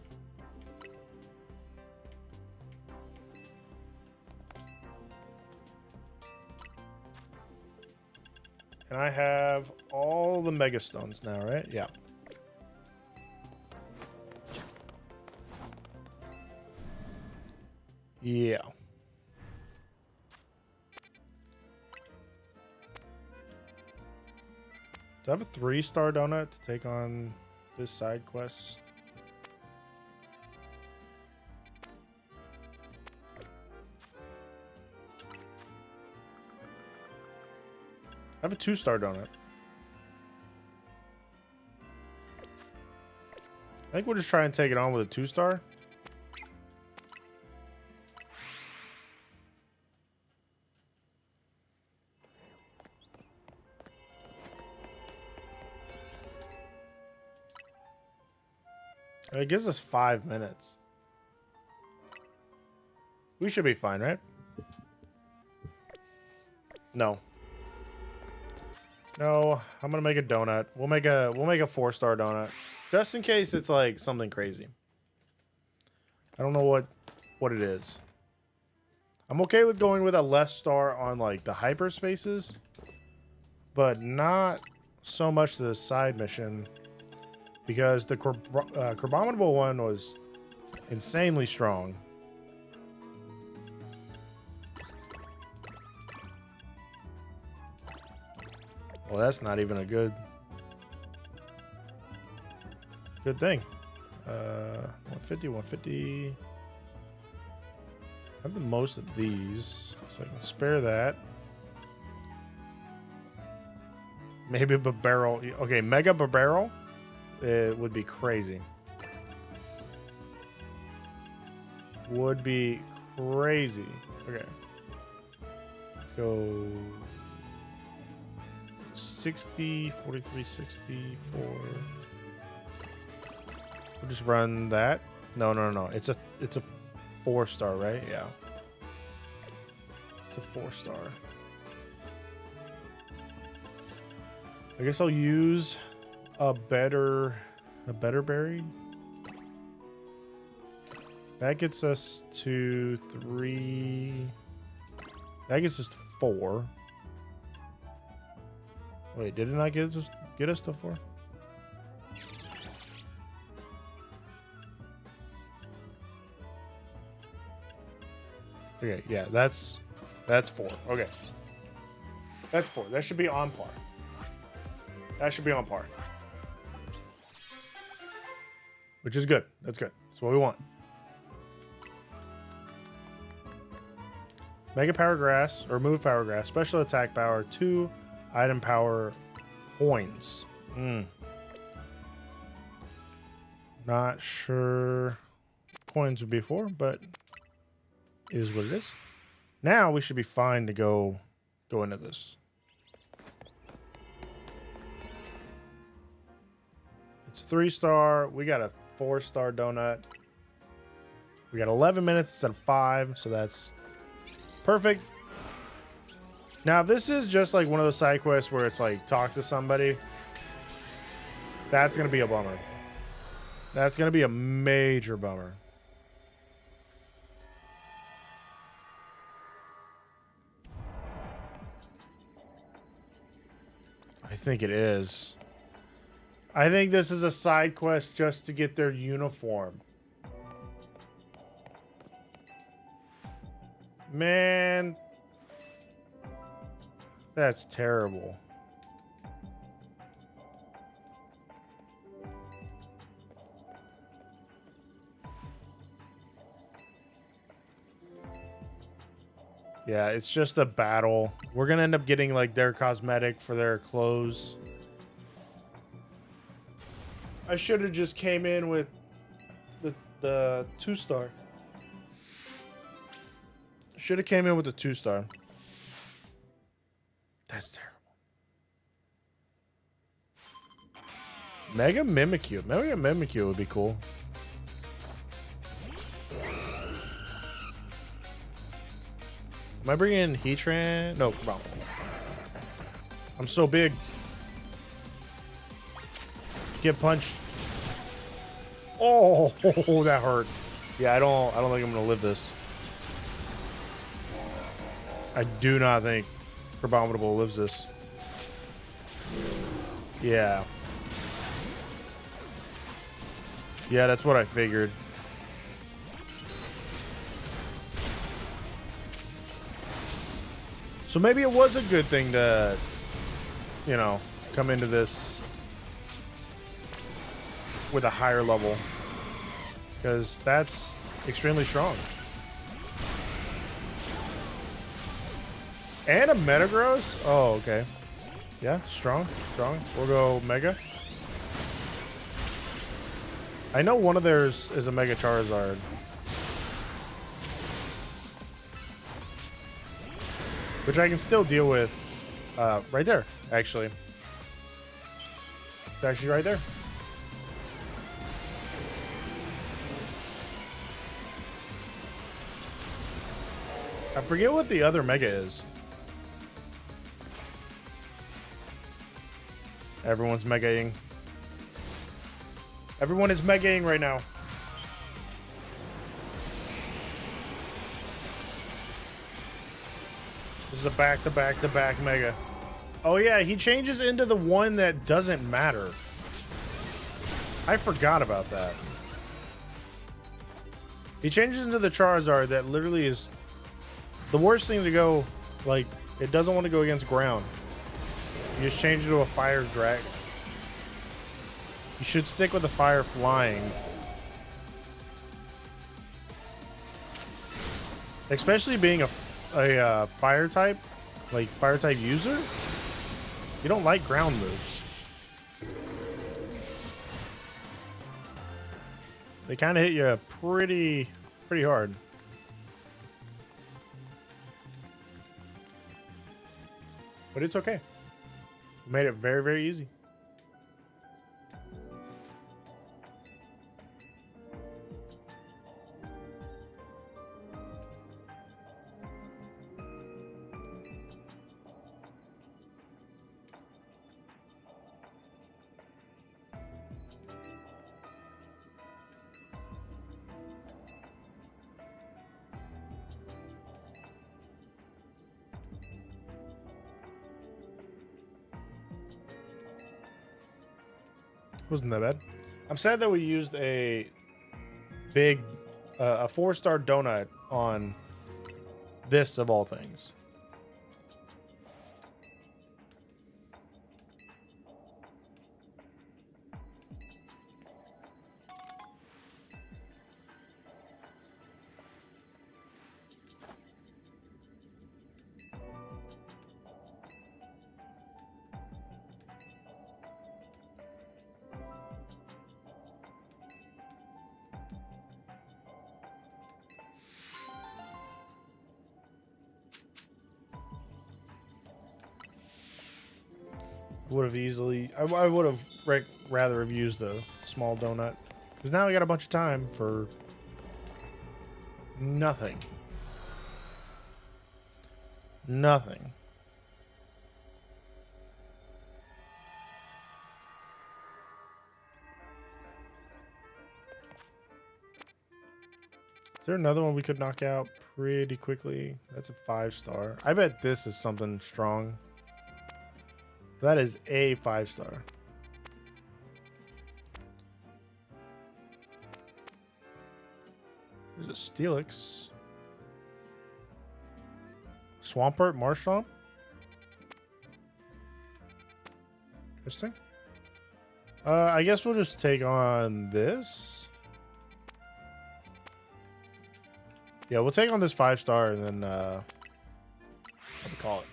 And I have all the Mega Stones now, right? Yeah. Yeah. Do I have a 3-star donut to take on this side quest? I have a 2-star donut. I think we'll just try and take it on with a 2-star. It gives us 5 minutes. We should be fine, right? No. No, I'm gonna make a donut. We'll make a 4-star donut. Just in case it's like something crazy. I don't know what it is. I'm okay with going with a less star on like the hyperspaces, but not so much the side mission, because the Crabominable one was insanely strong. Well, that's not even a good thing. 150, 150. I have the most of these, so I can spare that. Maybe a barrel. Okay, Mega Barrel. It would be crazy. Would be crazy. Okay. Let's go 60, 43, 64. We'll just run that. No. It's a 4-star, right? Yeah. It's a 4-star. I guess I'll use a better berry. That gets us to 3. That gets us to 4. Wait, did it not get us to 4? Okay, yeah, that's 4. Okay. That's 4. That should be on par. That should be on par. Which is good. That's good. That's what we want. Mega Power Grass, or Move Power Grass, Special Attack Power, 2 Item Power Coins. Not sure coins would be for, but it is what it is. Now we should be fine to go into this. It's a 3-star. We got a 4-star donut. We got 11 minutes instead of 5, so that's perfect. Now, if this is just like one of those side quests where it's like talk to somebody, that's going to be a bummer. That's going to be a major bummer. I think it is. I think this is a side quest just to get their uniform. Man, that's terrible. Yeah, it's just a battle. We're gonna end up getting like their cosmetic for their clothes. I should have just came in with the 2-star. Should have came in with the 2-star. That's terrible. Mega Mimikyu. Mega Mimikyu would be cool. Am I bringing in Heatran? No, wrong. I'm so big. Get punched. Oh, that hurt. Yeah, I don't think I'm gonna live this. I do not think Abominable lives this. Yeah. Yeah, that's what I figured. So maybe it was a good thing to, you know, come into this with a higher level, because that's extremely strong. And a Metagross? Oh, okay. Yeah, strong. We'll go Mega. I know one of theirs is a Mega Charizard. Which I can still deal with right there, actually. It's actually right there. I forget what the other Mega is. Everyone's Megaing. Everyone is Megaing right now. This is a back-to-back-to-back Mega. Oh yeah, he changes into the one that doesn't matter. I forgot about that. He changes into the Charizard that literally is the worst thing to go, like, it doesn't want to go against ground. You just change it to a fire dragon. You should stick with the fire flying. Especially being a fire type, like fire type user. You don't like ground moves. They kind of hit you pretty hard. But it's okay. We made it very easy. Wasn't that bad. I'm sad that we used a big, a 4-star donut on this of all things. Would have easily, I would have rather have used the small donut, because now we got a bunch of time for nothing. Nothing. Is there another one we could knock out pretty quickly? That's a 5-star. I bet this is something strong. That is a 5-star. There's a Steelix. Swampert, Marshtomp. Interesting. I guess we'll just take on this. Yeah, we'll take on this 5-star and then call it.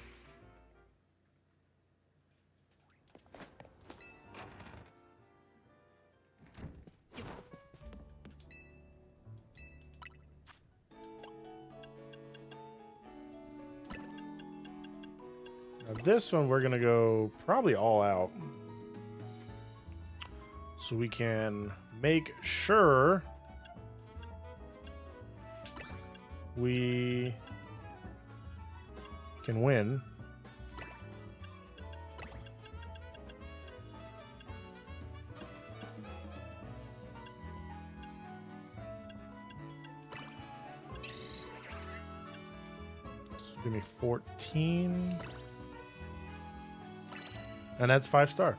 Now this one we're gonna go probably all out, so we can make sure we can win. So give me 14. And that's 5-star.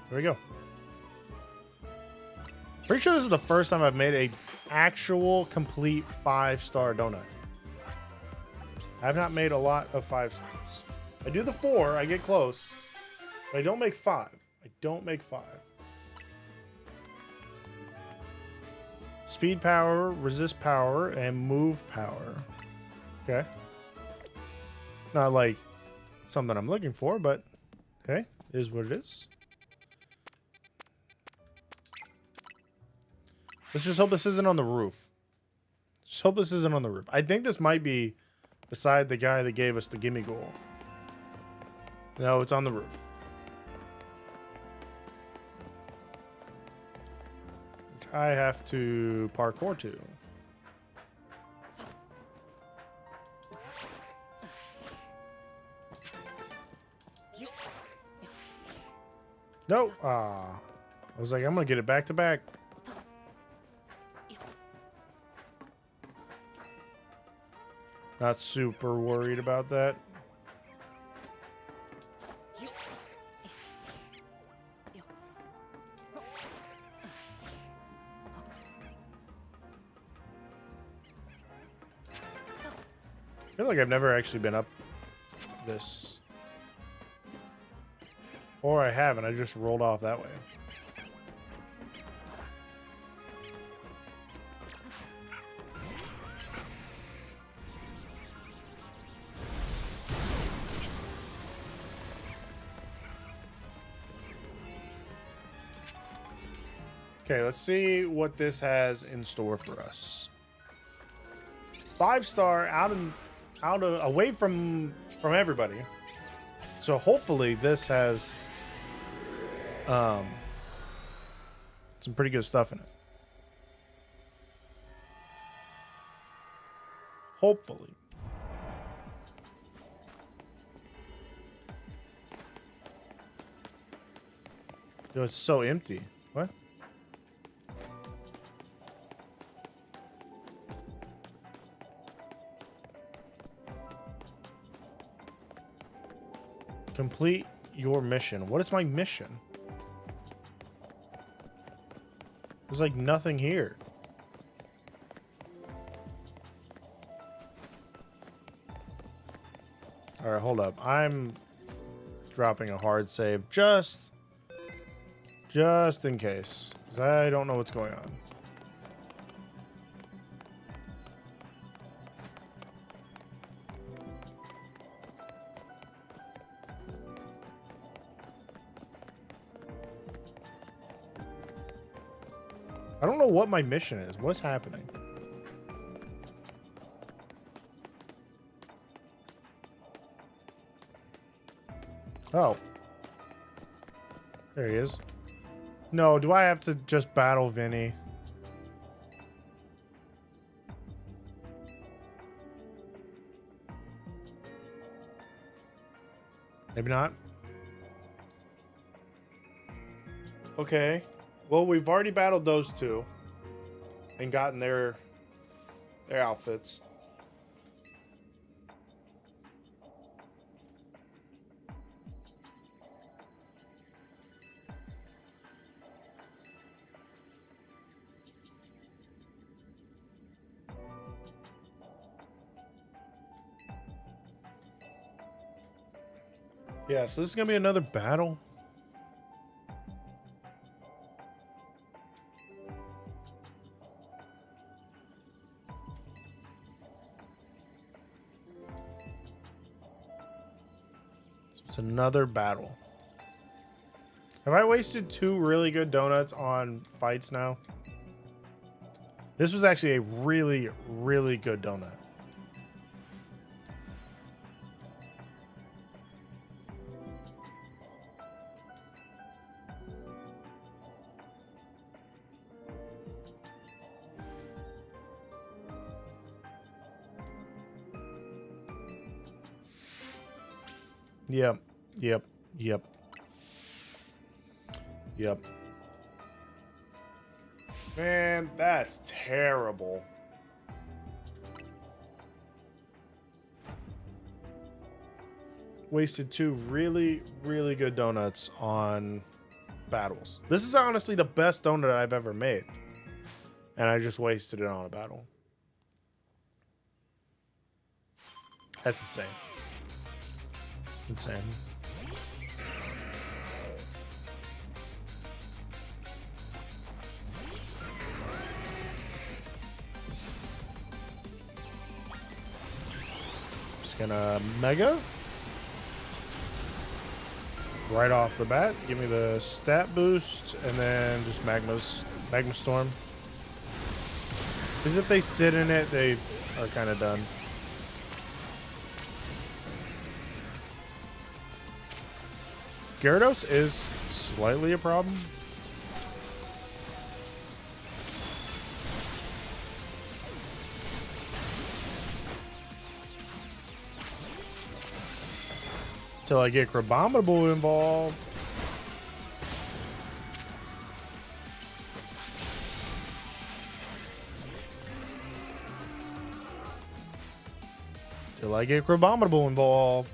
There we go. Pretty sure this is the first time I've made a actual complete 5-star, don't I? I've not made a lot of 5 stars. I do the 4, I get close, but I don't make 5. I don't make 5. Speed power, resist power, and move power. Okay. Not like something I'm looking for, but okay, is what it is. Let's just hope this isn't on the roof. Just hope this isn't on the roof. I think this might be beside the guy that gave us the gimme goal. No, it's on the roof. Which I have to parkour to. No. I was like, I'm going to get it back to back. Not super worried about that. I feel like I've never actually been up this. Or I haven't. I just rolled off that way. Okay, let's see what this has in store for us. 5-star away from everybody. So hopefully this has some pretty good stuff in it. Hopefully. Yo, it's so empty. What? Complete your mission. What is my mission? There's like nothing here. All right, hold up. I'm dropping a hard save just in case, because I don't know what's going on. I don't know what my mission is. What's happening? Oh. There he is. No, do I have to just battle Vinny? Maybe not. Okay. Well, we've already battled those two and gotten their outfits. Yeah, so this is going to be another battle. It's another battle. Have I wasted 2 really good donuts on fights now? This was actually a really, really good donut. Yep, yep, yep. Yep. Man, that's terrible. Wasted 2 really, really good donuts on battles. This is honestly the best donut I've ever made. And I just wasted it on a battle. That's insane. It's insane. Just gonna mega. Right off the bat, give me the stat boost and then just magma storm. Because if they sit in it, they are kind of done. Gyarados is slightly a problem. Till I get Crabominable involved. Till I get Crabominable involved.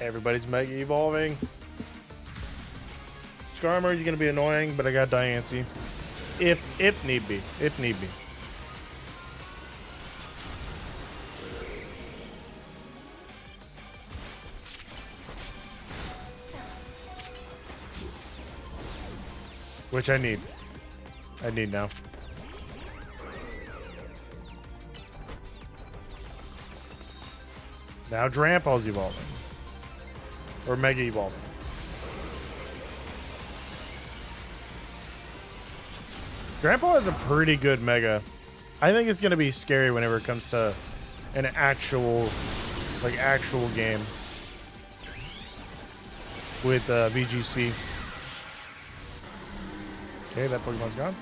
Everybody's mega evolving. Skarmory is gonna be annoying, but I got Diancie. If need be. If need be. Which I need. I need now. Now Drample's evolving. Or mega evolving. Grandpa is a pretty good mega. I think it's gonna be scary whenever it comes to an actual game with VGC. Okay, that Pokemon's gone.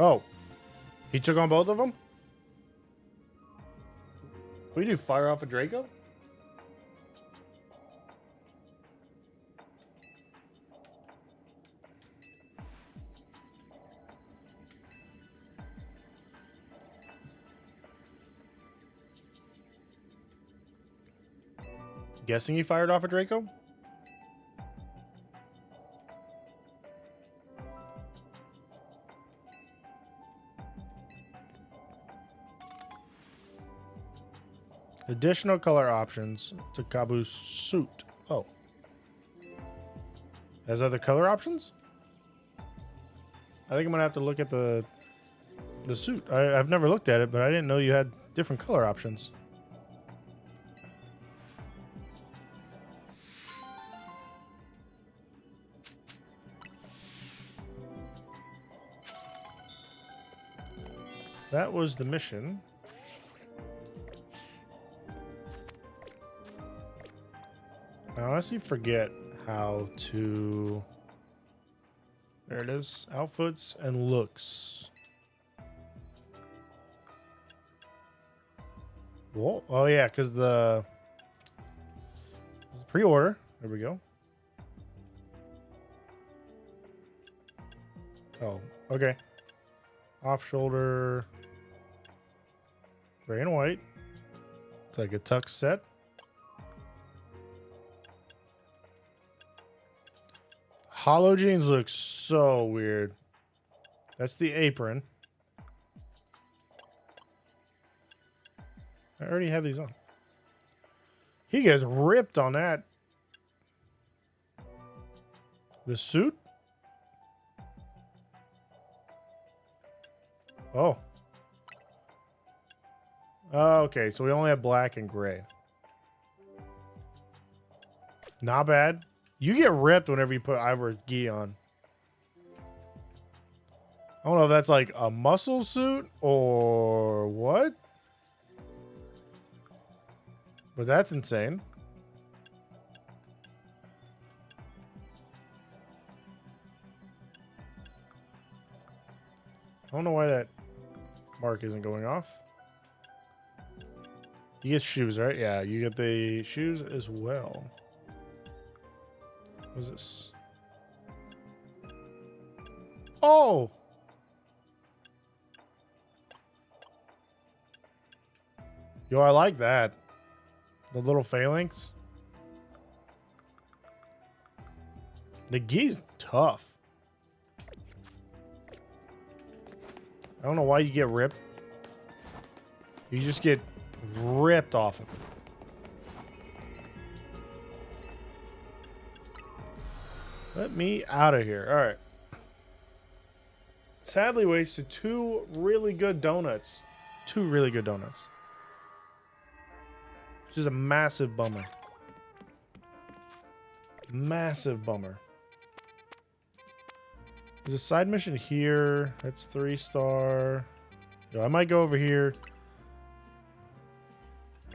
Oh, he took on both of them? We do fire off a Draco? Guessing he fired off a Draco? Additional color options to Kabu's suit. Oh. Has other color options? I think I'm gonna have to look at the suit. I've never looked at it, but I didn't know you had different color options. That was the mission. I honestly forget how to... There it is. Outfits and looks. Whoa. Oh, yeah, because the pre-order. There we go. Oh, okay. Off-shoulder. Gray and white. It's like a tux set. Hollow jeans look so weird. That's the apron. I already have these on. He gets ripped on that. The suit? Oh. Okay, so we only have black and gray. Not bad. You get ripped whenever you put Ivor's gi on. I don't know if that's like a muscle suit or what. But that's insane. I don't know why that mark isn't going off. You get shoes, right? Yeah, you get the shoes as well. What is this? Oh! Yo, I like that. The little phalanx. The gi's tough. I don't know why you get ripped. You just get ripped off of it. Let me out of here. All right. Sadly wasted 2 really good donuts. 2 really good donuts. Which is a massive bummer. Massive bummer. There's a side mission here. That's 3-star. Yo, I might go over here.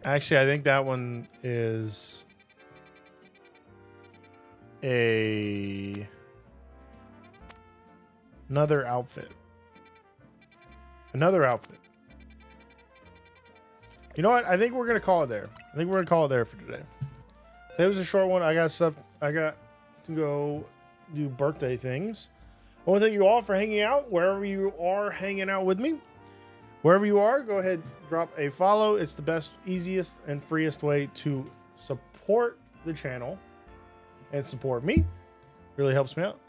Actually, I think that one is another outfit. Another outfit. You know what? I think we're gonna call it there. I think we're gonna call it there for today. Today was a short one. I got stuff. I got to go do birthday things. I want to thank you all for hanging out wherever you are hanging out with me. Wherever you are, go ahead, drop a follow. It's the best, easiest, and freest way to support the channel and support me. Really helps me out.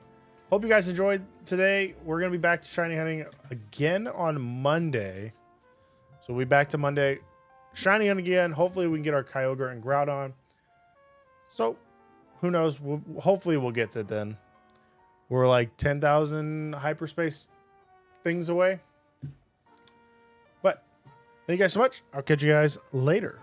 Hope you guys enjoyed today. We're going to be back to shiny hunting again on Monday. So we'll be back to Monday. Shiny hunt again. Hopefully we can get our Kyogre and Groudon. So who knows? Hopefully we'll get that then. We're like 10,000 hyperspace things away. But thank you guys so much. I'll catch you guys later.